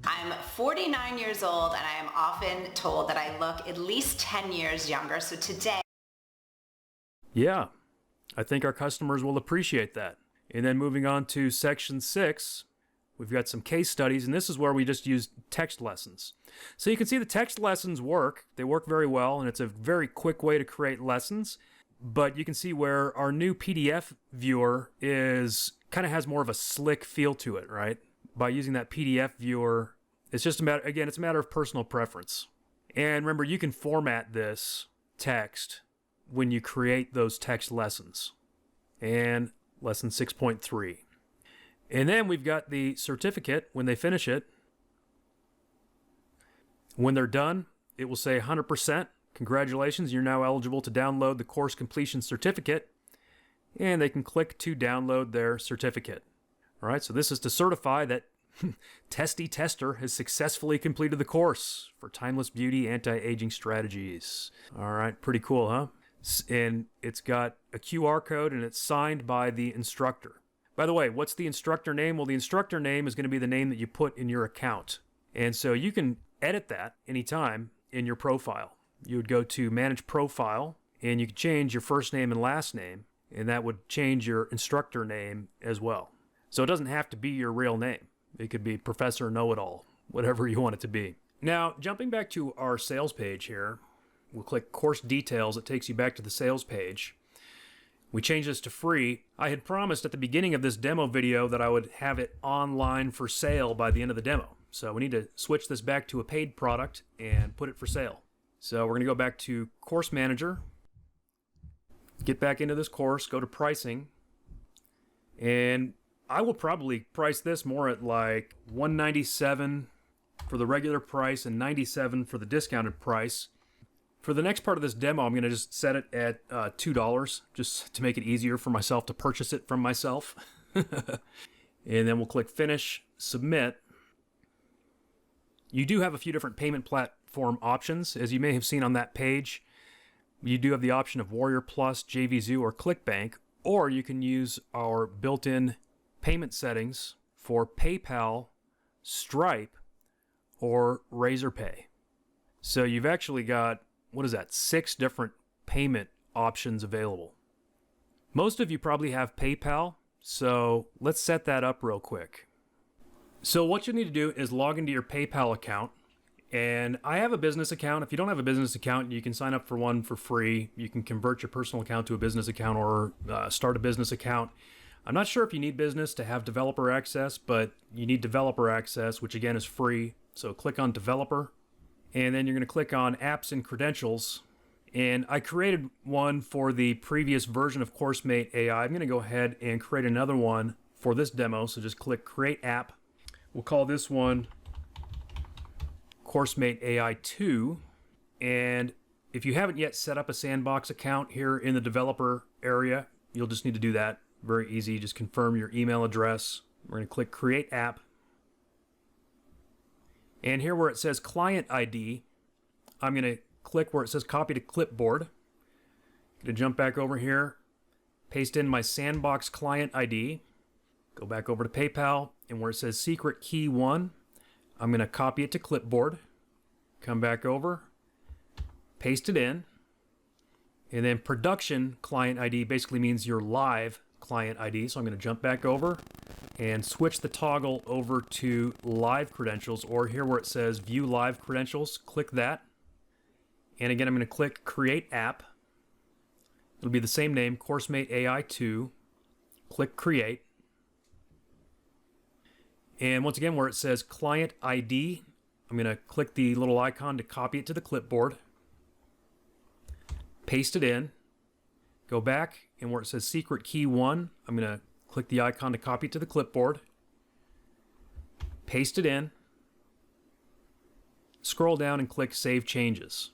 I'm 49 years old and I am often told that I look at least 10 years younger. So today... Yeah, I think our customers will appreciate that. And then moving on to section 6, we've got some case studies, and this is where we just use text lessons. So you can see the text lessons work. They work very well, and it's a very quick way to create lessons. But you can see where our new PDF viewer is kind of has more of a slick feel to it, right? By using that PDF viewer, it's just a matter, again, it's a matter of personal preference. And remember, you can format this text when you create those text lessons. And lesson 6.3. And then we've got the certificate when they finish it. When they're done, it will say 100%. Congratulations, you're now eligible to download the course completion certificate. And they can click to download their certificate. All right, so this is to certify that Testy Tester has successfully completed the course for Timeless Beauty Anti-Aging Strategies. All right, pretty cool, huh? And it's got a QR code and it's signed by the instructor. By the way, what's the instructor name? Well, the instructor name is going to be the name that you put in your account. And so you can edit that anytime in your profile. You would go to Manage Profile and you could change your first name and last name, and that would change your instructor name as well. So it doesn't have to be your real name. It could be Professor Know-It-All, whatever you want it to be. Now, jumping back to our sales page here, we'll click Course Details. It takes you back to the sales page. We change this to free. I had promised at the beginning of this demo video that I would have it online for sale by the end of the demo. So we need to switch this back to a paid product and put it for sale. So we're going to go back to Course Manager, get back into this course, go to Pricing, and I will probably price this more at like $197 for the regular price and $97 for the discounted price. For the next part of this demo, I'm going to just set it at $2 just to make it easier for myself to purchase it from myself. And then we'll click Finish, Submit. You do have a few different payment platform options. As you may have seen on that page, you do have the option of Warrior Plus, JVZoo, or ClickBank, or you can use our built-in payment settings for PayPal, Stripe, or Razorpay. So you've actually got, 6 different payment options available. Most of you probably have PayPal, so let's set that up real quick. So what you need to do is log into your PayPal account. And I have a business account. If you don't have a business account, you can sign up for one for free. You can convert your personal account to a business account or start a business account. I'm not sure if you need business to have developer access, but you need developer access, which again is free. So click on developer, and then you're going to click on apps and credentials. And I created one for the previous version of CourseMate AI. I'm going to go ahead and create another one for this demo. So just click create app. We'll call this one CourseMate AI 2, and if you haven't yet set up a sandbox account here in the developer area, you'll just need to do that. Very easy, just confirm your email address. We're going to click create app, and here where it says client ID, I'm going to click where it says copy to clipboard. I'm going to jump back over here, paste in my sandbox client ID, go back over to PayPal, and where it says secret key 1, I'm going to copy it to clipboard, come back over, paste it in, and then production client ID basically means your live client ID. So I'm going to jump back over and switch the toggle over to live credentials, or here where it says view live credentials, click that. And again, I'm going to click create app. It'll be the same name, CourseMate AI 2. Click create. And once again, where it says client ID, I'm going to click the little icon to copy it to the clipboard, paste it in, go back, and where it says secret key 1, I'm going to click the icon to copy it to the clipboard, paste it in, scroll down and click save changes.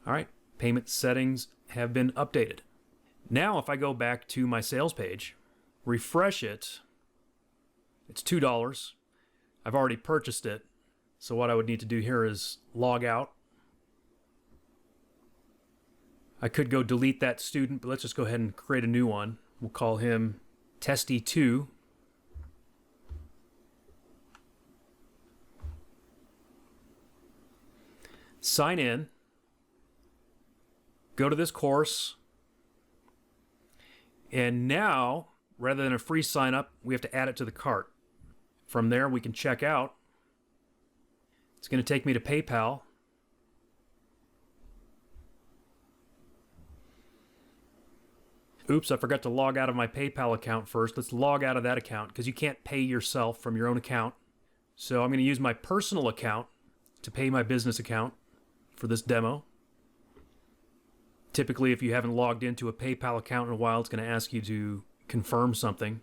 All right, payment settings have been updated. Now if I go back to my sales page, refresh it, it's $2. I've already purchased it. So what I would need to do here is log out. I could go delete that student, but let's just go ahead and create a new one. We'll call him Testy2. Sign in. Go to this course. And now, rather than a free sign up, we have to add it to the cart. From there, we can check out. It's going to take me to PayPal. Oops, I forgot to log out of my PayPal account first. Let's log out of that account because you can't pay yourself from your own account. So I'm going to use my personal account to pay my business account for this demo. Typically, if you haven't logged into a PayPal account in a while, it's going to ask you to confirm something.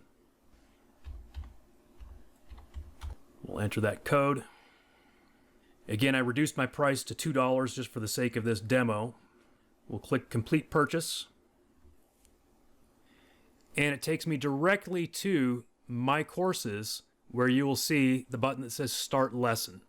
We'll enter that code. Again, I reduced my price to $2 just for the sake of this demo. We'll click complete purchase. And it takes me directly to my courses where you will see the button that says start lesson.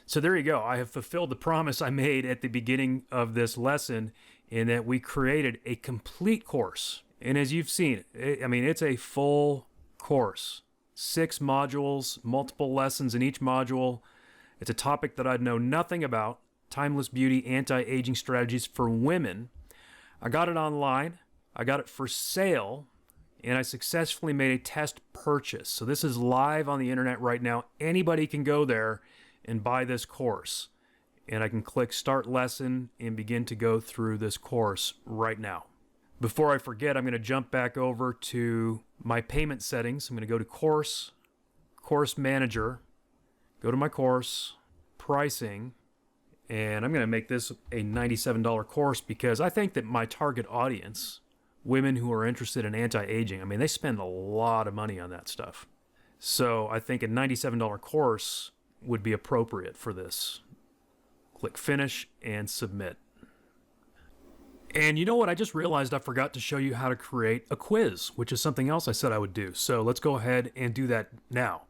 So there you go. I have fulfilled the promise I made at the beginning of this lesson in that we created a complete course. And as you've seen, it's a full course. 6 modules, multiple lessons in each module. It's a topic that I know nothing about. Timeless beauty, anti-aging strategies for women. I got it online. I got it for sale. And I successfully made a test purchase. So this is live on the internet right now. Anybody can go there and buy this course. And I can click start lesson and begin to go through this course right now. Before I forget, I'm going to jump back over to my payment settings. I'm going to go to course manager, go to my course, pricing, and I'm going to make this a $97 course because I think that my target audience, women who are interested in anti-aging, they spend a lot of money on that stuff. So I think a $97 course would be appropriate for this. Click finish and submit. And you know what? I just realized I forgot to show you how to create a quiz, which is something else I said I would do. So let's go ahead and do that now.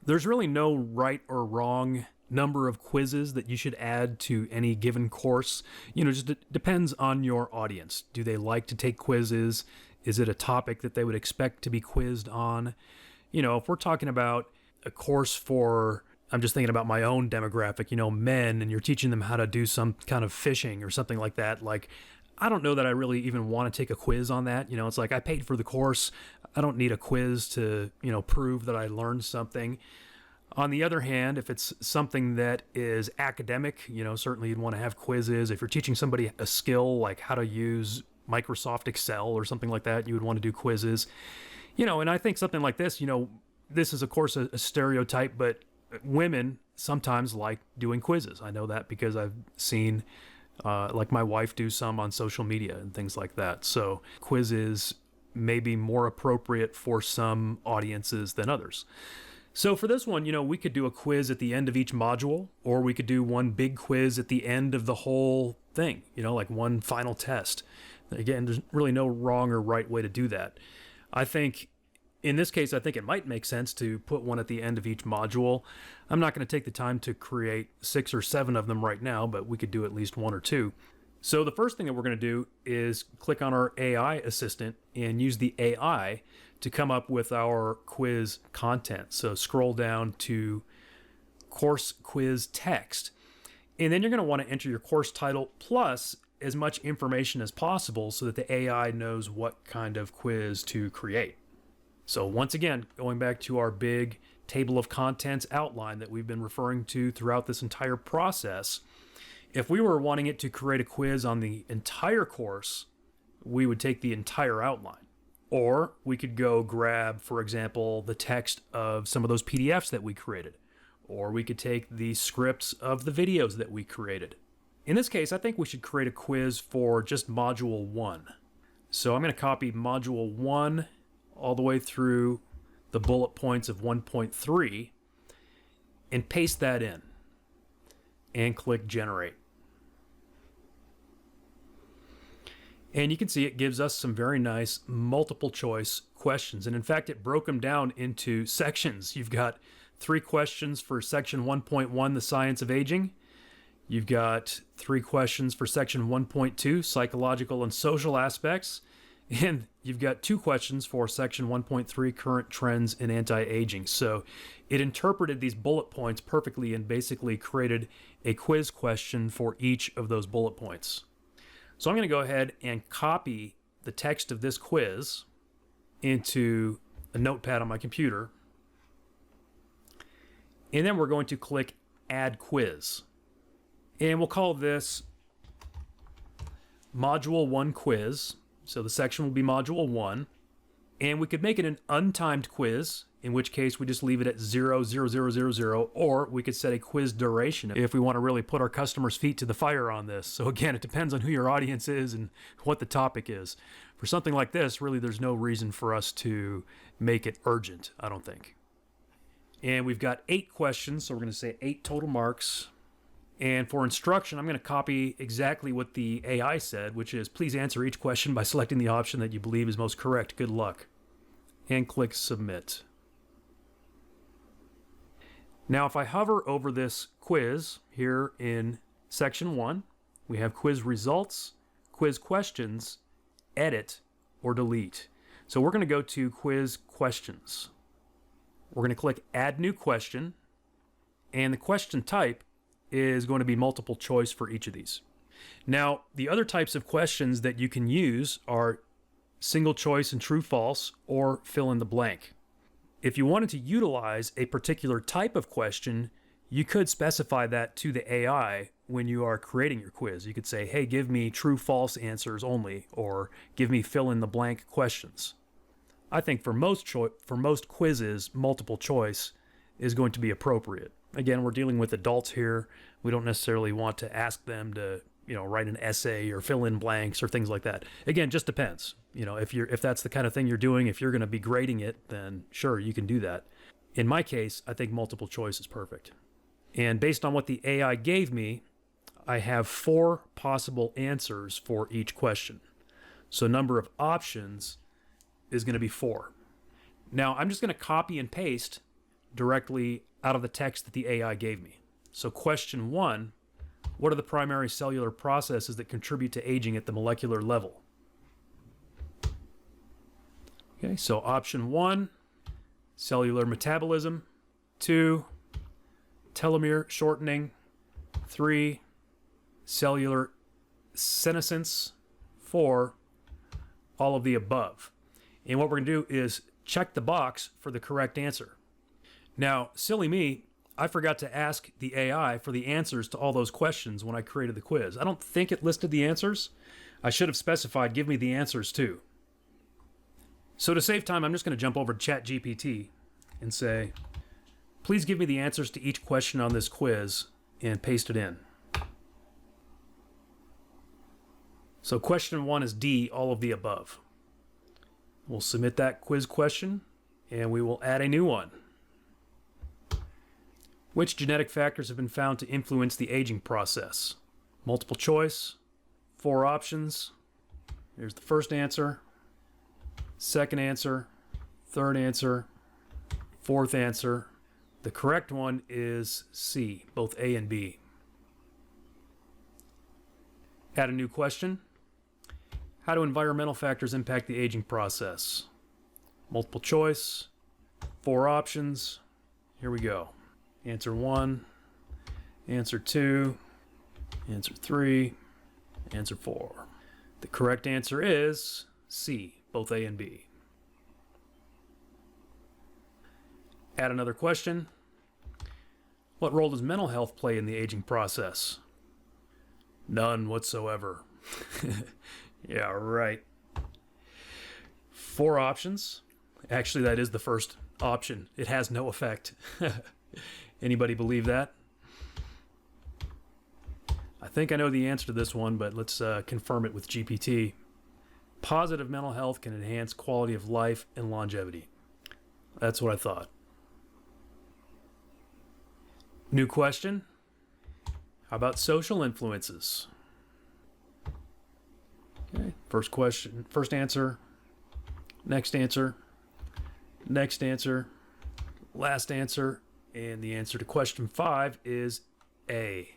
There's really no right or wrong number of quizzes that you should add to any given course. Just depends on your audience. Do they like to take quizzes? Is it a topic that they would expect to be quizzed on? If we're talking about a course for, I'm just thinking about my own demographic, men, and you're teaching them how to do some kind of fishing or something like that. Like, I don't know that I really even want to take a quiz on that. It's like I paid for the course. I don't need a quiz to, prove that I learned something. On the other hand, if it's something that is academic, certainly you'd want to have quizzes. If you're teaching somebody a skill like how to use Microsoft Excel or something like that, you would want to do quizzes. And I think something like this, this is of course a stereotype, but women sometimes like doing quizzes. I know that because I've seen like my wife do some on social media and things like that. So quizzes may be more appropriate for some audiences than others. So for this one, we could do a quiz at the end of each module, or we could do one big quiz at the end of the whole thing, like one final test. Again, there's really no wrong or right way to do that. I think in this case, I think it might make sense to put one at the end of each module. I'm not going to take the time to create 6 or 7 of them right now, but we could do at least 1 or 2. So the first thing that we're going to do is click on our AI assistant and use the AI to come up with our quiz content. So scroll down to course quiz text. And then you're going to want to enter your course title plus as much information as possible so that the AI knows what kind of quiz to create. So once again, going back to our big table of contents outline that we've been referring to throughout this entire process, if we were wanting it to create a quiz on the entire course, we would take the entire outline. Or we could go grab, for example, the text of some of those PDFs that we created. Or we could take the scripts of the videos that we created. In this case, I think we should create a quiz for just Module 1. So I'm going to copy Module 1 all the way through the bullet points of 1.3 and paste that in. And click Generate. And you can see it gives us some very nice multiple choice questions. And in fact, it broke them down into sections. You've got 3 questions for section 1.1, the science of aging. You've got 3 questions for section 1.2, psychological and social aspects. And you've got 2 questions for section 1.3, current trends in anti-aging. So it interpreted these bullet points perfectly and basically created a quiz question for each of those bullet points. So I'm going to go ahead and copy the text of this quiz into a notepad on my computer. And then we're going to click Add Quiz. And we'll call this Module 1 Quiz. So the section will be Module 1. And we could make it an untimed quiz, in which case we just leave it at 0, or we could set a quiz duration if we want to really put our customers' feet to the fire on this. So again, it depends on who your audience is and what the topic is. For something like this, really there's no reason for us to make it urgent, I don't think. And we've got 8 questions, so we're going to say 8 total marks. And for instruction, I'm going to copy exactly what the AI said, which is please answer each question by selecting the option that you believe is most correct. Good luck. And click Submit. Now, if I hover over this quiz here in section 1, we have quiz results, quiz questions, edit, or delete. So we're going to go to quiz questions. We're going to click Add New Question, and the question type is going to be multiple choice for each of these. Now, the other types of questions that you can use are single choice and true false, or fill in the blank. If you wanted to utilize a particular type of question, you could specify that to the AI when you are creating your quiz. You could say, hey, give me true false answers only, or give me fill in the blank questions. I think for most quizzes, multiple choice is going to be appropriate. Again, we're dealing with adults here. We don't necessarily want to ask them to, write an essay or fill in blanks or things like that. Again, just depends. If that's the kind of thing you're doing, if you're going to be grading it, then sure, you can do that. In my case, I think multiple choice is perfect. And based on what the AI gave me, I have 4 possible answers for each question. So number of options is going to be 4. Now, I'm just going to copy and paste directly out of the text that the AI gave me. So question 1, what are the primary cellular processes that contribute to aging at the molecular level? Okay, so option 1, cellular metabolism. 2, telomere shortening. 3, cellular senescence. 4, all of the above. And what we're going to do is check the box for the correct answer. Now, silly me, I forgot to ask the AI for the answers to all those questions when I created the quiz. I don't think it listed the answers. I should have specified, give me the answers too. So to save time, I'm just going to jump over to ChatGPT and say, please give me the answers to each question on this quiz, and paste it in. So question 1 is D, all of the above. We'll submit that quiz question, and we will add a new one. Which genetic factors have been found to influence the aging process? Multiple choice, 4 options. Here's the first answer, second answer, third answer, fourth answer. The correct one is C, both A and B. Add a new question. How do environmental factors impact the aging process? Multiple choice, 4 options. Here we go. Answer 1, answer 2, answer 3, answer 4. The correct answer is C, both A and B. Add another question. What role does mental health play in the aging process? None whatsoever. Yeah, right. 4 options. Actually, that is the first option. It has no effect. Anybody believe that? I think I know the answer to this one, but let's confirm it with GPT. Positive mental health can enhance quality of life and longevity. That's what I thought. New question. How about social influences? Okay, first question, first answer, next answer, next answer, last answer, and the answer to question 5 is A.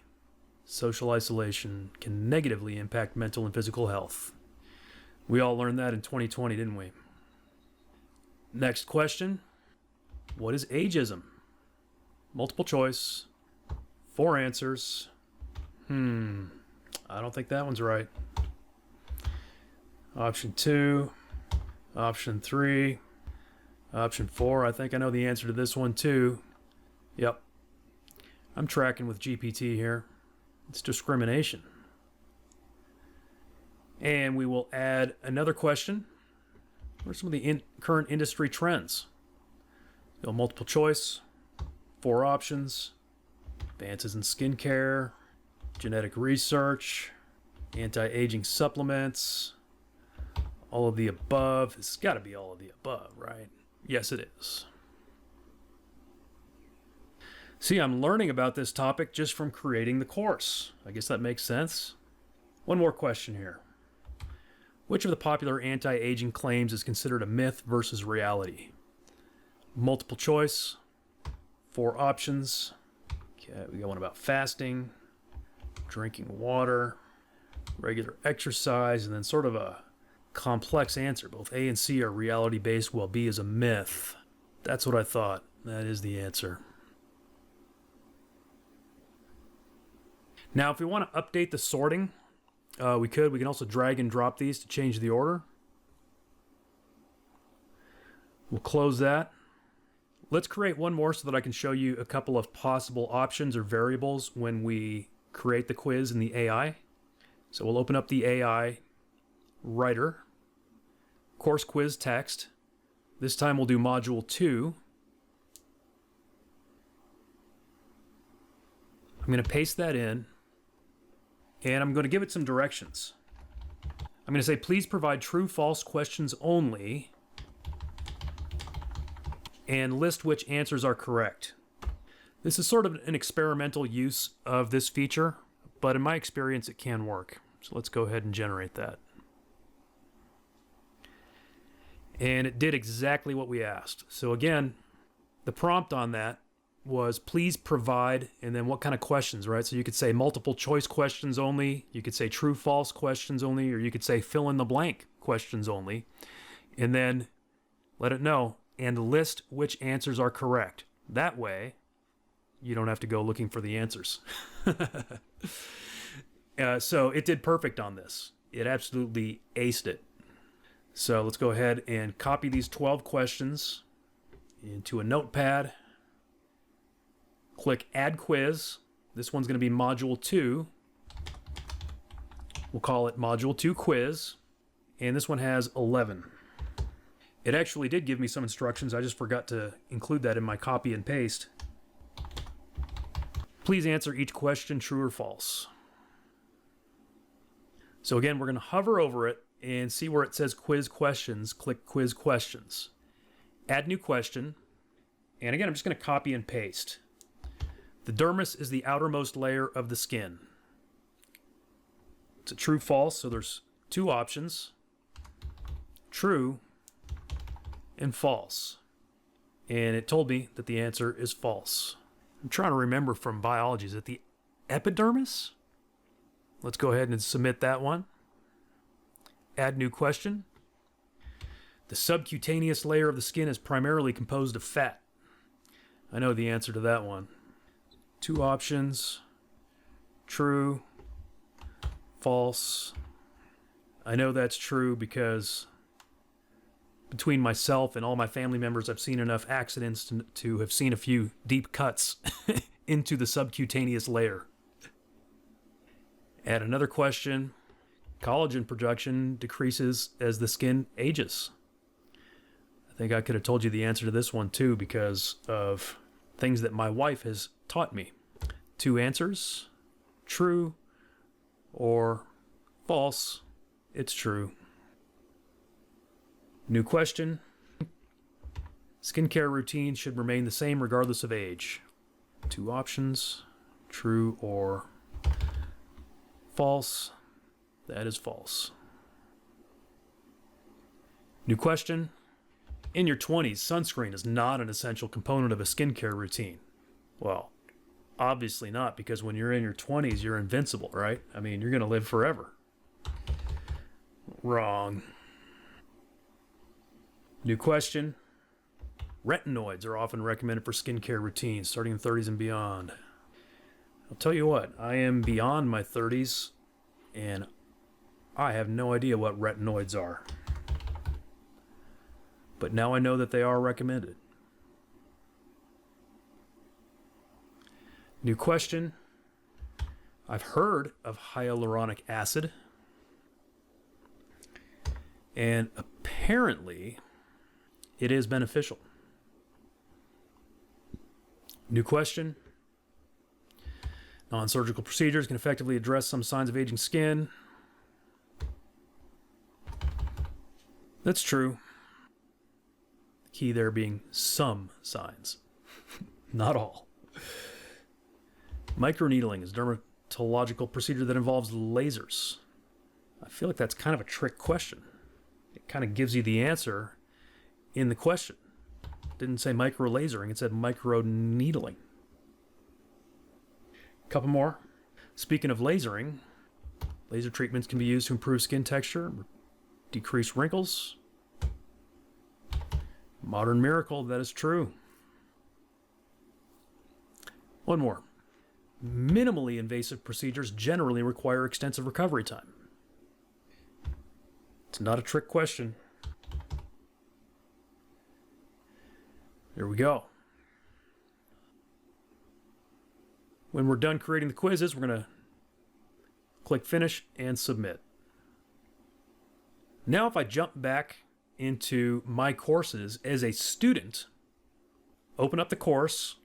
Social isolation can negatively impact mental and physical health. We all learned that in 2020, didn't we? Next question. What is ageism? Multiple choice. 4 answers. I don't think that one's right. Option 2. Option 3. Option 4. I think I know the answer to this one too. Yep. I'm tracking with GPT here. It's discrimination. And we will add another question. What are some of the current industry trends? Go multiple choice, 4 options, advances in skincare, genetic research, anti-aging supplements, all of the above. It's got to be all of the above, right? Yes, it is. See, I'm learning about this topic just from creating the course. I guess that makes sense. One more question here. Which of the popular anti-aging claims is considered a myth versus reality? Multiple choice, 4 options. Okay, we got one about fasting, drinking water, regular exercise, and then sort of a complex answer. Both A and C are reality-based, while B is a myth. That's what I thought. That is the answer. Now, if we want to update the sorting, we could. We can also drag and drop these to change the order. We'll close that. Let's create one more so that I can show you a couple of possible options or variables when we create the quiz in the AI. So we'll open up the AI writer, course quiz text. This time we'll do module 2. I'm going to paste that in, and I'm going to give it some directions. I'm going to say, please provide true-false questions only, and list which answers are correct. This is sort of an experimental use of this feature, but in my experience it can work. So let's go ahead and generate that. And it did exactly what we asked. So again, the prompt on that was please provide, and then what kind of questions, right? So you could say multiple choice questions only, you could say true false questions only, or you could say fill in the blank questions only, and then let it know and list which answers are correct. That way you don't have to go looking for the answers. So it did perfect on this. it absolutely aced it. So let's go ahead and copy these 12 questions into a notepad. Click Add Quiz. This one's going to be Module 2. We'll call it Module 2 Quiz. And this one has 11. It actually did give me some instructions. I just forgot to include that in my copy and paste. Please answer each question true or false. So again, we're going to hover over it and see where it says Quiz Questions. Click Quiz Questions. Add new question. And again, I'm just going to copy and paste. The dermis is the outermost layer of the skin. It's a true false, so there's two options. True and false. And it told me that the answer is false. I'm trying to remember from biology, is it the epidermis? Let's go ahead and submit that one. Add new question. The subcutaneous layer of the skin is primarily composed of fat. I know the answer to that one. Two options. True. False. I know that's true because between myself and all my family members, I've seen enough accidents to have seen a few deep cuts into the subcutaneous layer. Add another question. Collagen production decreases as the skin ages. I think I could have told you the answer to this one too because of things that my wife has taught me. Two answers. True or false. It's true. New question. Skincare routine should remain the same regardless of age. Two options. True or false. That is false. New question. In your 20s, sunscreen is not an essential component of a skincare routine. Well, obviously not, because when you're in your 20s, you're invincible, right? I mean, you're going to live forever. Wrong. New question. Retinoids are often recommended for skincare routines starting in 30s and beyond. I'll tell you what, I am beyond my 30s and I have no idea what retinoids are. But now I know that they are recommended. New question. I've heard of hyaluronic acid. And apparently, it is beneficial. New question. Non-surgical procedures can effectively address some signs of aging skin. That's true. The key there being some signs, not all. Microneedling is a dermatological procedure that involves lasers. I feel like that's kind of a trick question. It kind of gives you the answer in the question. It didn't say microlasering, it said microneedling. Couple more. Speaking of lasering, laser treatments can be used to improve skin texture, decrease wrinkles. Modern miracle, that is true. One more. Minimally invasive procedures generally require extensive recovery time. It's not a trick question. There we go. When we're done creating the quizzes, we're going to click Finish and Submit. Now, if I jump back into my courses as a student, open up the course,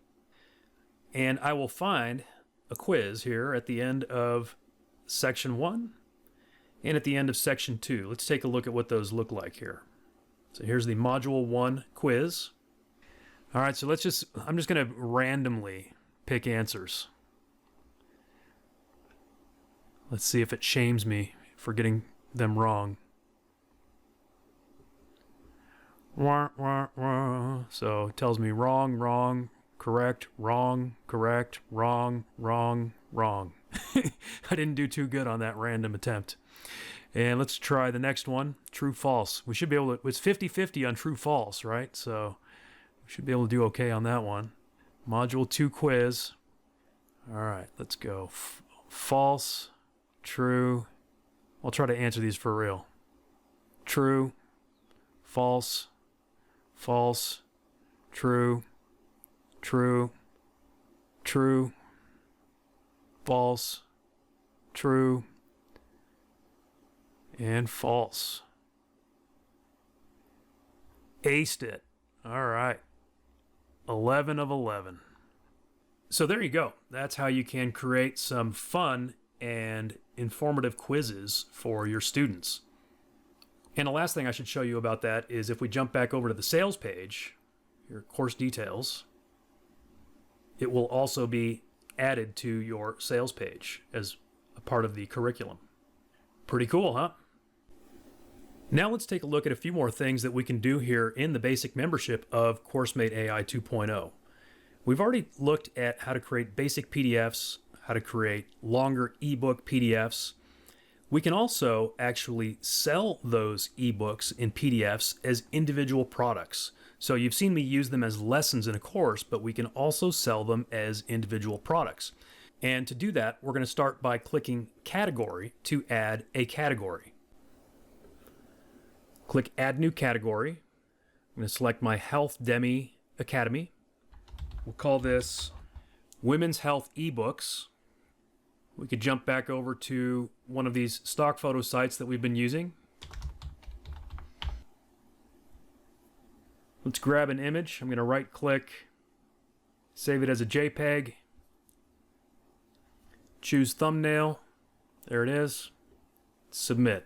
and I will find a quiz here at the end of Section 1 and at the end of Section 2. Let's take a look at what those look like here. So here's the Module 1 quiz. All right, so I'm just going to randomly pick answers. Let's see if it shames me for getting them wrong. Wah, wah, wah. So it tells me wrong, wrong, correct, wrong, correct, wrong, wrong, wrong. I didn't do too good on that random attempt. And let's try the next one, true, false. We should be able to, it's 50-50 on true, false, right? So we should be able to do okay on that one. Module 2 quiz. All right, let's go. False, true, I'll try to answer these for real. True, false, false, true, true, true, false, true, and false. Aced it. All right. 11 of 11. So there you go. That's how you can create some fun and informative quizzes for your students. And the last thing I should show you about that is if we jump back over to the sales page, your course details, it will also be added to your sales page as a part of the curriculum. Pretty cool, huh? Now let's take a look at a few more things that we can do here in the basic membership of CourseMate AI 2.0. We've already looked at how to create basic PDFs, how to create longer ebook PDFs. We can also actually sell those ebooks in PDFs as individual products. So you've seen me use them as lessons in a course, but we can also sell them as individual products. And to do that, we're going to start by clicking Category to add a category. Click Add New Category. I'm going to select my Health Demi Academy. We'll call this Women's Health eBooks. We could jump back over to one of these stock photo sites that we've been using. Let's grab an image. I'm going to right click, save it as a JPEG, choose thumbnail. There it is. Submit.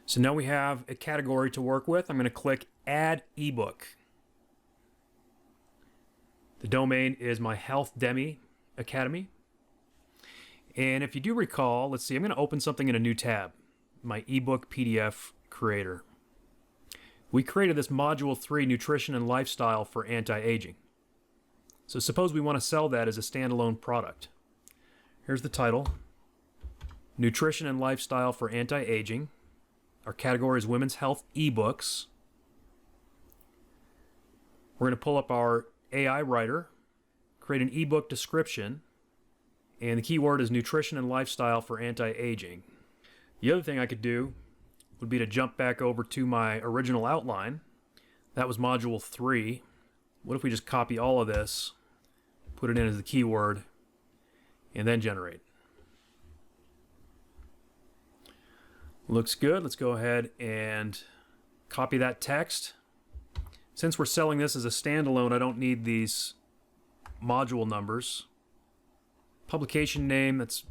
So now we have a category to work with. I'm going to click Add eBook. The domain is my Health Demi Academy. And if you do recall, let's see, I'm going to open something in a new tab, my ebook PDF creator. We created this Module 3 Nutrition and Lifestyle for Anti-Aging. So suppose we want to sell that as a standalone product. Here's the title, Nutrition and Lifestyle for Anti-Aging. Our category is Women's Health eBooks. We're going to pull up our AI writer, create an ebook description, and the keyword is Nutrition and Lifestyle for Anti-Aging. The other thing I could do would be to jump back over to my original outline. That was Module 3. What if we just copy all of this, put it in as the keyword, and then generate? Looks good. Let's go ahead and copy that text. Since we're selling this as a standalone, I don't need these module numbers. Publication name, that's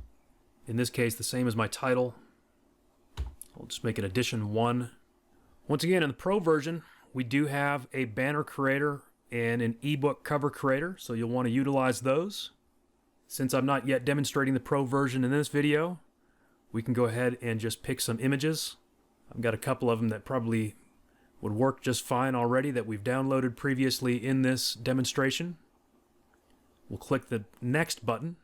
in this case the same as my title. I'll just make it edition 1. Once again, in the Pro version, we do have a banner creator and an ebook cover creator, so you'll want to utilize those. Since I'm not yet demonstrating the Pro version in this video, we can go ahead and just pick some images. I've got a couple of them that probably would work just fine already that we've downloaded previously in this demonstration. We'll click the Next button.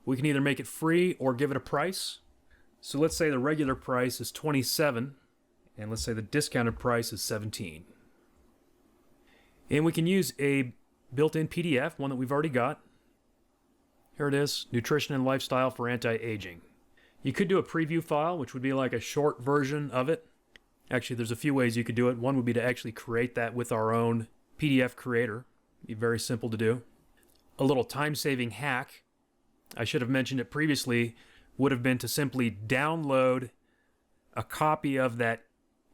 We can either make it free or give it a price. So let's say the regular price is $27, and let's say the discounted price is $17. And we can use a built-in PDF, one that we've already got. Here it is, Nutrition and Lifestyle for Anti-Aging. You could do a preview file, which would be like a short version of it. Actually, there's a few ways you could do it. One would be to actually create that with our own PDF creator. It'd be very simple to do. A little time-saving hack, I should have mentioned it previously, would have been to simply download a copy of that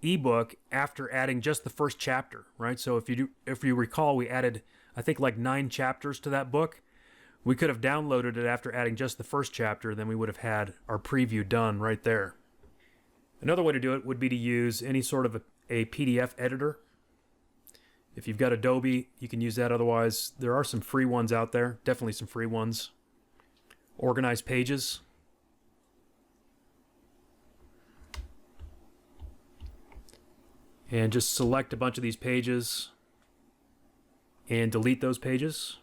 ebook after adding just the first chapter, right? So if you recall, we added, I think, like 9 chapters to that book. We could have downloaded it after adding just the first chapter, then we would have had our preview done right there. Another way to do it would be to use any sort of a PDF editor. If you've got Adobe, you can use that. Otherwise, there are some free ones out there, definitely some free ones. Organize pages. And just select a bunch of these pages and delete those pages.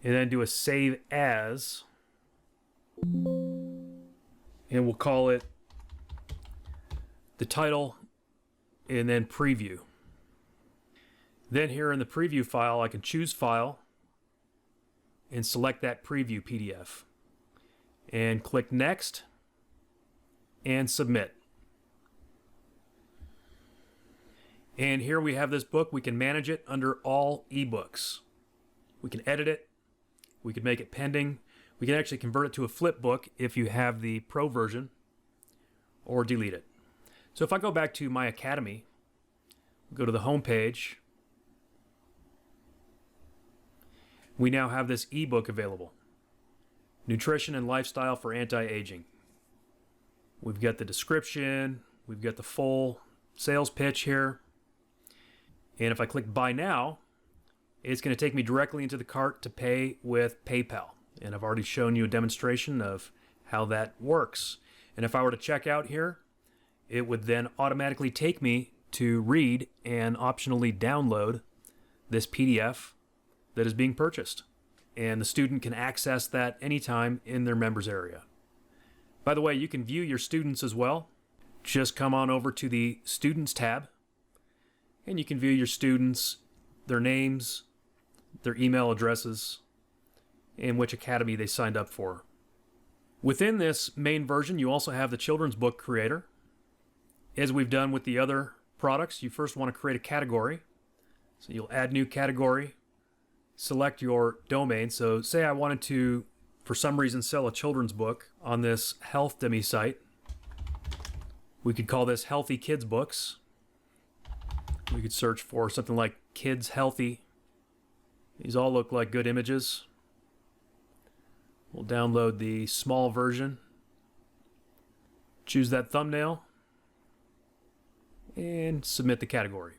And then do a save as, and we'll call it the title and then preview. Then here in the preview file, I can choose file and select that preview PDF. and click Next and Submit. And here we have this book. We can manage it under all ebooks. We can edit it. We can make it pending. We can actually convert it to a flip book if you have the pro version, or delete it. So if I go back to my Academy, go to the home page, we now have this ebook available. Nutrition and Lifestyle for Anti-Aging. We've got the description, we've got the full sales pitch here. And if I click Buy Now, it's going to take me directly into the cart to pay with PayPal. And I've already shown you a demonstration of how that works. And if I were to check out here, it would then automatically take me to read and optionally download this PDF that is being purchased. And the student can access that anytime in their members area. By the way, you can view your students as well. Just come on over to the Students tab, and you can view your students, their names, their email addresses, and which academy they signed up for. Within this main version, you also have the children's book creator. As we've done with the other products, you first want to create a category. So you'll add new category, select your domain. So say I wanted to, for some reason, sell a children's book on this Udemy site. We could call this Healthy Kids Books. We could search for something like Kids Healthy. These all look like good images. We'll download the small version. Choose that thumbnail and submit the category.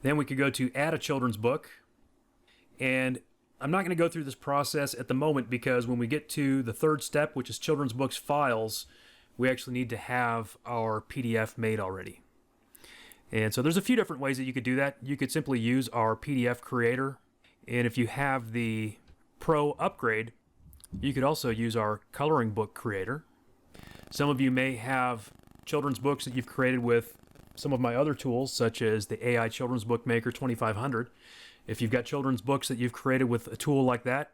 Then we could go to add a children's book. And I'm not going to go through this process at the moment because when we get to the third step, which is children's books files, we actually need to have our PDF made already. And so there's a few different ways that you could do that. You could simply use our PDF creator. And if you have the Pro upgrade, you could also use our coloring book creator. Some of you may have children's books that you've created with some of my other tools, such as the AI Children's Book Maker 2500. If you've got children's books that you've created with a tool like that,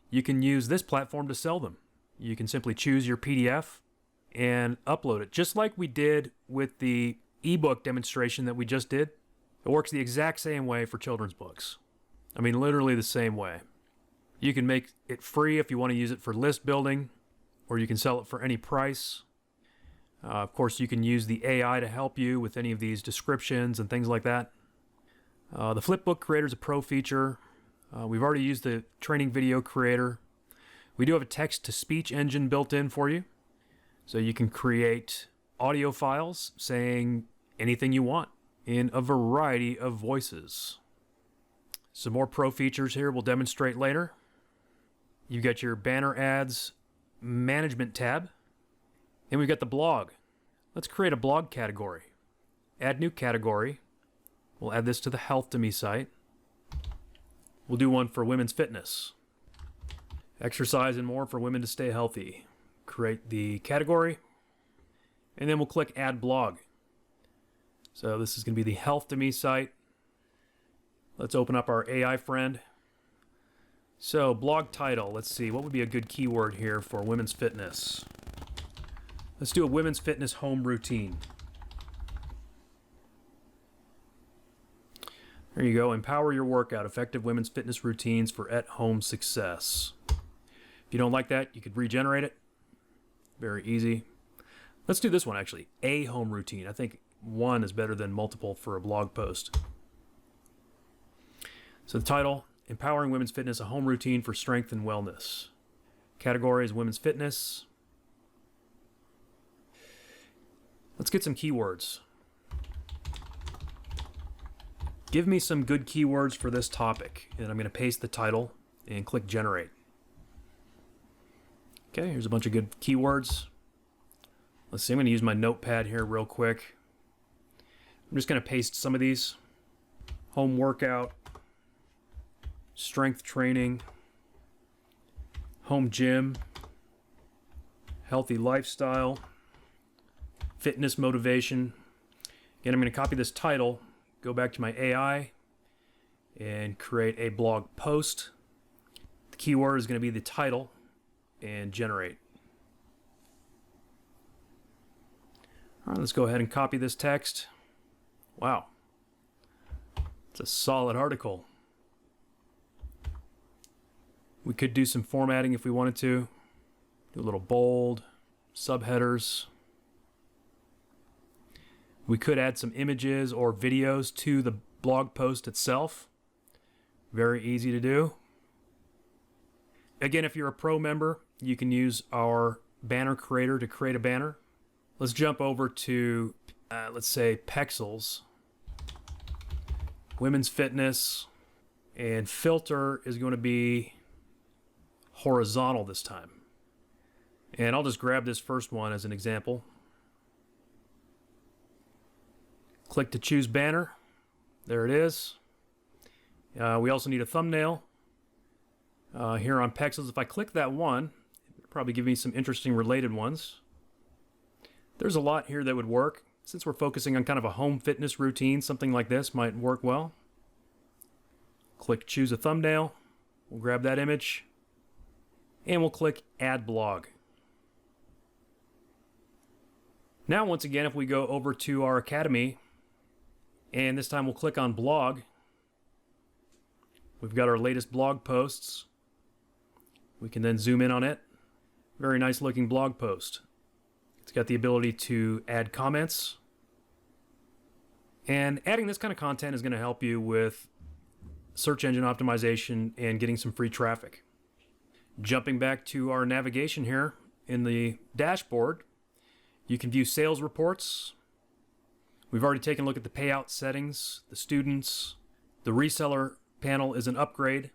you can use this platform to sell them. You can simply choose your PDF and upload it, just like we did with the ebook demonstration that we just did. It works the exact same way for children's books. I mean, literally the same way. You can make it free if you want to use it for list building, or you can sell it for any price. Of course, you can use the AI to help you with any of these descriptions and things like that. The Flipbook Creator is a pro feature. We've already used the Training Video Creator. We do have a text-to-speech engine built in for you. So you can create audio files saying anything you want in a variety of voices. Some more pro features here we'll demonstrate later. You've got your banner ads management tab. And we've got the blog. Let's create a blog category. Add new category. We'll add this to the Health2Me site. We'll do one for women's fitness. Exercise and more for women to stay healthy. Create the category. And then we'll click Add Blog. So this is going to be the Health2Me site. Let's open up our AI friend. So blog title, let's see, what would be a good keyword here for women's fitness? Let's do a women's fitness home routine. There you go. Empower your workout. Effective women's fitness routines for at-home success. If you don't like that, you could regenerate it. Very easy. Let's do this one, actually. A home routine. I think one is better than multiple for a blog post. So the title, Empowering Women's Fitness, a home routine for strength and wellness. Category is women's fitness. Let's get some keywords. Give me some good keywords for this topic. And I'm going to paste the title and click generate. Okay, here's a bunch of good keywords. Let's see, I'm going to use my notepad here real quick. I'm just going to paste some of these. Home workout, strength training, home gym, healthy lifestyle, fitness motivation. Again, I'm going to copy this title, go back to my AI, and create a blog post. The keyword is going to be the title, and generate. All right, let's go ahead and copy this text. Wow. It's a solid article. We could do some formatting if we wanted to. Do a little bold, subheaders. We could add some images or videos to the blog post itself. Very easy to do. Again, if you're a pro member, you can use our banner creator to create a banner. Let's jump over to, let's say, Pexels. Women's fitness. And filter is going to be horizontal this time. And I'll just grab this first one as an example. Click to choose banner. There it is. We also need a thumbnail. Here on Pexels, if I click that one, it'll probably give me some interesting related ones. There's a lot here that would work. Since we're focusing on kind of a home fitness routine, something like this might work well. Click choose a thumbnail. We'll grab that image. And we'll click add blog. Now, once again, if we go over to our Academy, and this time we'll click on blog, we've got our latest blog posts. We can then zoom in on it. Very nice looking blog post. It's got the ability to add comments. And adding this kind of content is going to help you with search engine optimization and getting some free traffic. Jumping back to our navigation here in the dashboard, you can view sales reports. We've already taken a look at the payout settings, the students. The reseller panel is an upgrade.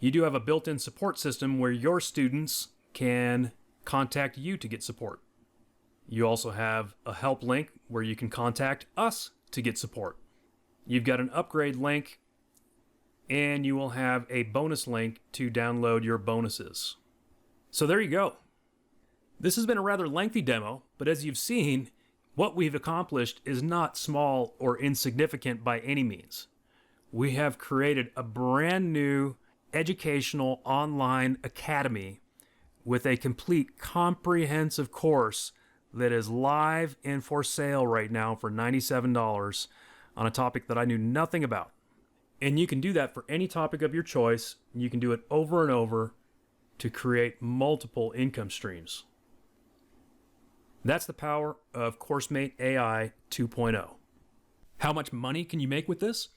You do have a built-in support system where your students can contact you to get support. You also have a help link where you can contact us to get support. You've got an upgrade link, and you will have a bonus link to download your bonuses. So there you go. This has been a rather lengthy demo, but as you've seen, what we've accomplished is not small or insignificant by any means. We have created a brand new educational online academy with a complete comprehensive course that is live and for sale right now for $97 on a topic that I knew nothing about. And you can do that for any topic of your choice. You can do it over and over to create multiple income streams. That's the power of CourseMate AI 2.0. How much money can you make with this?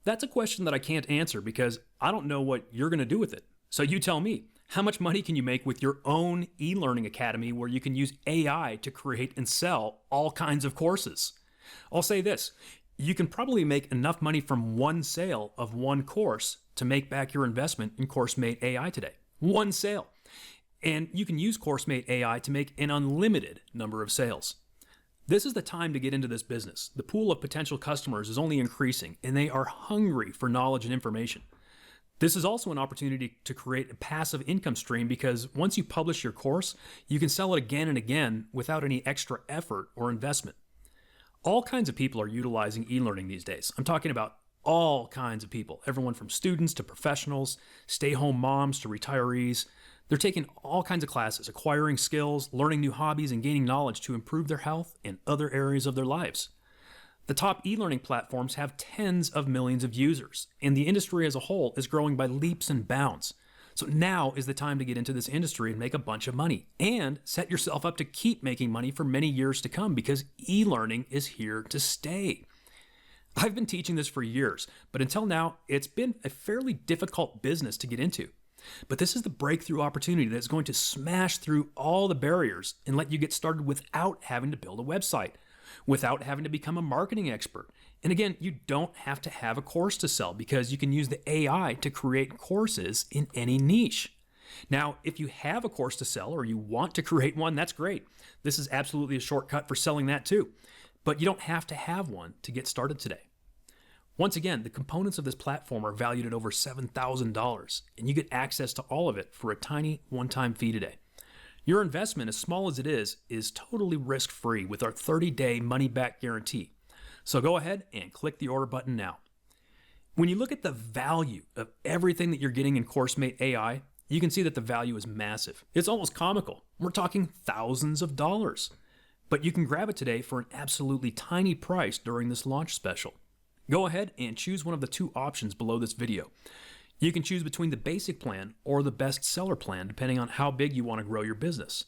That's a question that I can't answer because I don't know what you're going to do with it. So you tell me, how much money can you make with your own e-learning academy where you can use AI to create and sell all kinds of courses? I'll say this, you can probably make enough money from one sale of one course to make back your investment in CourseMate AI today. One sale. And you can use CourseMate AI to make an unlimited number of sales. This is the time to get into this business. The pool of potential customers is only increasing, and they are hungry for knowledge and information. This is also an opportunity to create a passive income stream because once you publish your course, you can sell it again and again without any extra effort or investment. All kinds of people are utilizing e-learning these days. I'm talking about all kinds of people, everyone from students to professionals, stay-home moms to retirees. They're taking all kinds of classes, acquiring skills, learning new hobbies, and gaining knowledge to improve their health and other areas of their lives. The top e-learning platforms have tens of millions of users, and the industry as a whole is growing by leaps and bounds. So now is the time to get into this industry and make a bunch of money, and set yourself up to keep making money for many years to come because e-learning is here to stay. I've been teaching this for years, but until now, it's been a fairly difficult business to get into. But this is the breakthrough opportunity that's going to smash through all the barriers and let you get started without having to build a website, without having to become a marketing expert. And again, you don't have to have a course to sell because you can use the AI to create courses in any niche. Now, if you have a course to sell or you want to create one, that's great. This is absolutely a shortcut for selling that too. But you don't have to have one to get started today. Once again, the components of this platform are valued at over $7,000, and you get access to all of it for a tiny one-time fee today. Your investment, as small as it is totally risk-free with our 30-day money-back guarantee. So go ahead and click the order button now. When you look at the value of everything that you're getting in CourseMate AI, you can see that the value is massive. It's almost comical. We're talking thousands of dollars. But you can grab it today for an absolutely tiny price during this launch special. Go ahead and choose one of the two options below this video. You can choose between the basic plan or the best seller plan, depending on how big you want to grow your business.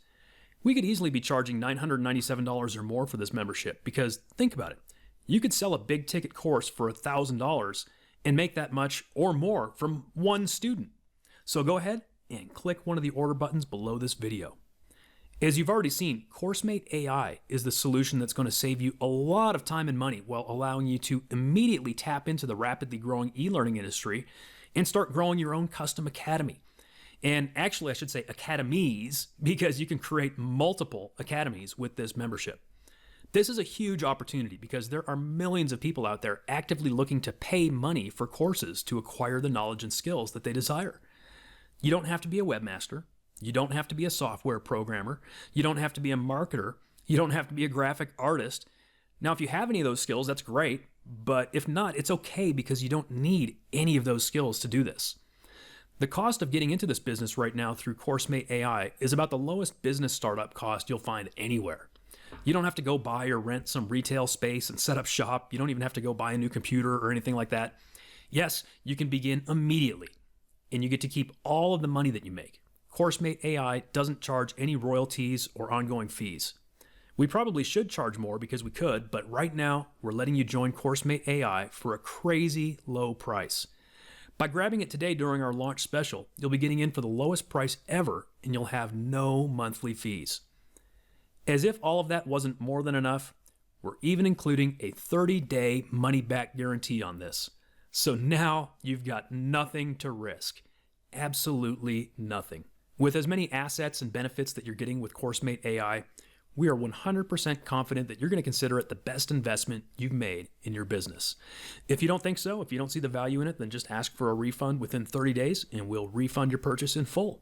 We could easily be charging $997 or more for this membership because think about it. You could sell a big ticket course for $1,000 and make that much or more from one student. So go ahead and click one of the order buttons below this video. As you've already seen, CourseMate AI is the solution that's going to save you a lot of time and money while allowing you to immediately tap into the rapidly growing e-learning industry and start growing your own custom academy. And actually, I should say academies, because you can create multiple academies with this membership. This is a huge opportunity because there are millions of people out there actively looking to pay money for courses to acquire the knowledge and skills that they desire. You don't have to be a webmaster. You don't have to be a software programmer. You don't have to be a marketer. You don't have to be a graphic artist. Now, if you have any of those skills, that's great. But if not, it's okay because you don't need any of those skills to do this. The cost of getting into this business right now through CourseMate AI is about the lowest business startup cost you'll find anywhere. You don't have to go buy or rent some retail space and set up shop. You don't even have to go buy a new computer or anything like that. Yes, you can begin immediately, and you get to keep all of the money that you make. CourseMate AI doesn't charge any royalties or ongoing fees. We probably should charge more because we could, but right now we're letting you join CourseMate AI for a crazy low price. By grabbing it today during our launch special, you'll be getting in for the lowest price ever and you'll have no monthly fees. As if all of that wasn't more than enough, we're even including a 30-day money-back guarantee on this. So now you've got nothing to risk. Absolutely nothing. With as many assets and benefits that you're getting with CourseMate AI, we are 100% confident that you're going to consider it the best investment you've made in your business. If you don't think so, if you don't see the value in it, then just ask for a refund within 30 days and we'll refund your purchase in full.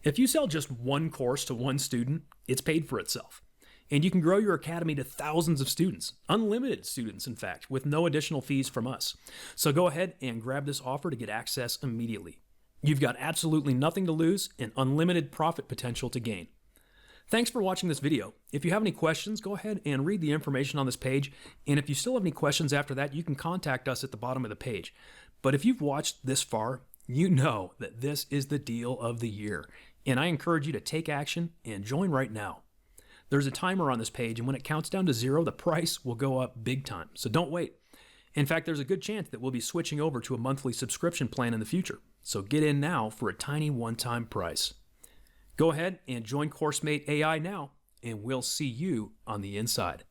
If you sell just one course to one student, it's paid for itself. And you can grow your academy to thousands of students, unlimited students, in fact, with no additional fees from us. So go ahead and grab this offer to get access immediately. You've got absolutely nothing to lose and unlimited profit potential to gain. Thanks for watching this video. If you have any questions, go ahead and read the information on this page. And if you still have any questions after that, you can contact us at the bottom of the page. But if you've watched this far, you know that this is the deal of the year. And I encourage you to take action and join right now. There's a timer on this page, and when it counts down to 0, the price will go up big time. So don't wait. In fact, there's a good chance that we'll be switching over to a monthly subscription plan in the future. So get in now for a tiny one-time price. Go ahead and join CourseMate AI now, and we'll see you on the inside.